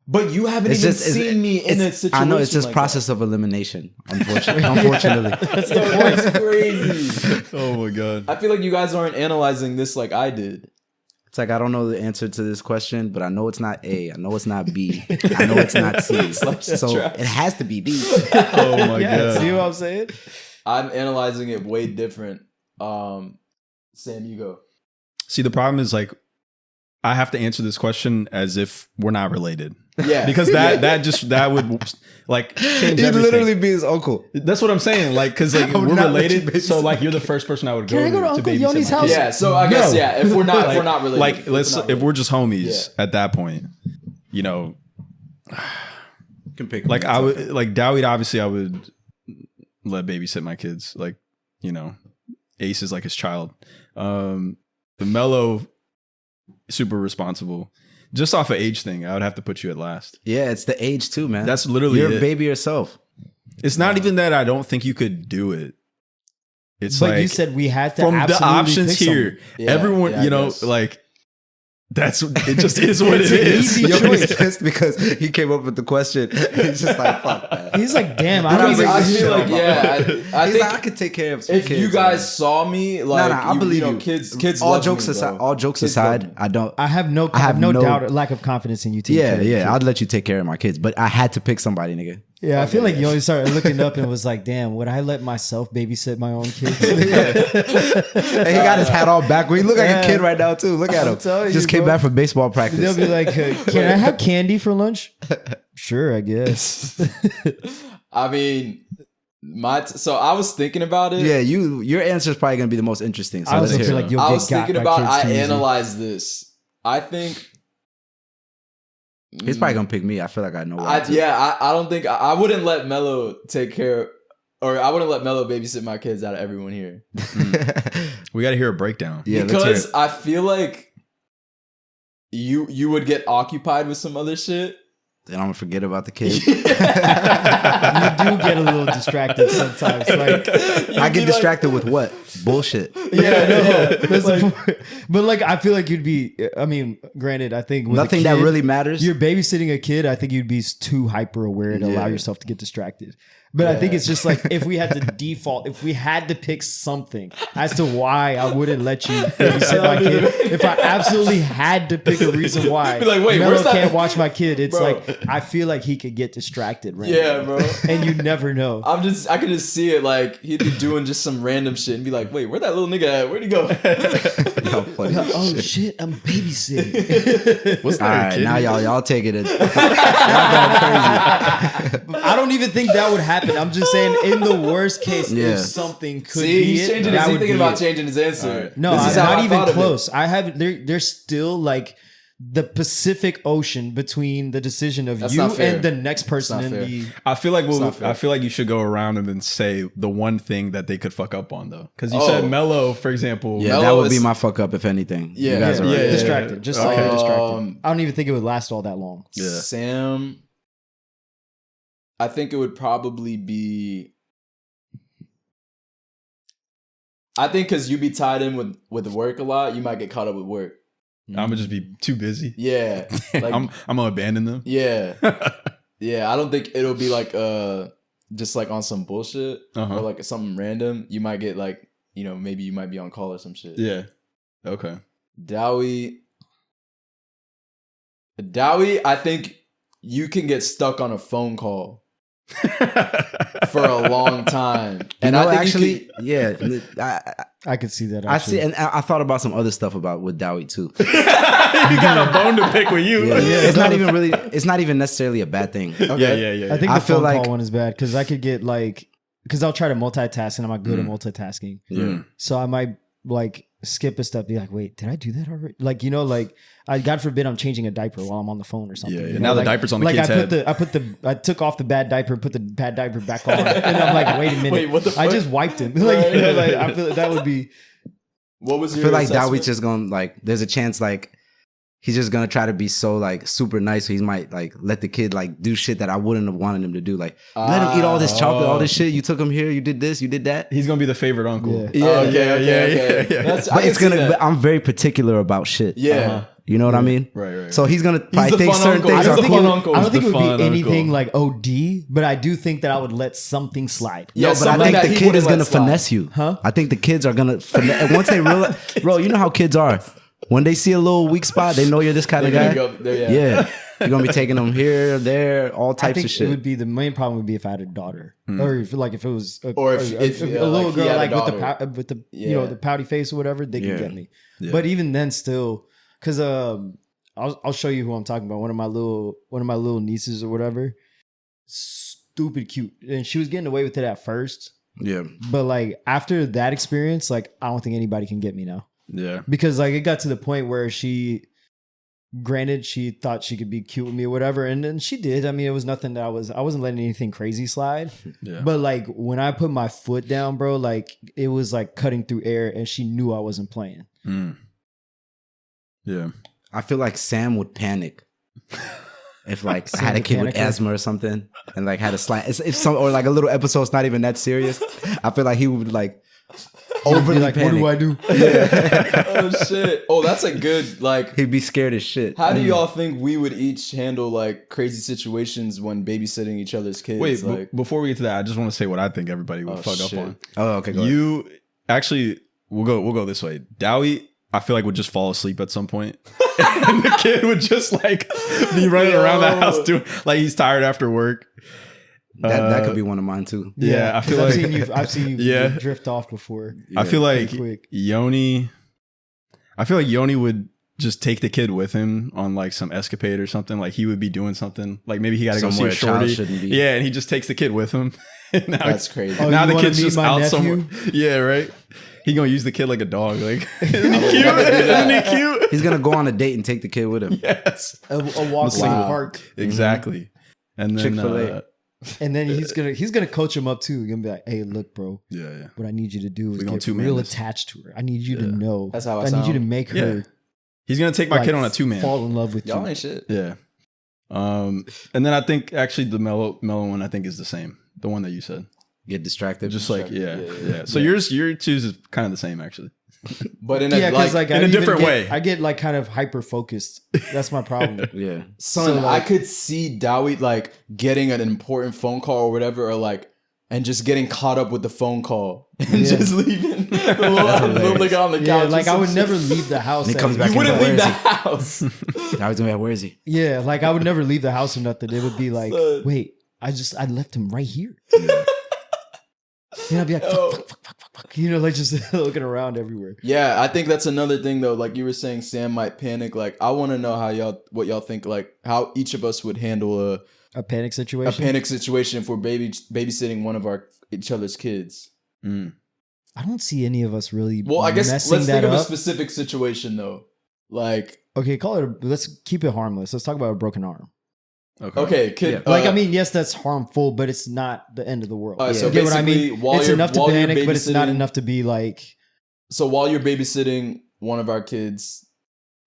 But you haven't
It's
even
just- it's-
seen me in a
it's-
situation.
I know it's just
like
process of elimination. Unfortunately.
That. Yo, that's crazy.
Oh my god.
I feel like you guys aren't analyzing this like I did.
It's like I don't know the answer to this question, but I know it's not A. I know it's not B. I know it's not C.
Like that
So
trash.
it has to be B.
Oh my god.
See what I'm saying?
I'm analyzing it way different. Sam, you go.
See, the problem is like I have to answer this question as if we're not related.
Yeah,
Because that would like change
He'd
everything.
literally be his uncle.
That's what I'm saying. Like, because like
I would
we're
not let you
related, so
babysit.
like you're the first person I would go
Can I go to
to
Uncle
babysit
Yoni's
my
house?
kid.
Yeah, so I guess if we're not related,
Like let's
not
if we're
related.
just homies
Yeah.
at that point, you know,
You can pick
like
him.
I would like Dawit. Obviously, I would let babysit my kids. Like, you know, Ace is like his child. The Mello, super responsible. Just off of age thing, I would have to put you at last.
Yeah, it's the age too, man.
That's literally
you're
it.
a baby yourself.
It's not even that I don't think you could do it. It's
But
like
you said we had to
from the
absolutely
options
pick
here,
Yeah,
everyone,
yeah,
you
I
know,
guess.
like that's it. Just is what it
It's an
is.
easy
Yo,
choice.
he's pissed because he came up with the question. He's just like, fuck that.
He's like, damn, I don't
Because
even.
I feel like, yeah, I
He's
think
like, I could take care of some
if
kids.
you guys
man.
saw me, like,
I believe you.
kids.
All
love
jokes
me,
aside,
bro.
all jokes
Kids love
aside,
me.
I don't.
I have no doubt, lack of confidence in you. Taking care of your kid.
I'd let you take care of my kids, but I had to pick somebody, nigga.
Yeah, I feel like you only started looking up and was like, damn, would I let myself babysit my own kids?
And he got his hat all backward. He look like a kid right now too. Look at
I'm
him.
telling
Just
you,
came
bro.
back from baseball practice.
They'll be like, can I have candy for lunch? Sure, I guess.
I mean, so I was thinking about it.
yeah, your answer is probably gonna be the most interesting. So
I
let's
also
hear
feel
it.
like you'll
I
get
was
got
thinking
by
about.
kids
I
too easy.
analyzed this. I think
He's probably gonna pick me. I feel like I know. Why too.
I don't think I wouldn't let Mello take care, or I wouldn't let Mello babysit my kids out of everyone here
We got to hear a breakdown.
Yeah, let's hear
because
it.
I feel like you would get occupied with some other shit.
Then I'm gonna forget about the kid.
You do get a little distracted sometimes. Like,
I get distracted with what? Bullshit.
yeah, no, that's the point. But like, I feel like you'd be. I mean, granted, I think with a
Nothing that
kid,
really matters.
You're babysitting a kid. I think you'd be too hyper aware to allow
Yeah.
yourself to get distracted. But I think it's just like if we had to default, if we had to pick something as to why I wouldn't let you babysit my kid, if I absolutely had to pick a reason why,
Be like, wait,
Mello
where's that-
can't watch my kid. It's
Bro.
like I feel like he could get distracted, right?
Yeah, bro.
And you never know.
I can just see it. Like he'd be doing just some random shit and be like, "Wait, where'd that little nigga at? Where'd he go?"
How funny.
Like, oh shit, I'm babysitting.
What's
All
that?
right,
kid?
now y'all take it. Y'all going crazy.
I don't even think that would happen. I'm just saying, in the worst case,
Yeah.
if something could
See,
be
he's
it,
changing.
that
He's
would
thinking
be
about
it.
changing his answer.
No,
This is
I'm
how I
not even
thought of it.
close. I have. There's still like the Pacific Ocean between the decision of
That's
you
not fair.
and the next person
not
in
fair.
the.
I feel like
not fair.
I feel like you should go around and then say the one thing that they could fuck up on though, because you
Oh.
said Mello, for example.
Yeah, that
Mello
would be
is-
my fuck up if anything.
Yeah,
you guys are
yeah,
right.
yeah.
Distracted, just like
Okay.
distracted. I don't even think it would last all that long.
Yeah.
Sam, I think it would probably be. I think because you be tied in with work a lot, you might get caught up with work.
I'm gonna just be too busy.
Yeah, like
I'm gonna abandon them.
yeah, yeah. I don't think it'll be like just like on some bullshit
Uh-huh.
or like something random. You might get like maybe you might be on call or some shit.
Yeah. Okay.
Dawit, I think you can get stuck on a phone call for a long time.
And
I think
actually, yeah,
I could see that.
I
Actually.
see, and I thought about some other stuff with Dawit too.
You got a bone to pick with you.
Yeah, it's not even really. It's not even necessarily a bad thing.
Yeah.
I think
I
the
feel
phone
like-
call one is bad because I could get like because I'll try to multitask and I'm not good at multitasking.
Yeah.
So I might like skip a step, be like, wait, did I do that already? Like, like God forbid I'm changing a diaper while I'm on the phone or something.
Yeah, yeah.
you
Now
know?
the
like,
diaper's on the
like
kid's head.
I took off the bad diaper and put the bad diaper back on. And I'm like, wait a minute.
Wait, what the
I
fuck?
just wiped him. Like, like I feel like that would be
What was
I
your
feel like
assessment?
Dawit's just gonna like. There's a chance like he's just gonna try to be so like super nice. So he might like let the kid like do shit that I wouldn't have wanted him to do. Like let him eat all this chocolate, all this shit. You took him here. You did this. You did that.
He's gonna be the favorite uncle.
Yeah.
Yeah.
Okay.
yeah.
That's, I
But
can
it's
see
gonna.
that.
But I'm very particular about shit.
Yeah.
You know what I mean?
Right.
So he's gonna
the
probably think
fun
certain
uncle.
things
He's
are
the
think
fun
it would-
uncle.
I don't
He's
think it
the
would be
fun
anything
uncle.
like OD, but I do think that I would let something slide.
Yeah,
No, but I
something
think
that
the
he
kid
wouldn't
is gonna
let slide.
finesse you.
Huh?
I think the kids are gonna finesse. Once they realize, bro, you know how kids are. When they see a little weak spot, they know you're this kind of
They're
guy.
gonna go there,
Yeah, you're gonna be taking them here, there, all
I
types
think
of shit.
it would be the main problem would be if I had a daughter, or if it was,
Or if
a
yeah,
little
like he
girl
had a
like
daughter.
with the
Yeah.
the pouty face or whatever, they
Yeah.
can get me.
Yeah.
But even then, still, because I'll show you who I'm talking about. One of my little nieces or whatever, stupid cute, and she was getting away with it at first.
Yeah,
But like after that experience, like I don't think anybody can get me now
Yeah.
because like it got to the point where she granted, she thought she could be cute with me or whatever, and then she did. I mean, it was nothing that I wasn't letting anything crazy slide.
Yeah.
But like when I put my foot down, bro, like it was like cutting through air, and she knew I wasn't playing.
Yeah.
I feel like Sam would panic if like I
Sam
had a
the
kid with
panicker?
asthma or something, and like had a slight if some or like a little episode's not even that serious. I feel like he would like overly
Like,
panic.
what do I do?
Oh shit. Oh, that's a good like.
He'd be scared as shit.
How do y'all think we would each handle like crazy situations when babysitting each other's kids?
Wait,
like,
before we get to that, I just want to say what I think everybody would fuck
shit.
up on.
Oh, okay. Go ahead.
You actually, we'll go this way. Dawit, I feel like would just fall asleep at some point, and the kid would just like be running around the house doing like he's tired after work.
That could be one of mine too.
Yeah, I feel
'cause
like
I've seen you
Yeah.
drift off before.
I feel like
pretty quick.
Yoni. I feel like Yoni would just take the kid with him on like some escapade or something. Like he would be doing something. Like maybe he got to go see
Somewhere
a
a child
shorty.
shouldn't be.
Yeah, and he just takes the kid with him. And now
that's crazy.
Oh,
now
you
the
wanna
kid's
meet
just
my
out
nephew?
somewhere. Yeah, right. He gonna use the kid like a dog. Like isn't he cute? Isn't he cute?
He's gonna go on a date and take the kid with him.
Yes,
A walk in the
Wow.
park,
exactly. And then
Chick-fil-A.
and then he's gonna coach him up too. He's gonna be like, "Hey, look, bro,
yeah.
what I need you to do is
We gonna
get
two-man
real
this.
attached to her. I need you to
Yeah.
know.
That's how I
need you to
sound.
make
Yeah.
her
He's gonna take my
like,
kid on a 2-man.
fall in love with
Y'all
you."
ain't shit.
Yeah. And then I think actually the mellow one I think is the same. The one that you said.
Get distracted.
Just like yeah.
Yeah.
So your choose is kind of the same actually.
But in a
Yeah, because like
in
I
a
even
different
get-
way.
I get like kind of hyper focused. That's my problem.
yeah.
son,
so, like-
I could see Dawit like getting an important phone call or whatever, or like, and just getting caught up with the phone call and
Yeah.
just leaving.
hilarious.
Like on the couch.
Yeah,
or
like I
some
would
shit.
never leave the house.
And he comes
at-
back
You wouldn't
Where
leave the
is he?
house.
I was like, where is he?
Yeah, like I would never leave the house or nothing. It would be like,
Son.
wait, I left him right here. And I'd be like,
Yo.
fuck, you know, like just looking around everywhere.
Yeah, I think that's another thing though. Like you were saying, Sam might panic. Like I want to know what y'all think. Like how each of us would handle
A panic
a
situation.
panic situation if we're babysitting one of each other's kids.
I don't see any of us really.
Well, I guess
messing
let's
that
think of a
up.
specific situation though. Like
Okay, let's keep it harmless. Let's talk about a broken arm.
okay, kid.
Like, I mean, yes, that's harmful, but it's not the end of the world.
All right, so
You get what I
basically,
mean?
while
It's
you're-
enough to
while you're
panic, but it's not
babysitting-
enough to be like.
So while you're babysitting one of our kids,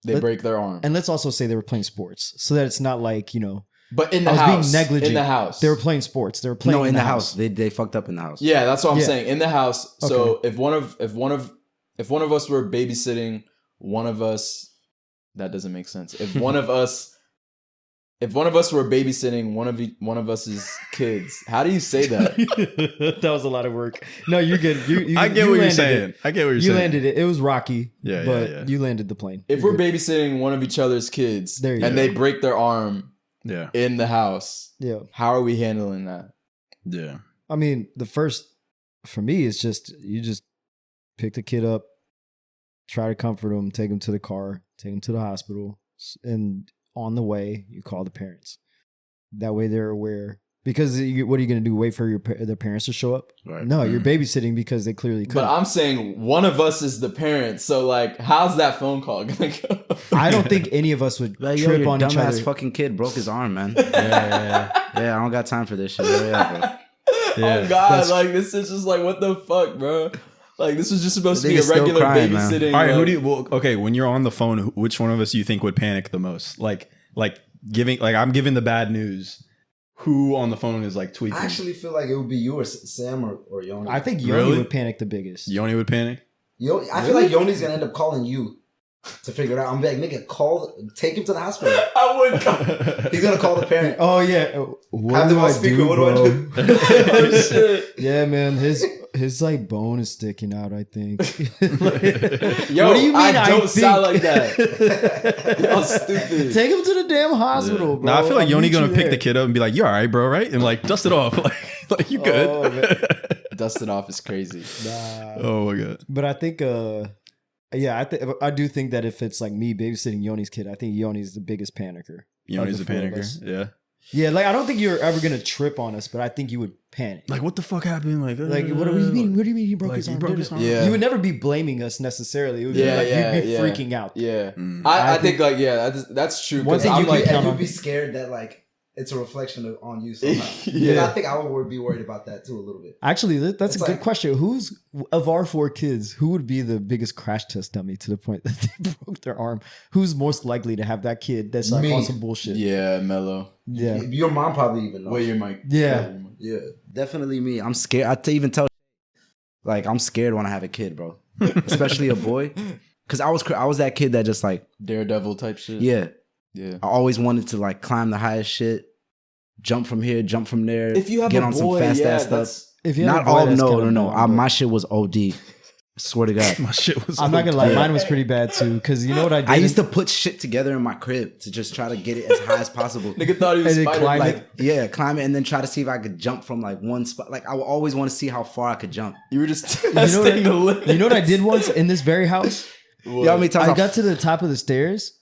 they
Let-
break their arm.
And let's also say they were playing sports, so that it's not like, you know,
But in the
I was
house,
being negligent.
in the house,
they were playing sports. They were playing
No, in the house. They fucked up in the house.
Yeah, that's what I'm
Yeah.
saying. In the house. So if one of us were babysitting one of us, that doesn't make sense. If one of us were babysitting one of us's kids, how do you say that?
That was a lot of work. No, you're good. You
I get
you
what you're
landed
saying.
it.
I get what you're
You
saying.
landed it. It was rocky.
Yeah,
but
yeah.
you landed the plane.
If
You're
we're
good.
babysitting one of each other's kids
There you
and
go.
they break their arm
Yeah.
in the house,
Yeah.
how are we handling that?
Yeah.
I mean, the first for me is just you just pick the kid up, try to comfort him, take him to the car, take him to the hospital, and on the way you call the parents. That way they're aware. Because what are you going to do? Wait for their parents to show up?
Right.
No, you're babysitting because they clearly could.
But I'm saying one of us is the parent. So like, how's that phone call gonna go?
I don't think any of us would
Like, yo,
trip
your
on each
dumbass
other.
fucking kid broke his arm, man. Yeah, I don't got time for this shit. Hurry up, bro.
Oh God! Like this is just like what the fuck, bro? Like this was just supposed to be a
Nigga's still
regular
crying, man.
babysitting.
All right, who
like-
do you? Well, okay, when you're on the phone, which one of us do you think would panic the most? Like giving, like I'm giving the bad news. Who on the phone is like tweaking?
I actually feel like it would be you or Sam or Yoni.
I think Yoni
Really?
would panic the biggest.
Yoni would panic.
I feel like Yoni's gonna end up calling you to figure it out. I'm like, nigga, take him to the hospital.
I would. Call.
He's gonna call the parent.
Oh yeah. What
Have them
do
on
I
speaker.
do,
What do I
bro?
do?
Oh shit!
Yeah, man. His like bone is sticking out, I think.
Yo,
What do you mean
I don't
think?
sound like that. Y'all stupid.
Take him to the damn hospital, bro.
Nah, I feel like
I'll
Yoni
meet
gonna
you
pick
there.
the kid up and be like, "You all right, bro? Right?" And like dust it off, like you good.
Oh, man.
Dust it off is crazy.
Nah.
Oh my god.
But I think, yeah, I do think that if it's like me babysitting Yoni's kid, I think Yoni's the biggest panicker.
Yoni's a
Of the four of
panicker.
us.
Yeah.
Yeah, like I don't think you're ever gonna trip on us, but I think you would panic.
Like, what the fuck happened? Like
What do you mean? What do you mean he broke his arm?
Yeah.
You would never be blaming us necessarily. It would be like you'd be freaking out.
Yeah, I think like that's true.
One thing
I'm
you
like,
can count on.
You'd be scared that like it's a reflection on you somehow.
Yeah.
I think I would be worried about that too a little bit.
Actually, that's
It's
a good
like-
question. Who's of our 4 kids, who would be the biggest crash test dummy to the point that they broke their arm? Who's most likely to have that kid that's like
Me.
on some bullshit?
yeah, Mellow.
Yeah.
Your mom probably even knows.
Wait, your mic.
Yeah.
Yeah, definitely me. I'm scared. even tell, like, I'm scared when I have a kid, bro, especially a boy, because I was that kid that just like,
Daredevil type shit.
yeah,
Yeah.
I always wanted to like climb the highest shit, jump from here, jump from there.
If you have
get
a
on
boy,
some fast
yeah,
ass
that's
stuff.
If you have
Not
a boy,
all,
that's
no.
kinda dumb, but
My shit was OD. I swear to God.
My shit was.
I'm not gonna lie,
OD.
mine was pretty bad too. Because you know what I did?
I used to put shit together in my crib to just try to get it as high as possible.
Nigga thought he was
And then
Spider.
climb
Like
it.
Yeah, climb it and then try to see if I could jump from like one spot. Like I would always want to see how far I could jump.
you were just
You know, what
testing the limit.
you know what I did once in this very house?
You know how many times
I got to the top of the stairs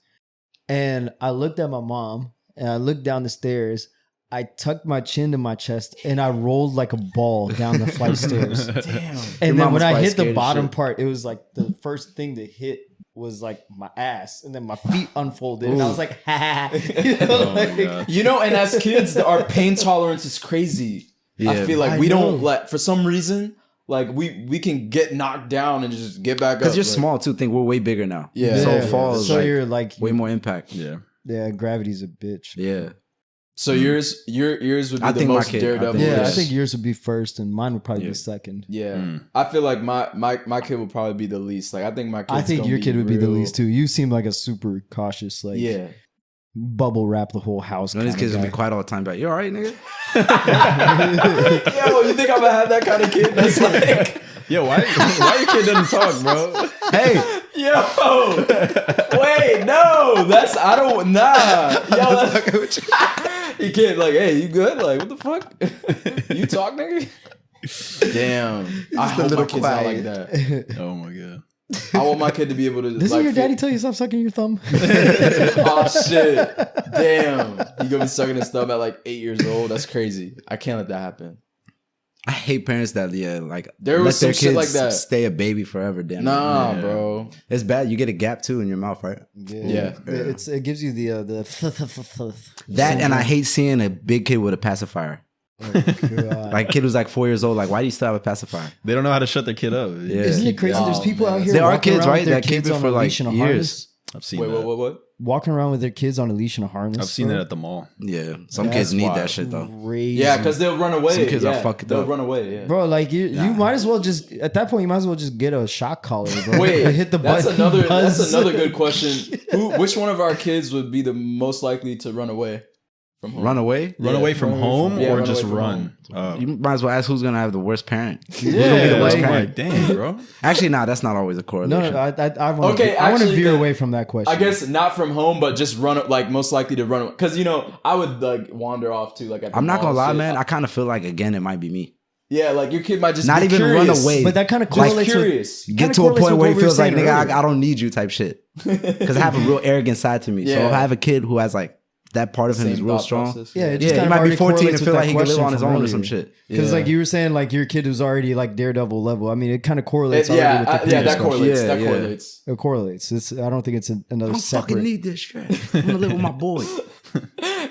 and I looked at my mom and I looked down the stairs. I tucked my chin to my chest and I rolled like a ball down the flight of stairs.
Damn.
And then when I hit the
scared as
bottom
shit.
part, it was like the first thing to hit was like my ass, and then my feet unfolded, and I was like, ha. You know,
Oh my
like-
God.
You know, and as kids, our pain tolerance is crazy. I
Yeah.
feel like
I
we
know.
don't like for some reason, like we can get knocked down and just get back up.
Because you're
like,
small too. Think we're way bigger now.
Yeah.
So
Yeah.
fall is
So
like
you're like,
way more impact.
Yeah.
yeah, gravity's a bitch.
Yeah.
So yours would be
I
the
think my
most
kid-
daredevil.
I
Yeah, I
Yes.
think yours would be first, and mine would probably
Yeah.
be second.
Yeah,
Mm.
I feel like my kid would probably be the least. Like I think my kid.
I think your kid would be the
real-
least too. You seem like a super cautious, like
Yeah,
bubble wrap the whole house.
None of these
kinda
kids will
guy.
be quiet all the time. But you all right, nigga?
yo, you think I'm gonna have that kind of kid? That's like,
Yo, why your kid doesn't talk, bro?
Hey,
yo, wait, no, that's I don't yo, that's, you can't like, hey, you good? Like, what the fuck? You talk, nigga? Damn, I hope my kid's not like that.
Oh my God.
I want my kid to be able to.
Doesn't
like,
your daddy
feel-
tell you stop sucking your thumb?
Oh shit! Damn, he gonna be sucking his thumb at like 8 years old. That's crazy. I can't let that happen.
I hate parents that like
There
let
was some
their
shit
kids
like that.
stay a baby forever. Damn.
Nah,
Yeah.
bro.
It's bad. You get a gap too in your mouth, right?
Yeah.
It gives you the
That and I hate seeing a big kid with a pacifier.
God.
Like kid who's like 4 years old. Like, why do you still have a pacifier?
They don't know how to shut their kid up.
Yeah.
Isn't it crazy?
Oh,
There's people
man.
out here.
There are
walking
kids,
around
right,
with their
that keep
kids
it
on
for
a
like
leash and a
years.
harness.
I've seen
Wait,
that.
what?
Walking around with their kids on a leash and a harness.
I've seen
bro.
that at the mall.
Yeah, some
That's
kids need
wild.
that shit though.
Crazy.
Yeah, because they'll run away.
Some kids are
yeah,
fucked
they'll
up.
run away. Yeah.
Bro, like you might as well just at that point you might as well just get a shock collar, bro.
Wait,
hit the
that's
button.
another.
buzz.
That's another good question. Which one of our kids would be the most likely to run away from home?
Run away?
Run away from
run away
home
from-
yeah,
or
run
just
away from
run? Oh.
You might as well ask who's gonna have the worst parent.
Yeah,
worst
like,
parent.
dang, bro.
Actually, nah, that's not always a
No,
correlation.
no, I want
Okay,
to. I want to
actually,
veer
then-
away from that question.
I guess not from home, but just run. Like most likely to run away. Because I would like wander off too. Like at the
I'm not
mall
gonna lie,
and shit.
man. I kind of feel like again it might be me.
Yeah, like your kid might just
Not
be
even
curious.
run away.
But that kind of
Just
correlates with
curious.
Get
kinda
to a
correlates
point
with
where
what
he
we were
feels like,
saying
nigga,
earlier.
I don't need you type shit. Because I have a real arrogant side to me. So
Yeah.
if I have a kid who has like that part of him is
Same
real
thought
strong.
process,
Yeah, it just
Yeah, he
kind of
might be
already
14 and
correlates
feel
with
like
that
he can live
question
on his
from
own or
earlier.
some shit.
Because
Yeah.
like you were saying, like your kid was already like Daredevil level. I mean, it kind of correlates.
Yeah,
already with the
yeah,
previous
that
question.
correlates.
Yeah,
that
yeah.
correlates.
It correlates. I don't think it's
I
another
don't fucking
separate.
need this shit. I'm gonna live with my boy.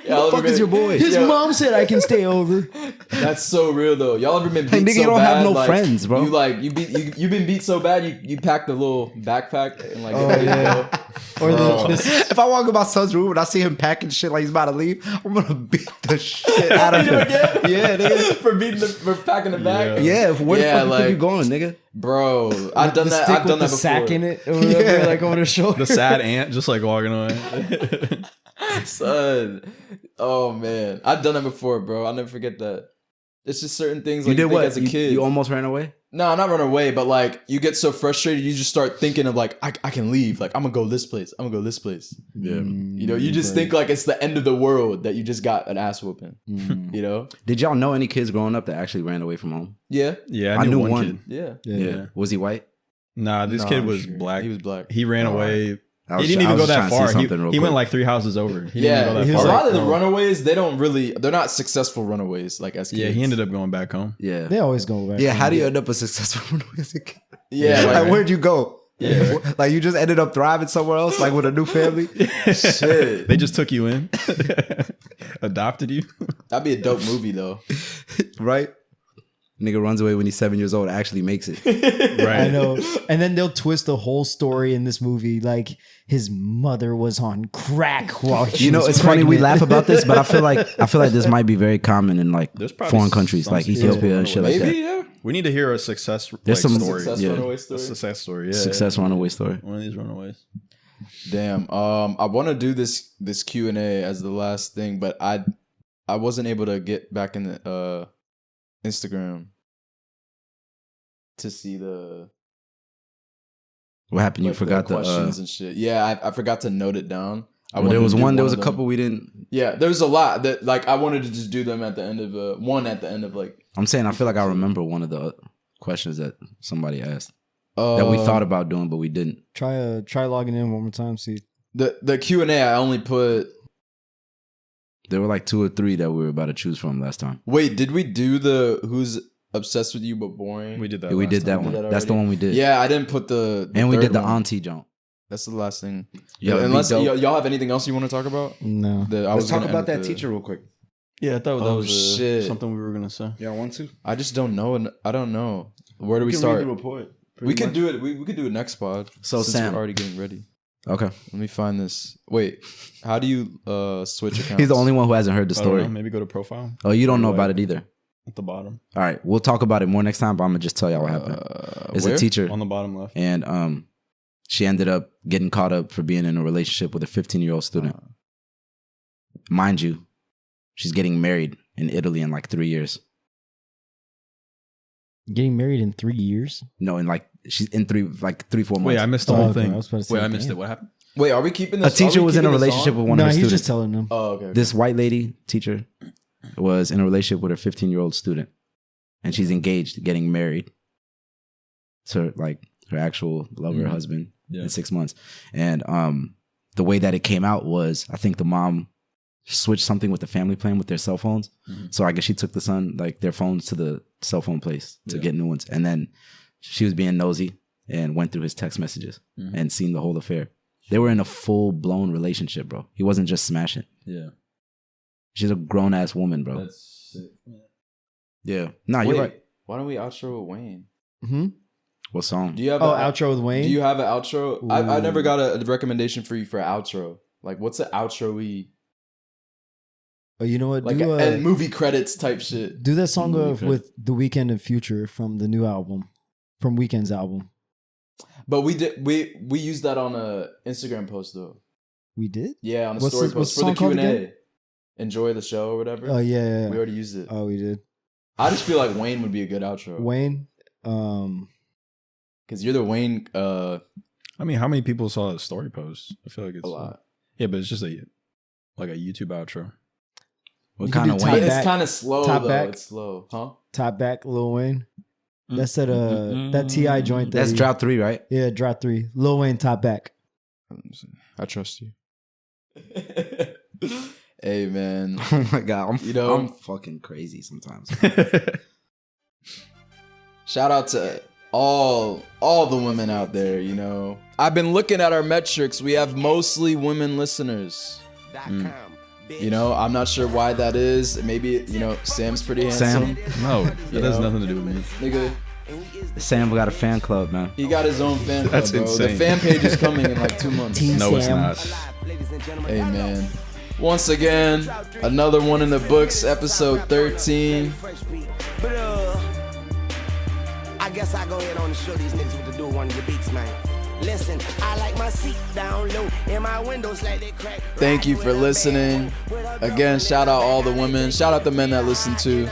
Yeah,
Who the fuck is your boy?
His
Yo,
mom said I can stay over.
That's so real though. Y'all ever been beat
Hey, nigga,
so
you don't
bad?
have no
like,
friends, bro.
You've been beat so bad you packed a little backpack and like
Oh,
ready to
yeah.
go.
Or
Bro.
this.
If I walk in my son's room and I see him packing shit like he's about to leave, I'm gonna beat the shit out of
You know,
him.
again?
Yeah, nigga.
for packing the bag.
Yeah, where the
Yeah,
fuck you
like-
think you going, nigga?
Bro, I've done
the
that.
stick
I've done
with
that
the sack
before.
in it, or whatever,
Yeah.
like over the shoulder.
The sad ant just like walking away.
Son. Oh man, I've done that before, bro. I'll never forget that. It's just certain things like
You did
think
what?
as a kid.
You almost ran away?
No, not run away, but like you get so frustrated, you just start thinking of like I can leave. Like I'm gonna go this place. I'm gonna go this place.
Yeah.
You know, you just think like it's the end of the world that you just got an ass whooping. You know?
Did y'all know any kids growing up that actually ran away from home?
Yeah.
Yeah,
I
I knew
knew
one
one.
kid.
Yeah.
Yeah.
Was he white?
Nah, this
No,
kid
I'm
was
sure.
black.
He was black.
He ran away He didn't even go that far. He went like 3 houses over. He didn't even go that
a
far.
lot of the runaways, they're not successful runaways like as kids.
Yeah, he ended up going back home.
Yeah.
They always go back.
Yeah, how do you end up a successful runaway as a kid?
Yeah,
Like, where'd you go?
Yeah.
Like, you just ended up thriving somewhere else, like with a new family?
Shit.
They just took you in, adopted you.
That'd be a dope movie though.
Right? Nigga runs away when he's 7 years old, actually makes it.
Right.
I know. And then they'll twist the whole story in this movie. Like his mother was on crack while she was
It's funny we
pregnant.
laugh about this, but I feel like this might be very common in like
There's probably
foreign countries
some
like
successful
Ethiopia and shit like
Maybe,
that.
yeah.
We need to hear a success
There's some
story.
Success
Yeah.
runaway
A
story.
success story. Yeah.
Success runaway story.
One of these runaways.
Damn. I want to do this Q&A as the last thing, but I wasn't able to get back in the Instagram to see the
What happened? You
like,
forgot
the questions and shit. Yeah, I forgot to note it down.
there was one. There was a
of them.
couple we didn't.
Yeah, there was a lot that like I wanted to just do them at the end of one at the end of like.
I'm saying I feel like I remember one of the questions that somebody asked that we thought about doing, but we didn't.
Try logging in one more time. See.
The Q&A. I only put.
There were like 2 or 3 that we were about to choose from last time.
Wait, did we do the who's obsessed with you but boring?
We did that.
Yeah, we
last
did that
time.
one.
Did that
That's the
already?
one we did.
Yeah, I didn't put the
and we
third
did the
one.
auntie jump.
That's the last thing.
Yeah,
Unless
it'd be dope.
y'all have anything else you want to talk about?
No.
Let's talk about that teacher real quick.
Yeah, I thought that
Oh,
was
shit.
something we were gonna say.
Yeah, I want to.
I just don't know, and I don't know. Where do we start?
report.
We could do it. We could do it next pod.
So,
since
Sam.
we're already getting ready.
Okay.
Let me find this. Wait, how do you switch accounts?
He's the only one who hasn't heard the story.
Maybe go to profile
Oh, you don't know about it either.
at the bottom.
All right, we'll talk about it more next time. But I'm gonna just tell y'all what happened. It's
where?
a teacher,
On the bottom left.
and she ended up getting caught up for being in a relationship with a 15-year-old student. Mind you, she's getting married in Italy in like 3 years.
Getting married in 3 years?
No, in like she's in 3, 4 months.
Wait, I missed the
Oh,
whole
okay.
thing.
I was about to say,
Wait, I missed
damn.
it. What happened?
Wait, are we keeping
A
this?
teacher
are we
was in a
keeping this
relationship
on?
with one
No,
of her
he's
students.
just telling them.
Oh, okay.
This white lady teacher was in a relationship with her 15-year-old student, and she's engaged, getting married to like her actual lover, husband, in 6 months. And the way that it came out was, I think the mom switched something with the family plan with their cell phones. So I guess she took the son, like their phones, to the cell phone place to get new ones, and then she was being nosy and went through his text messages and seen the whole affair. They were in a full-blown relationship, bro. He wasn't just smashing.
Yeah.
She's a grown-ass woman, bro.
That's sick.
Yeah. Nah, you're
Wait,
right.
why don't we outro with Wayne?
Hmm?
What song?
Do you have
Oh,
a,
outro with Wayne?
Do you have an outro? I
Ooh.
never got a recommendation for you for an outro. Like, what's an outro we
Oh, you know what?
like
do,
and movie credits type shit?
do that song
Movie
of
credit.
with The Weeknd and Future from the new album, from Weeknd's album.
But we used that on a Instagram post though.
We did?
Yeah, on a
What's
story
the- what's
post
the
for the
song called
Q&A.
again?
Enjoy the show or whatever.
Oh, yeah.
We already used it.
Oh, we did.
I just feel like Wayne would be a good outro.
Wayne,
Because you're the Wayne
I mean, how many people saw the story post? I feel like it's
a lot.
Yeah, but it's just like a YouTube outro.
What
You can
kind
do
of
top
Wayne?
But
back-
it's kind of slow
top
though.
back.
It's slow, huh?
Top Back, Lil Wayne. That's that T.I. joint. That
That's
he-
drop 3, right?
Yeah, drop 3. Lil Wayne, Top Back.
I trust you. Hey man,
Oh my god,
You know-
I'm fucking crazy sometimes.
shout out to all the women out there. You know, I've been looking at our metrics. We have mostly women listeners. You know, I'm not sure why that is. Maybe Sam's pretty handsome.
No, that
You
has
know?
nothing to do with me.
Nigga,
Sam got a fan club, man.
he got his own fan club,
That's
bro.
insane.
The fan page is coming in like 2 months.
Team
No, it's
Sam.
not.
Hey man. Once again, another one in the books, episode 13.
But I guess I go ahead on and show these niggas what to do with one of your beats, man. Listen, I like my seat down low and my windows like they crack.
Thank you for listening. Again, shout out all the women. Shout out the men that listen to.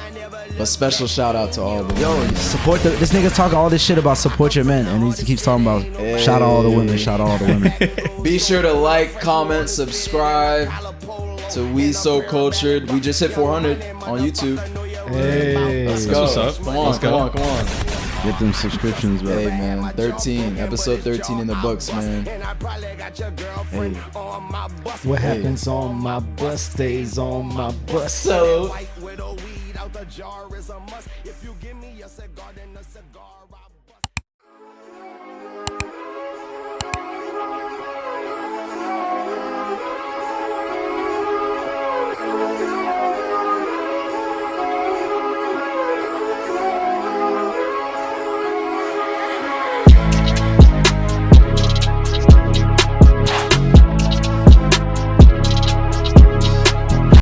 A special shout out to all the women.
Yo, support this nigga talking all this shit about support your men, and he keeps talking about shout out all the women, shout out all the women.
Be sure to like, comment, subscribe to WeSoCultured. We just hit 400 on YouTube.
Hey.
Let's
That's
go.
what's up.
Come on,
Let's
come
go.
on, come on.
Get them subscriptions, bro.
Hey man, 13, episode 13 in the books, man. Hey.
What happens on my bus stays on my bus.
So.
With a weed out the jar is a must. If you give me a cigar, then a cigar.